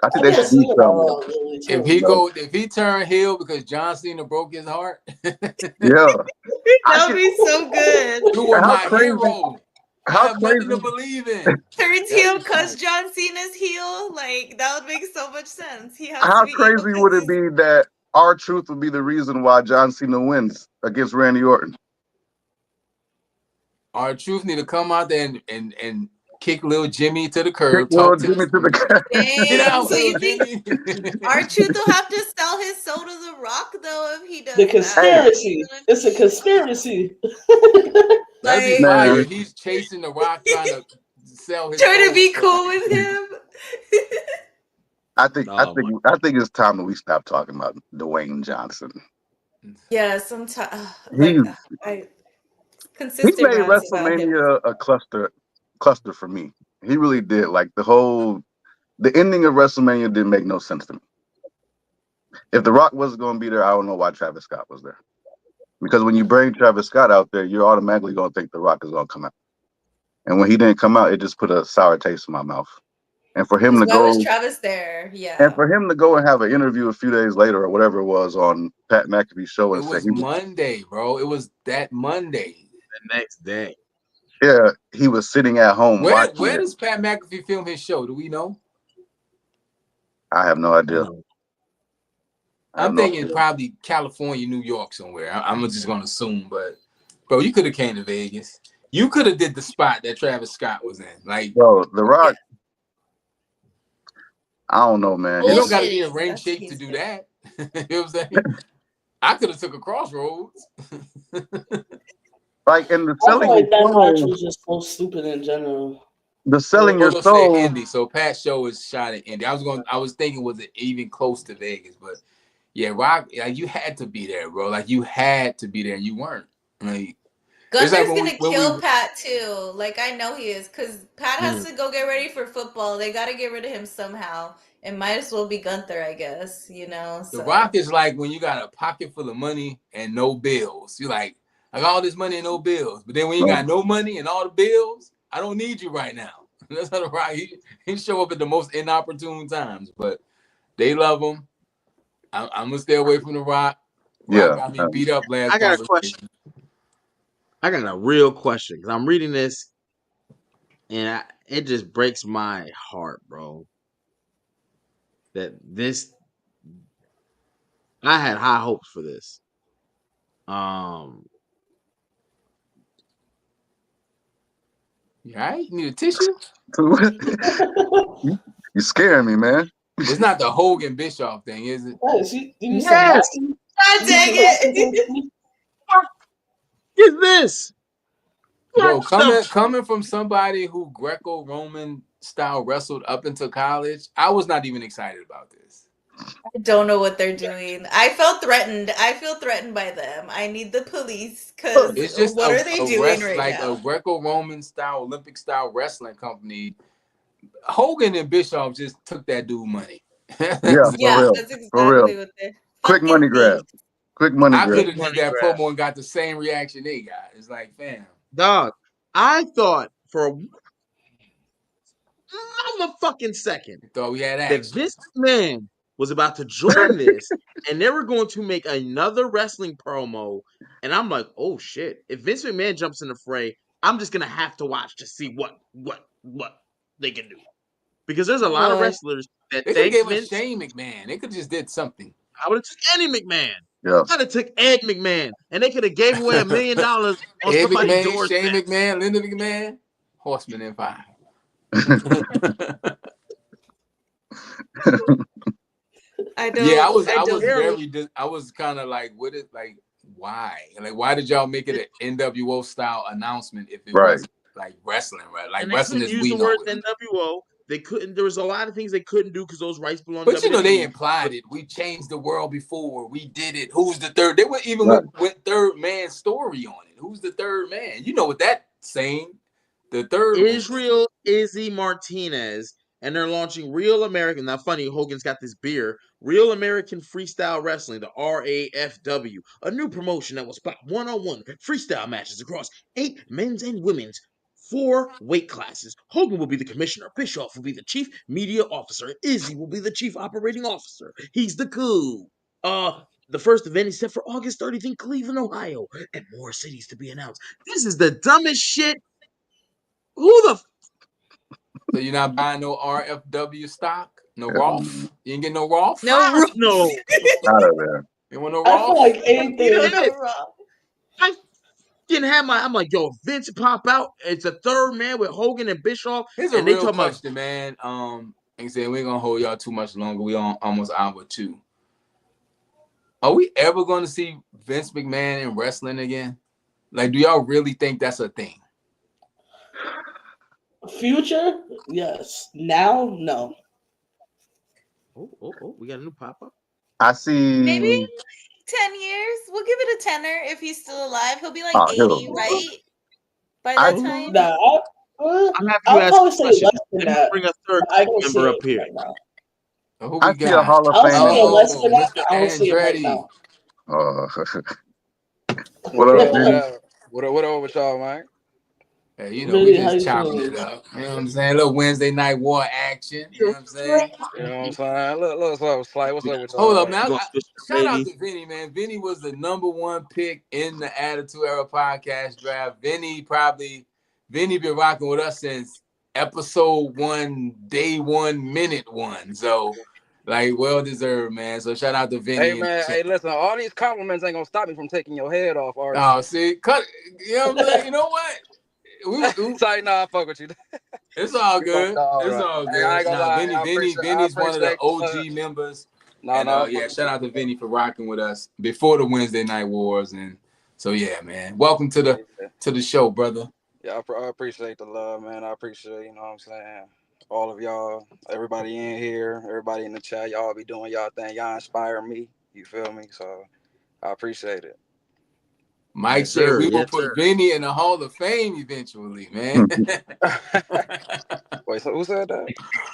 Speaker 7: I think they should do something.
Speaker 2: If he turned heel because John Cena broke his heart,
Speaker 7: yeah,
Speaker 6: that would be so good.
Speaker 2: You were my hero.
Speaker 7: How
Speaker 2: I have nothing to believe in.
Speaker 6: Turns heel because John Cena's heel. Like that would make so much sense.
Speaker 7: How crazy would it be that R-Truth would be the reason why John Cena wins against Randy Orton?
Speaker 2: R-Truth need to come out there and kick little Jimmy to the curb.
Speaker 6: Get out, so you think R-Truth will have to sell his soul to The Rock though if he does
Speaker 5: the conspiracy. It's a conspiracy.
Speaker 2: Like he's chasing The Rock, trying to sell his.
Speaker 6: Trying to be cool with him.
Speaker 7: I think it's time that we stop talking about Dwayne Johnson.
Speaker 6: Yeah, sometimes
Speaker 7: he
Speaker 6: made
Speaker 7: WrestleMania a cluster for me. He really did. Like the ending of WrestleMania didn't make no sense to me. If The Rock wasn't going to be there, I don't know why Travis Scott was there. Because when you bring Travis Scott out there, you're automatically going to think The Rock is going to come out. And when he didn't come out, it just put a sour taste in my mouth. And for him to go,
Speaker 6: was Travis there? Yeah.
Speaker 7: And for him to go and have an interview a few days later or whatever it was on Pat McAfee's show, and
Speaker 2: it was Monday, bro. It was that Monday.
Speaker 1: The next day.
Speaker 7: Yeah, he was sitting at home watching.
Speaker 2: Where does Pat McAfee film his show? Do we know?
Speaker 7: I have no idea.
Speaker 2: I'm thinking probably California, New York, somewhere. I'm just gonna assume, but bro, you could have came to Vegas. You could have did the spot that Travis Scott was in. Like,
Speaker 7: bro, The Rock. I don't know, man.
Speaker 2: You don't got to be in ring shape to do that. You know what I'm saying? I could have took a Crossroads.
Speaker 7: Like, in the selling,
Speaker 5: I feel like that match was just so stupid in general.
Speaker 7: The selling your soul.
Speaker 2: Indy, so Pat's show is shot in Indy. I was thinking, was it even close to Vegas? But yeah, Rock, like you had to be there, bro. Like you had to be there, and you weren't. Like
Speaker 6: Gunther's gonna kill Pat too. Like I know he is, because Pat has to go get ready for football. They got to get rid of him somehow. It might as well be Gunther, I guess. You know. So.
Speaker 2: The Rock is like when you got a pocket full of money and no bills. You're like, I got all this money and no bills. But then when you got no money and all the bills, I don't need you right now. That's how the Rock, he show up at the most inopportune times. But they love him. I'm going to stay away from the Rock. Rock got me beat up last
Speaker 1: I got a question. I got a real question because I'm reading this and it just breaks my heart, bro. That this, I had high hopes for this.
Speaker 2: You all right? You need a tissue?
Speaker 7: You scaring me, man.
Speaker 2: It's not the Hogan Bischoff thing, is it?
Speaker 1: Yes.
Speaker 6: God dang it.
Speaker 1: What is this?
Speaker 2: Bro, coming from somebody who Greco-Roman style wrestled up until college, I was not even excited about this.
Speaker 6: I don't know what they're doing. I felt threatened. I feel threatened by them. I need the police because
Speaker 2: It's just
Speaker 6: what are they doing right
Speaker 2: like
Speaker 6: now?
Speaker 2: a Greco-Roman style, Olympic style wrestling company. Hogan and Bischoff just took that dude money.
Speaker 7: Yeah,
Speaker 6: that's exactly what they're
Speaker 7: quick money grab. Quick money grab.
Speaker 2: I could have did that promo and got the same reaction they got. It's like, fam.
Speaker 1: Dog, I thought for a motherfucking second
Speaker 2: thought we had
Speaker 1: that Vince McMahon was about to join this and they were going to make another wrestling promo. And I'm like, oh shit. If Vince McMahon jumps in the fray, I'm just gonna have to watch to see what they can do. Because there's a lot of wrestlers that
Speaker 2: they
Speaker 1: thank
Speaker 2: gave
Speaker 1: Vince.
Speaker 2: us Shane McMahon. They could just did something.
Speaker 1: I would have took any McMahon.
Speaker 7: Yeah.
Speaker 1: I would have took Ed McMahon, and they could have gave away $1 million on
Speaker 2: Ed
Speaker 1: somebody's
Speaker 2: McMahon,
Speaker 1: doorstep.
Speaker 2: Shane McMahon, Linda McMahon, Horseman in 5. I was kind of like, what is like, why? Like, why did y'all make it an NWO style announcement if it was like wrestling, right? Like
Speaker 1: and
Speaker 2: wrestling is we
Speaker 1: the word NWO. They couldn't. There was a lot of things they couldn't do because those rights belong to WWE.
Speaker 2: But you know, they implied it. We changed the world before. We did it. Who's the third? They went even with third man story on it. Who's the third man? You know what that saying? The third
Speaker 1: Israel Izzy Martinez, and they're launching Real American. Now, funny, Hogan's got this beer. Real American Freestyle Wrestling, the RAFW, a new promotion that will spot one-on-one freestyle matches across 8 men's and women's 4 weight classes. Hogan will be the commissioner. Bischoff will be the chief media officer. And Izzy will be the chief operating officer. He's the coup. The first event is set for August 30th in Cleveland, Ohio, and more cities to be announced. This is the dumbest shit. Who the?
Speaker 2: So you're not buying no RFW stock? No Rolf? You ain't getting no Rolf?
Speaker 6: No Rolf.
Speaker 1: No.
Speaker 7: Out of there.
Speaker 2: You want no Rolf?
Speaker 5: I feel like anything.
Speaker 1: I didn't have my. I'm like, yo, Vince pop out. It's a third man with Hogan and Bischoff.
Speaker 2: Here's a real question, man. And say we ain't gonna hold y'all too much longer. We on almost hour 2. Are we ever gonna see Vince McMahon in wrestling again? Like, do y'all really think that's a thing?
Speaker 5: Future, yes. Now, no.
Speaker 1: Oh, we got a new pop-up.
Speaker 7: I see.
Speaker 6: Maybe 10 years. We'll give it a tenner if he's still alive. He'll be like 80, right? By that time.
Speaker 1: I'm happy you asked the question. Let me bring a third member up here.
Speaker 2: Right
Speaker 7: I see a Hall of Fame.
Speaker 2: Mr. Andretti.
Speaker 7: What up, dude?
Speaker 8: What up with y'all, man?
Speaker 2: Hey, you know, we just chopping it up. You know what I'm saying? A little Wednesday night war action. You know what I'm saying?
Speaker 8: You know what I'm saying? Look, what's up with y'all?
Speaker 2: Hold up, now. Shout out to Vinny, man. Vinny was the #1 pick in the Attitude Era podcast draft. Vinny been rocking with us since episode 1, day 1, minute 1. So, like, well deserved, man. So shout out to Vinny.
Speaker 8: Hey, man. Hey, listen, all these compliments ain't gonna stop me from taking your head off.
Speaker 2: Oh, see, cut. You know what I'm saying? You know what?
Speaker 8: Sorry, I fuck with you.
Speaker 2: It's all good. It's all good.
Speaker 8: I ain't gonna lie.
Speaker 2: Vinny's one of the OG members. Yeah, shout out to Vinny for rocking with us before the Wednesday Night Wars. And so yeah, man. Welcome to the show, brother.
Speaker 8: Yeah, I appreciate the love, man. I appreciate, you know what I'm saying, all of y'all, everybody in here, everybody in the chat. Y'all be doing y'all thing. Y'all inspire me. You feel me? So I appreciate it.
Speaker 2: Mike said we will put Vinny in the Hall of Fame eventually, man.
Speaker 8: Wait, so who said that?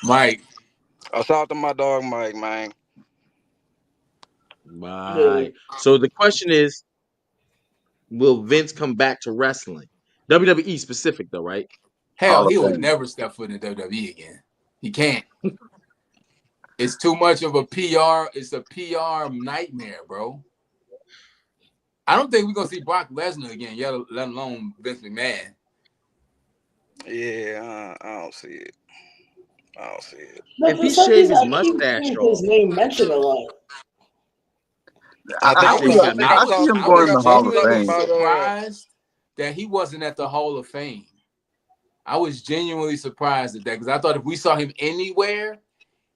Speaker 2: Mike.
Speaker 8: Shout out to my dog, Mike, man.
Speaker 1: Right. So the question is, will Vince come back to wrestling? WWE specific though, right?
Speaker 2: Hell, he will never step foot in WWE again. He can't. It's too much of a PR. It's a PR nightmare, bro. I don't think we're gonna see Brock Lesnar again, let alone Vince McMahon.
Speaker 8: Yeah, I don't see it.
Speaker 1: If he shaved his mustache
Speaker 5: his name mentioned a lot.
Speaker 7: I see him going in the Hall of Fame.
Speaker 2: Surprised that he wasn't at the Hall of Fame. I was genuinely surprised at that because I thought if we saw him anywhere,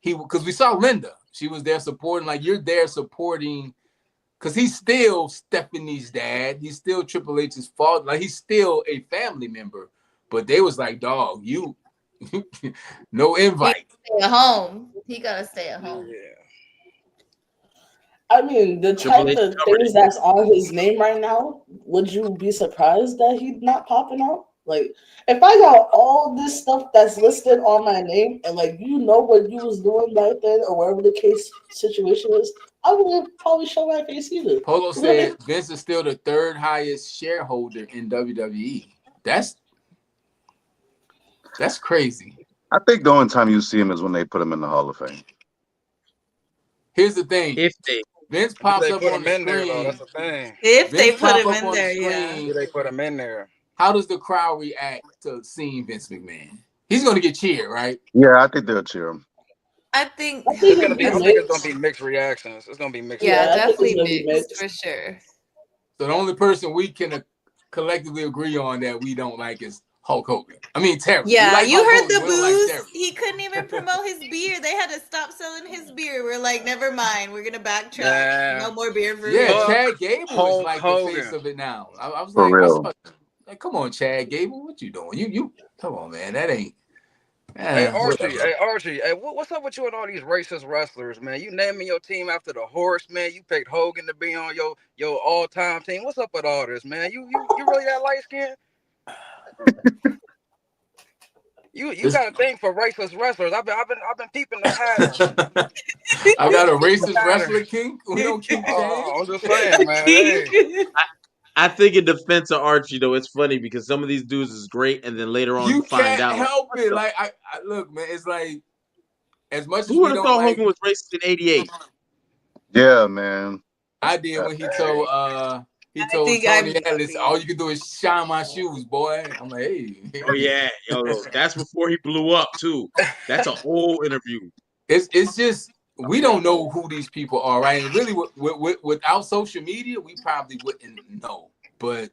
Speaker 2: because we saw Linda, she was there supporting. Like you're there supporting, because he's still Stephanie's dad. He's still Triple H's father. Like he's still a family member. But they was like, dog, you no invite.
Speaker 6: Stay at home. He gotta stay at home.
Speaker 8: Yeah.
Speaker 5: I mean, the type of things that's on his name right now, would you be surprised that he's not popping out? Like, if I got all this stuff that's listed on my name and, like, you know what you was doing back then or whatever the case situation is, I wouldn't probably show my face either.
Speaker 2: Polo said Vince is still the third highest shareholder in WWE. That's crazy.
Speaker 7: I think the only time you see him is when they put him in the Hall of Fame.
Speaker 2: Here's the thing.
Speaker 1: If they
Speaker 2: Vince pops up on the screen.
Speaker 8: There, that's the thing.
Speaker 6: If they put him in there,
Speaker 8: yeah. They put him in there.
Speaker 2: How does the crowd react to seeing Vince McMahon? He's going to get cheered, right?
Speaker 7: Yeah, I think they'll cheer him.
Speaker 6: I think
Speaker 8: it's going to be mixed reactions. It's going to be mixed.
Speaker 6: Yeah, definitely mixed for sure.
Speaker 2: So the only person we can collectively agree on that we don't like is Hulk Hogan. I mean, Terry.
Speaker 6: Yeah,
Speaker 2: like
Speaker 6: you
Speaker 2: Hulk
Speaker 6: heard
Speaker 2: Hogan,
Speaker 6: the booze.
Speaker 2: Like
Speaker 6: he couldn't even promote his beer. They had to stop selling his beer. We're like, never mind. We're gonna backtrack. No more beer for
Speaker 2: you. Chad Gable is like
Speaker 8: Hogan.
Speaker 2: The face of it now. I was
Speaker 7: for
Speaker 2: like,
Speaker 7: real.
Speaker 2: Come on, Chad Gable, what you doing? You come on, man. That ain't.
Speaker 8: Hey Archie, hey, what's up with you and all these racist wrestlers, man? You naming your team after the horse, man. You picked Hogan to be on your all-time team. What's up with all this, man? You really that light skin? You got a thing for racist wrestlers. I've been peeping the pattern.
Speaker 2: I got a racist wrestler kink. We don't keep
Speaker 8: I'm just saying, man. Hey.
Speaker 1: I think in defense of Archie though, it's funny because some of these dudes is great, and then later on you find out.
Speaker 2: You can't help it. Like I look, man. It's like as much
Speaker 1: who
Speaker 2: as
Speaker 1: would have thought Hogan was racist in '88?
Speaker 7: Yeah, man.
Speaker 2: I did when he told Tony Atlas, all you can do is shine my shoes, boy. I'm like, hey.
Speaker 1: Oh yeah, yo, that's before he blew up too. That's a whole interview.
Speaker 2: It's just we don't know who these people are, right? And really, without social media, we probably wouldn't know. But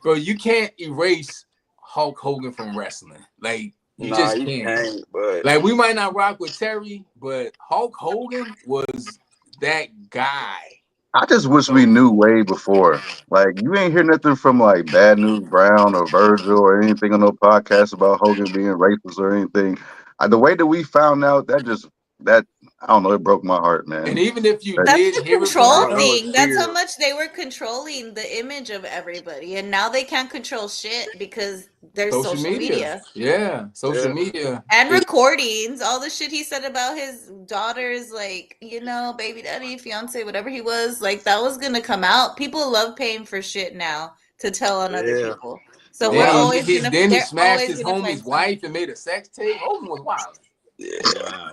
Speaker 2: bro, you can't erase Hulk Hogan from wrestling. Like you just can't.
Speaker 8: But
Speaker 2: like we might not rock with Terry, but Hulk Hogan was that guy.
Speaker 7: I just wish we knew way before. Like, you ain't hear nothing from like Bad News Brown or Virgil or anything on no podcast about Hogan being racist or anything. The way that we found out, that I don't know, it broke my heart, man.
Speaker 2: And even if you
Speaker 6: that's
Speaker 2: did
Speaker 6: the
Speaker 2: hear
Speaker 6: control
Speaker 2: it
Speaker 6: thing. That's how much they were controlling the image of everybody, and now they can't control shit because there's social media.
Speaker 2: Yeah, social media
Speaker 6: and recordings. All the shit he said about his daughters, like baby daddy, fiance, whatever he was, like that was gonna come out. People love paying for shit now to tell on other people. So we're always gonna.
Speaker 2: Then he smashed his homie's wife and made a sex tape. Hogan was wild.
Speaker 8: Yeah.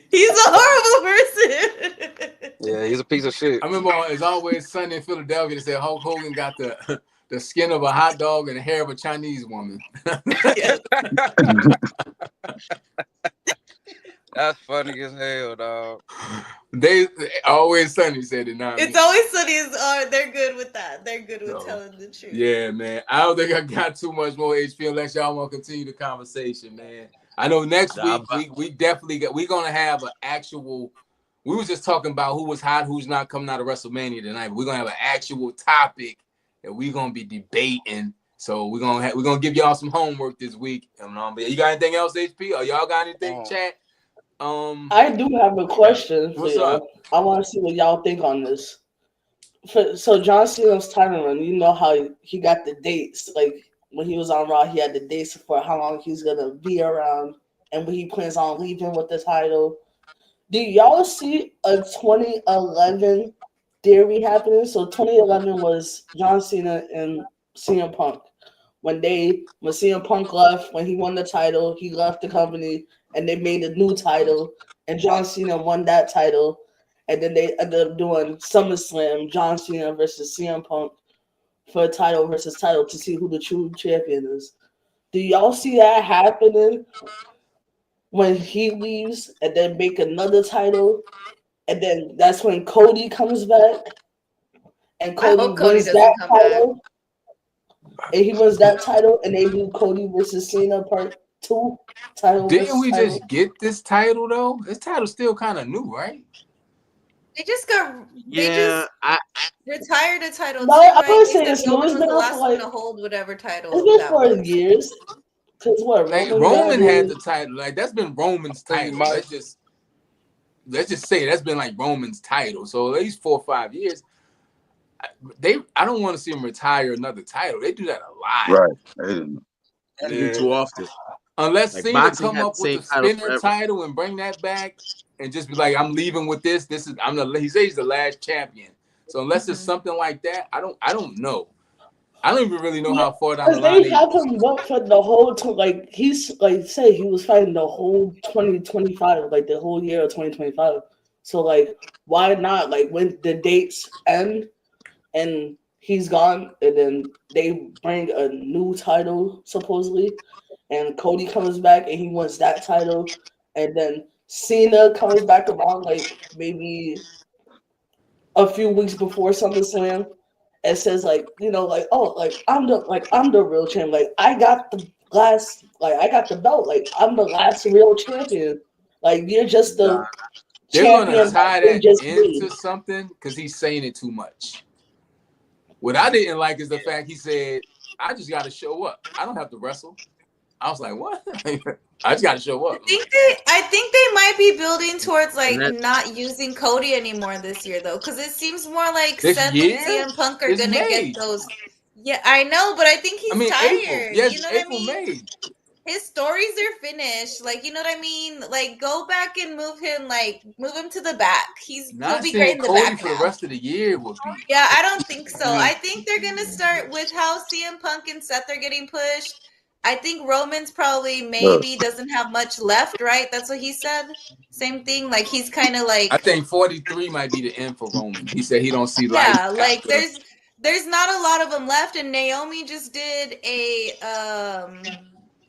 Speaker 6: He's a horrible person.
Speaker 8: Yeah, he's a piece of shit.
Speaker 2: I remember It's Always Sunny in Philadelphia. They said Hulk Hogan got the skin of a hot dog and the hair of a Chinese woman.
Speaker 8: That's funny as hell, dog.
Speaker 2: They Always Sunny said it. Not
Speaker 6: It's Always Sunny they're good with that. They're good with telling the truth.
Speaker 2: Yeah, man. I don't think I got too much more HP unless y'all want to continue the conversation, man. I know next week we definitely we're gonna have an actual. We was just talking about who was hot, who's not coming out of WrestleMania tonight. But we're gonna have an actual topic that we're gonna be debating. So we're gonna give y'all some homework this week. You got anything else, HP? Or y'all got anything, chat?
Speaker 5: I do have a question for y'all. I want to see what y'all think on this. So John Cena's title run, you know how he got the dates, like. When he was on Raw, he had the dates for how long he's going to be around and when he plans on leaving with the title. Do y'all see a 2011 theory happening. So 2011 was John Cena and CM Punk. When CM Punk left, when he won the title, he left the company and they made a new title, and John Cena won that title, and then they ended up doing SummerSlam, John Cena versus CM Punk for a title versus title to see who the true champion is. Do y'all see that happening when he leaves and then make another title, and then that's when Cody comes back and Cody wins that title? And he wins that title, and they do Cody versus Cena part 2 title.
Speaker 2: Didn't we
Speaker 5: title.
Speaker 2: just get this title though? This title's still kind of new, right?
Speaker 6: They just got. They just retired a title.
Speaker 5: No,
Speaker 6: too,
Speaker 5: I'm
Speaker 6: right?
Speaker 5: gonna
Speaker 6: They
Speaker 5: say
Speaker 6: said
Speaker 5: it's
Speaker 6: Roman
Speaker 5: always
Speaker 6: was
Speaker 5: been
Speaker 6: the
Speaker 5: out
Speaker 6: last
Speaker 5: for
Speaker 6: one
Speaker 5: like
Speaker 6: to hold whatever title
Speaker 5: it's been
Speaker 6: that
Speaker 5: for
Speaker 6: was.
Speaker 5: years. Because what
Speaker 2: Like
Speaker 5: Roman
Speaker 2: had the title, like that's been Roman's title. Let's just say that's been like Roman's title. So at least 4 or 5 years. I don't want to see him retire another title. They do that a lot.
Speaker 7: Right.
Speaker 1: They do too often.
Speaker 2: Unless
Speaker 1: like
Speaker 2: Cena come up with a spinner
Speaker 1: title
Speaker 2: title and bring that back and just be like, I'm leaving with this. He says he's the last champion. So unless it's something like that, I don't know. I don't even really know how far down the line
Speaker 5: they have him up for the whole he's like say he was fighting the whole 2025, like the whole year of 2025. So like why not like when the dates end and he's gone and then they bring a new title supposedly and Cody comes back and he wins that title, and then Cena comes back around like maybe a few weeks before SummerSlam and says like, like, oh, like I'm the real champ. Like I got the belt. Like I'm the last real champion. Like you're just the
Speaker 2: they're
Speaker 5: champion.
Speaker 2: Gonna tie that
Speaker 5: just
Speaker 2: into something because he's saying it too much. What I didn't like is the fact he said, I just got to show up. I don't have to wrestle. I was like, what? I just got to show up.
Speaker 6: I think they might be building towards like not using Cody anymore this year though, because it seems more like Seth and CM Punk are gonna get those. Yeah, I know, but I think he's tired.
Speaker 2: April. Yes,
Speaker 6: you know
Speaker 2: April,
Speaker 6: what I mean?
Speaker 2: May.
Speaker 6: His stories are finished. Like, you know what I mean? Like, go back and move him to the back. He'll be great in the
Speaker 2: Cody
Speaker 6: back
Speaker 2: for
Speaker 6: now.
Speaker 2: the rest of the year would be.
Speaker 6: Yeah, I don't think so. I think they're gonna start with how CM Punk and Seth are getting pushed. I think Roman's probably doesn't have much left, right? That's what he said. Same thing. Like he's kind of like.
Speaker 2: I think 43 might be the end for Roman. He said he don't see life.
Speaker 6: Yeah, like there's not a lot of them left, and Naomi just did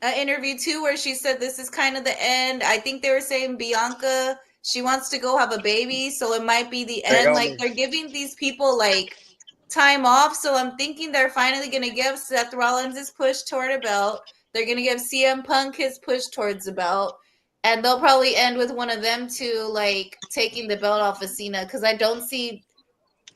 Speaker 6: an interview too where she said this is kind of the end. I think they were saying Bianca, she wants to go have a baby, so it might be the end. Like they're giving these people like time off, so I'm thinking they're finally going to give Seth Rollins his push toward a belt. They're going to give CM Punk his push towards the belt, and they'll probably end with one of them two like taking the belt off of Cena, because I don't see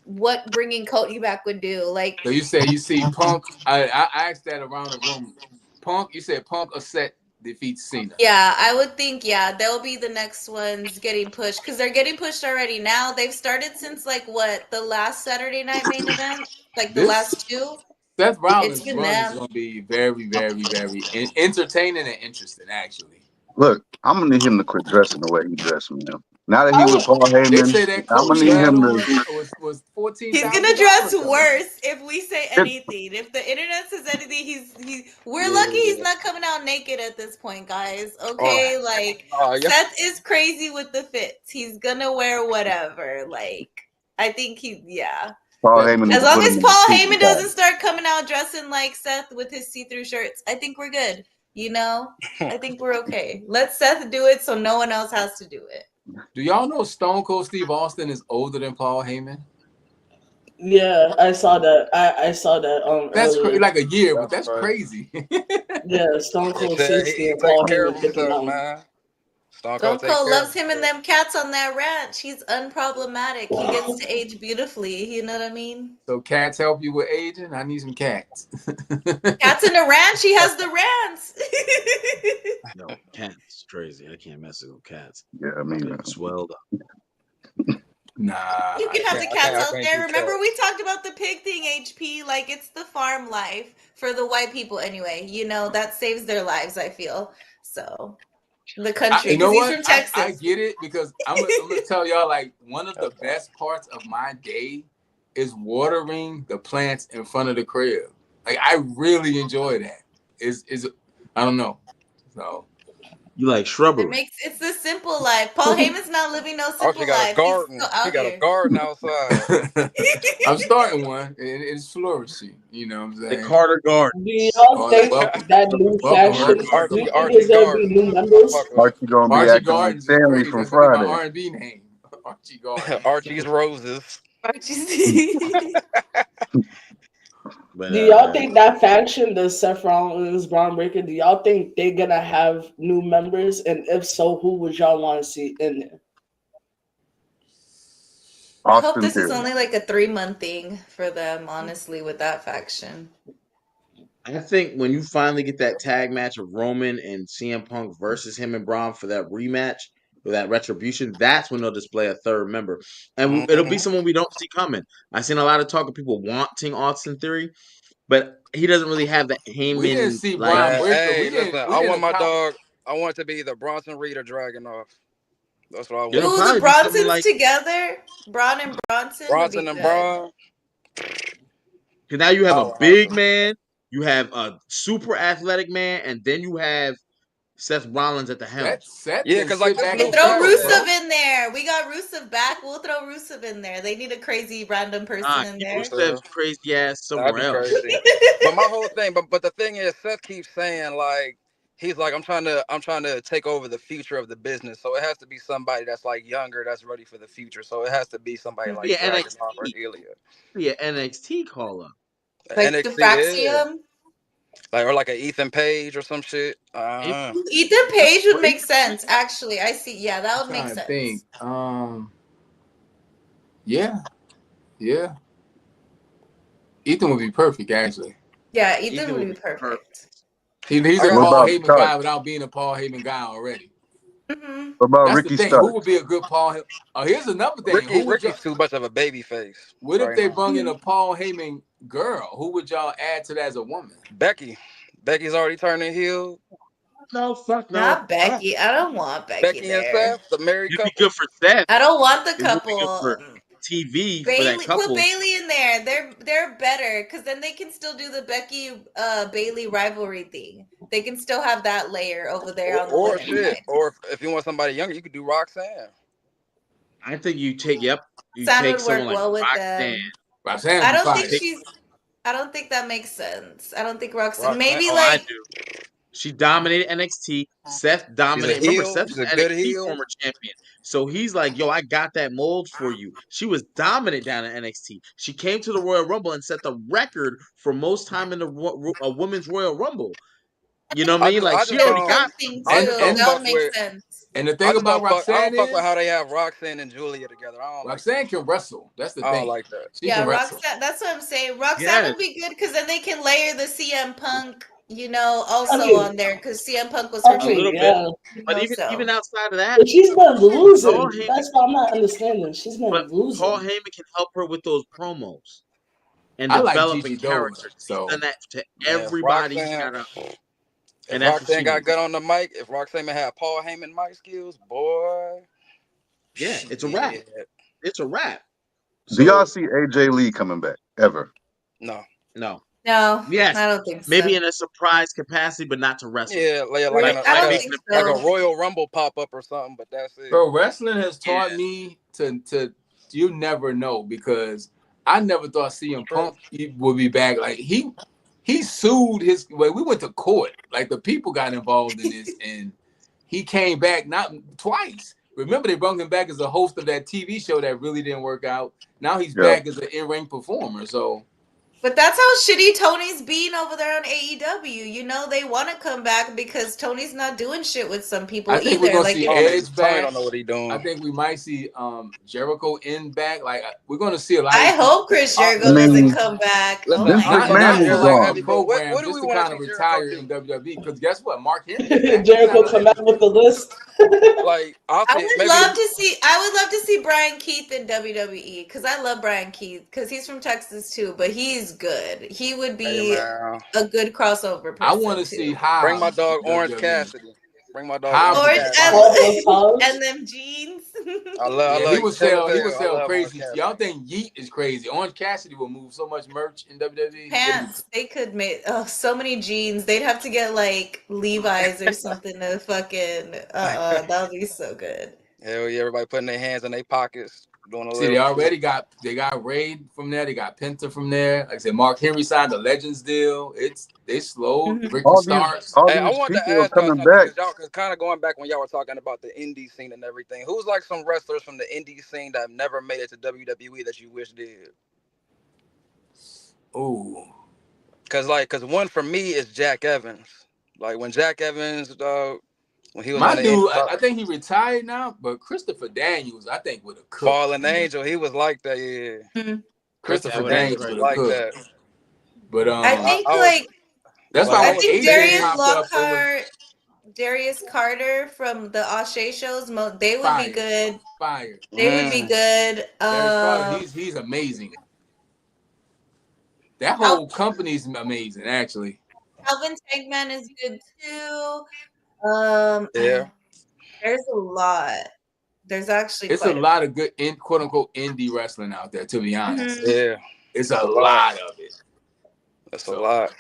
Speaker 6: what bringing Cody back would do. Like,
Speaker 2: so you say you see Punk. I asked that around the room. Punk, you said Punk or Seth defeats Cena.
Speaker 6: Yeah, I would think, they'll be the next ones getting pushed, because they're getting pushed already now. They've started since like the last Saturday night main event, like the last two.
Speaker 2: Seth Rollins' run is going to be very, very, very entertaining and interesting, actually.
Speaker 7: Look, I'm gonna need him to quit dressing the way he dressed, man. Now that he with Paul Heyman,
Speaker 2: they say that
Speaker 7: I'm gonna need him to.
Speaker 2: was $14,000.
Speaker 6: He's gonna dress worse if we say anything. If the internet says anything, we're lucky he's not coming out naked at this point, guys. Okay, Seth is crazy with the fits. He's gonna wear whatever. Like, I think
Speaker 7: Paul Heyman.
Speaker 6: As long as Paul Heyman doesn't start coming out dressing like Seth with his see-through shirts, I think we're good. I think we're okay. Let Seth do it so no one else has to do it.
Speaker 2: Do y'all know Stone Cold Steve Austin is older than Paul Heyman?
Speaker 5: Yeah, I saw that. I saw that.
Speaker 2: That's like a year, but that's crazy.
Speaker 5: Yeah, Stone Cold 60 and Paul Heyman 59.
Speaker 8: Man.
Speaker 6: Stone Cold loves him and them cats on that ranch. He's unproblematic. He gets to age beautifully. You know what I mean?
Speaker 2: So cats help you with aging? I need some cats.
Speaker 6: Cats in the ranch? He has the ranch.
Speaker 1: No, cats crazy. I can't mess with cats.
Speaker 7: Yeah, I mean,
Speaker 1: swelled up.
Speaker 2: Nah.
Speaker 6: You can have the cats out there. Remember we talked about the pig thing, HP? Like, it's the farm life for the white people anyway. That saves their lives, I feel. So... the country.
Speaker 2: You know
Speaker 6: He's
Speaker 2: what?
Speaker 6: from Texas.
Speaker 2: I get it because I'm gonna tell y'all, like, one of the best parts of my day is watering the plants in front of the crib. Like, I really enjoy that. Is I don't know. So
Speaker 1: You like shrubbery.
Speaker 6: It's the simple life. Paul Heyman's not living no
Speaker 8: Oh, she
Speaker 6: simple
Speaker 8: got a
Speaker 6: life. He's
Speaker 8: garden.
Speaker 6: still
Speaker 8: She
Speaker 6: out
Speaker 8: got a
Speaker 6: here.
Speaker 8: garden outside.
Speaker 2: I'm starting one, and it's flourishing. You know what I'm
Speaker 1: The
Speaker 2: saying?
Speaker 1: Carter Garden.
Speaker 5: Do y'all think
Speaker 2: Welcome.
Speaker 5: that new
Speaker 2: Welcome,
Speaker 5: faction?
Speaker 2: Archie.
Speaker 5: Do you think
Speaker 8: Archie
Speaker 5: there's gonna be
Speaker 8: Garden.
Speaker 5: new members?
Speaker 7: Archie gonna be
Speaker 2: Archie
Speaker 7: acting like
Speaker 2: Gardens is
Speaker 7: Stanley
Speaker 2: crazy.
Speaker 7: from
Speaker 2: That's gonna be my
Speaker 7: Friday.
Speaker 2: R&B name. Archie Gardens.
Speaker 8: Archie's Roses.
Speaker 1: But
Speaker 5: Do y'all think that faction, the Seth Rollins, Braun Breaker, do y'all think they're gonna have new members? And if so, who would y'all want to see in there?
Speaker 6: I hope
Speaker 7: Austin
Speaker 6: this is
Speaker 7: Theory.
Speaker 6: only like a 3-month thing for them, honestly, with that faction.
Speaker 1: I think when you finally get that tag match of Roman and CM Punk versus him and Braun for that rematch, for that retribution, that's when they'll display a third member. And it'll be someone we don't see coming. I've seen a lot of talk of people wanting Austin Theory, but he doesn't really have that
Speaker 2: We didn't
Speaker 1: Heyman
Speaker 2: see
Speaker 1: like.
Speaker 2: Braun
Speaker 8: Man,
Speaker 2: Breaker.
Speaker 8: hey,
Speaker 2: We
Speaker 8: listen,
Speaker 2: didn't.
Speaker 8: I want my dog. I want it to be either Bronson Reed or Dragunov. That's what I want.
Speaker 1: It'll
Speaker 6: Ooh,
Speaker 1: probably
Speaker 6: the
Speaker 1: be something
Speaker 6: Bronsons
Speaker 1: like
Speaker 6: together. Braun and Bronson would be
Speaker 8: Bronson and
Speaker 6: good.
Speaker 8: Braun.
Speaker 1: because now you have a
Speaker 8: Oh,
Speaker 1: big man, you have a super athletic man, and then you have Seth Rollins at the helm.
Speaker 2: Seth
Speaker 8: Yeah,
Speaker 2: can
Speaker 8: because like
Speaker 2: sit
Speaker 8: this
Speaker 2: back
Speaker 8: new
Speaker 2: and
Speaker 6: Throw
Speaker 2: chill,
Speaker 6: Rusev
Speaker 2: bro.
Speaker 6: in there. We got Rusev back. We'll throw Rusev in there. They need a crazy random person in
Speaker 1: Keep
Speaker 6: there.
Speaker 1: Rusev's crazy ass
Speaker 8: that'd
Speaker 1: somewhere
Speaker 8: be
Speaker 1: else.
Speaker 8: crazy. But my whole thing, but the thing is, Seth keeps saying like he's like I'm trying to take over the future of the business. So it has to be somebody that's like younger, that's ready for the future. So it has to be somebody like
Speaker 1: Yeah,
Speaker 8: Dragunov or
Speaker 1: NXT.
Speaker 8: Ilya.
Speaker 1: Yeah, NXT call up.
Speaker 6: Like
Speaker 8: NXT, yeah.
Speaker 6: Diffraxium.
Speaker 8: Like or like an Ethan Page or some shit.
Speaker 6: Ethan Page would make sense, actually. I see. Yeah, that would make
Speaker 2: I'm
Speaker 6: sense.
Speaker 2: trying to think. Yeah. Ethan would be perfect, actually.
Speaker 6: Yeah, Ethan would be perfect.
Speaker 2: He's a
Speaker 7: What
Speaker 2: Paul
Speaker 7: about
Speaker 2: Heyman guy without being a Paul Heyman guy already.
Speaker 6: Mm-hmm.
Speaker 7: What about
Speaker 2: That's
Speaker 7: Ricky
Speaker 2: the thing.
Speaker 7: Starks?
Speaker 2: Who would be a good Paul Heyman? Here's another thing.
Speaker 8: Ricky's too much of a baby face.
Speaker 2: What if
Speaker 8: right
Speaker 2: they
Speaker 8: now.
Speaker 2: bring in a Paul Heyman girl? Who would y'all add to that as a woman?
Speaker 8: Becky. Becky's already turning heel.
Speaker 1: No, fuck no.
Speaker 6: Not Becky. I don't want Becky
Speaker 8: Becky and
Speaker 6: there.
Speaker 8: Seth, the married
Speaker 1: It'd be
Speaker 8: couple.
Speaker 1: good for Seth.
Speaker 6: I don't want the
Speaker 1: It would be good
Speaker 6: couple.
Speaker 1: for TV for that
Speaker 6: Bailey, put
Speaker 1: couple.
Speaker 6: Bailey in there. They're better because then they can still do the Becky Bailey rivalry thing. They can still have that layer over there on the
Speaker 8: Or
Speaker 6: women's
Speaker 8: shit.
Speaker 6: side.
Speaker 8: Or if you want somebody younger, you could do Roxanne.
Speaker 1: I think you take you
Speaker 6: Roxanne
Speaker 1: take
Speaker 6: would
Speaker 1: someone
Speaker 6: work
Speaker 1: like
Speaker 6: well with
Speaker 1: Roxanne.
Speaker 6: them.
Speaker 2: Roxanne
Speaker 6: I
Speaker 2: be
Speaker 6: don't
Speaker 2: fire.
Speaker 6: think I don't think that makes sense. I don't think Roxanne.
Speaker 8: Roxanne.
Speaker 6: Maybe
Speaker 1: Oh, I
Speaker 6: like
Speaker 1: do. She dominated NXT. Seth
Speaker 8: She's a
Speaker 1: dominated. Remember,
Speaker 8: heel.
Speaker 1: Seth's
Speaker 8: She's
Speaker 1: an
Speaker 8: a good
Speaker 1: NXT
Speaker 8: heel.
Speaker 1: former champion. So he's like, yo, I got that mold for you. She was dominant down in NXT. She came to the Royal Rumble and set the record for most time in a women's Royal Rumble. You know what I mean? Like,
Speaker 8: I
Speaker 1: she
Speaker 8: just
Speaker 1: already
Speaker 8: don't.
Speaker 1: got
Speaker 6: something
Speaker 8: I
Speaker 6: too.
Speaker 8: just don't
Speaker 6: That
Speaker 8: fuck
Speaker 6: would make
Speaker 8: with.
Speaker 6: sense.
Speaker 2: And the
Speaker 8: I
Speaker 2: thing
Speaker 8: just
Speaker 2: about
Speaker 8: don't fuck. I
Speaker 2: Roxanne
Speaker 8: don't fuck with
Speaker 2: is
Speaker 8: how they have Roxanne and Julia together. I don't like.
Speaker 2: Roxanne can wrestle. That's the
Speaker 8: I don't
Speaker 2: thing.
Speaker 8: like that.
Speaker 2: She
Speaker 6: Yeah,
Speaker 2: can wrestle.
Speaker 6: Roxanne. That's what I'm saying. Roxanne
Speaker 1: Yes.
Speaker 6: would be good because then they can layer the CM Punk, also
Speaker 5: I mean-
Speaker 6: on there because CM Punk was her
Speaker 1: A little
Speaker 6: champion.
Speaker 1: bit. But even outside of that,
Speaker 5: But she's been losing.
Speaker 1: Paul Heyman,
Speaker 5: That's why I'm not understanding. She's been
Speaker 1: but
Speaker 5: losing.
Speaker 1: Paul Heyman can help her with those promos and
Speaker 2: I like
Speaker 1: developing
Speaker 2: Gigi Dolan,
Speaker 1: characters.
Speaker 2: so
Speaker 1: He's done that to
Speaker 8: Man,
Speaker 1: everybody. He's got a,
Speaker 8: if
Speaker 1: and that's what
Speaker 8: Roxanne
Speaker 1: she
Speaker 8: got
Speaker 1: needs.
Speaker 8: good on the mic, if Roxanne had Paul Heyman mic skills, boy.
Speaker 1: Yeah, it's a wrap. It's a wrap.
Speaker 7: Do y'all see AJ Lee coming back ever?
Speaker 8: No.
Speaker 6: No,
Speaker 1: Yes,
Speaker 6: I don't think so.
Speaker 1: maybe in a surprise capacity, but not to wrestle.
Speaker 8: Yeah,
Speaker 6: I don't think so.
Speaker 8: like a Royal Rumble pop up or something, but that's it.
Speaker 2: Bro, wrestling has taught me to you never know because I never thought CM Punk would be back. Like he sued his we went to court. Like the people got involved in this and he came back not twice. Remember they brought him back as a host of that TV show that really didn't work out. Now he's back as an in-ring performer. So
Speaker 6: But that's how shitty Tony's being over there on AEW. They want to come back because Tony's not doing shit with some people
Speaker 2: I think
Speaker 6: either.
Speaker 2: we're gonna see Edge back.
Speaker 8: Tony don't know what he's doing.
Speaker 2: I think we might see Jericho in back. Like we're gonna see a lot.
Speaker 6: I hope Chris Jericho doesn't come back.
Speaker 8: Listen,
Speaker 6: Oh my
Speaker 7: McMahon is gone.
Speaker 2: Program
Speaker 8: what do
Speaker 2: just
Speaker 8: we
Speaker 2: to
Speaker 8: want
Speaker 2: kind of
Speaker 8: to see
Speaker 2: retire
Speaker 8: Jericho
Speaker 2: in WWE because guess what, Mark Henry.
Speaker 5: Jericho come out with the list.
Speaker 8: Like
Speaker 6: I would love to see Brian Keith in WWE because I love Brian Keith because he's from Texas too, but he's good. He would be a good crossover person.
Speaker 2: I want to see how
Speaker 8: bring my dog Orange Cassidy. Bring my dog
Speaker 6: Orange
Speaker 8: on.
Speaker 6: and them jeans.
Speaker 8: I love
Speaker 2: he would sell
Speaker 8: Orange
Speaker 2: crazy. Y'all think Yeet is crazy? Orange Cassidy will move so much merch in WWE.
Speaker 6: Pants. They could make so many jeans. They'd have to get like Levi's or something to fucking that would be so good.
Speaker 8: Hell yeah, everybody putting their hands in their pockets.
Speaker 2: See, they already got Raid from there. They got Penta from there. Like I said, Mark Henry signed the Legends deal. They slowed. Ricky Starks.
Speaker 7: All
Speaker 8: I
Speaker 7: these
Speaker 8: wanted to
Speaker 7: people are
Speaker 8: ask y'all
Speaker 7: coming
Speaker 8: something
Speaker 7: back.
Speaker 8: because kind of going back when y'all were talking about the indie scene and everything. Who's like some wrestlers from the indie scene that have never made it to WWE that you wish did?
Speaker 2: Ooh.
Speaker 8: Cause one for me is Jack Evans. Like when Jack Evans, when he was
Speaker 2: My
Speaker 8: on the
Speaker 2: dude, I think he retired now, but Christopher Daniels, I think would have cooked.
Speaker 8: Fallen Angel, he was like that, yeah.
Speaker 2: Christopher Daniels would have
Speaker 8: like
Speaker 2: cooked.
Speaker 8: That.
Speaker 2: But
Speaker 6: I think
Speaker 2: that's why
Speaker 6: I think Darius
Speaker 2: popped
Speaker 6: Lockhart, Darius Carter from the O'Shea shows, they would be good.
Speaker 2: Fire.
Speaker 6: They would be good.
Speaker 2: Darius Carter, he's amazing. That whole company's amazing, actually.
Speaker 6: Calvin Tankman is good too.
Speaker 8: Yeah.
Speaker 6: There's a lot. There's actually
Speaker 2: a lot of good quote unquote indie wrestling out there, to be honest.
Speaker 8: Yeah.
Speaker 2: It's a lot of it.
Speaker 8: That's a lot.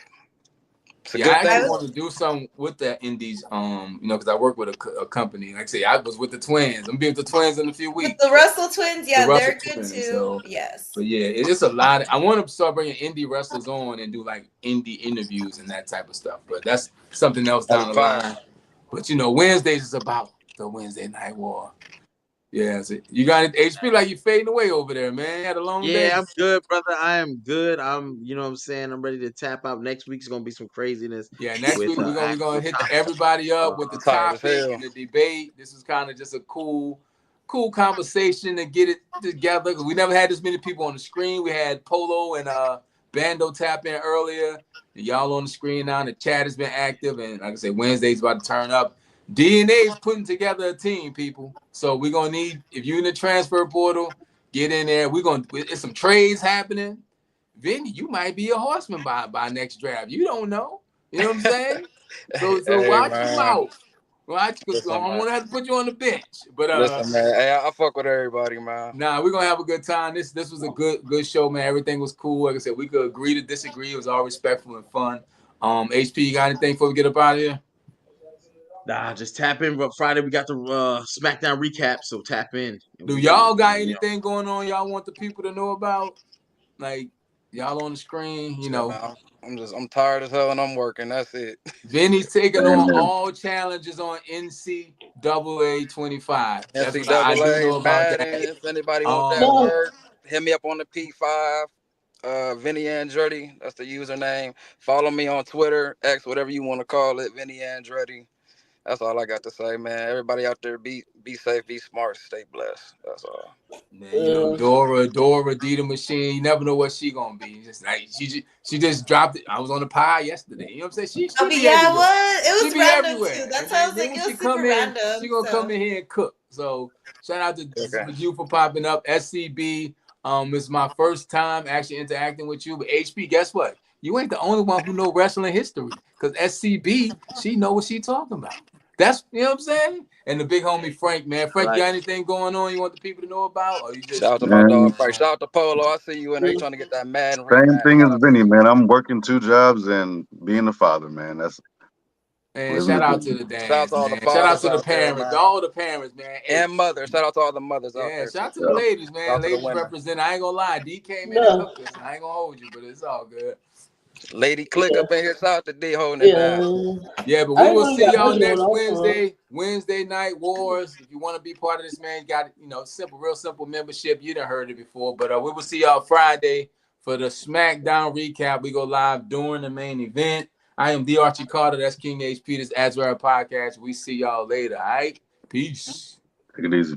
Speaker 2: I actually want to do something with the indies, because I work with a company. Like I say, I was with the Twins. I'm gonna be with the Twins in a few weeks.
Speaker 6: The Russell Twins, they're good too. So, yes.
Speaker 2: But yeah, it's a lot. I want to start bringing indie wrestlers on and do like indie interviews and that type of stuff. But that's something else down the line. But Wednesdays is about the Wednesday Night War. Yeah, you got it. HP like you fading away over there, man. You had a long day.
Speaker 1: Yeah, I'm good, brother. I am good. I'm ready to tap out. Next week's gonna be some craziness.
Speaker 2: Yeah, next week we're gonna hit everybody up with the topic and the debate. This is kind of just a cool conversation to get it together. We never had this many people on the screen. We had Polo and Bando tap in earlier. And y'all on the screen now. And the chat has been active, and like I said, Wednesday's about to turn up. DNA is putting together a team, people. So we're gonna need, if you're in the transfer portal, get in there. It's some trades happening. Vinny, you might be a horseman by next draft. You don't know. You know what I'm saying? So watch your mouth. Watch, because I'm gonna have to put you on the bench. But
Speaker 8: listen, man, hey, I fuck with everybody, man.
Speaker 2: Nah, we're gonna have a good time. This was a good show, man. Everything was cool. Like I said, we could agree to disagree. It was all respectful and fun. HP, you got anything before we get up out of here?
Speaker 1: Nah, just tap in. But Friday we got the SmackDown recap, so tap in.
Speaker 2: Do y'all got anything going on y'all want the people to know about? Like y'all on the screen,
Speaker 8: I'm tired as hell and I'm working. That's it.
Speaker 2: Vinny's taking on all challenges on NCAA 25. That's what I do know about that.
Speaker 8: If anybody wants that word, hit me up on the P5. Vinny Andretti, that's the username. Follow me on Twitter, X, whatever you want to call it, Vinny Andretti. That's all I got to say, man. Everybody out there, be safe, be smart, stay blessed. That's all.
Speaker 2: Man, Dora Dita Machine. You never know what she gonna be. Just like she just dropped it. I was on the pie yesterday. You know what I'm saying? She be everywhere.
Speaker 6: It was random too. That's why I was like, it was super random.
Speaker 2: She gonna come in here and cook. So shout out to you for popping up. SCB. It's my first time actually interacting with you. But HP, guess what? You ain't the only one who know wrestling history. Because SCB, she know what she talking about. That's, you know what I'm saying? And the big homie Frank, man. Frank, you got anything going on you want the people to know about? Or you just...
Speaker 8: Shout out to my dog, Frank. Shout out to Polo. I see you in there trying to get that Madden
Speaker 7: Same thing as Vinny, man. I'm working 2 jobs and being a father, man. That's...
Speaker 2: And shout out to the dads, shout out to the parents, all the parents, man.
Speaker 8: And mothers. Shout out to all the mothers out there.
Speaker 2: Shout out to the ladies, man. Ladies represent. I ain't gonna lie. D came in and hooked us. I ain't gonna hold you, but it's all good.
Speaker 8: Lady Click up in here. Shout out to D holding it down.
Speaker 2: Yeah, but we will see y'all next Wednesday. Wednesday Night Wars. If you want to be part of this, man, you got real simple membership. You done heard it before, but we will see y'all Friday for the SmackDown recap. We go live during the main event. I am D. Archie Carter. That's King HP. This Azrael Podcast. We see y'all later. All right. Peace.
Speaker 7: Take it easy.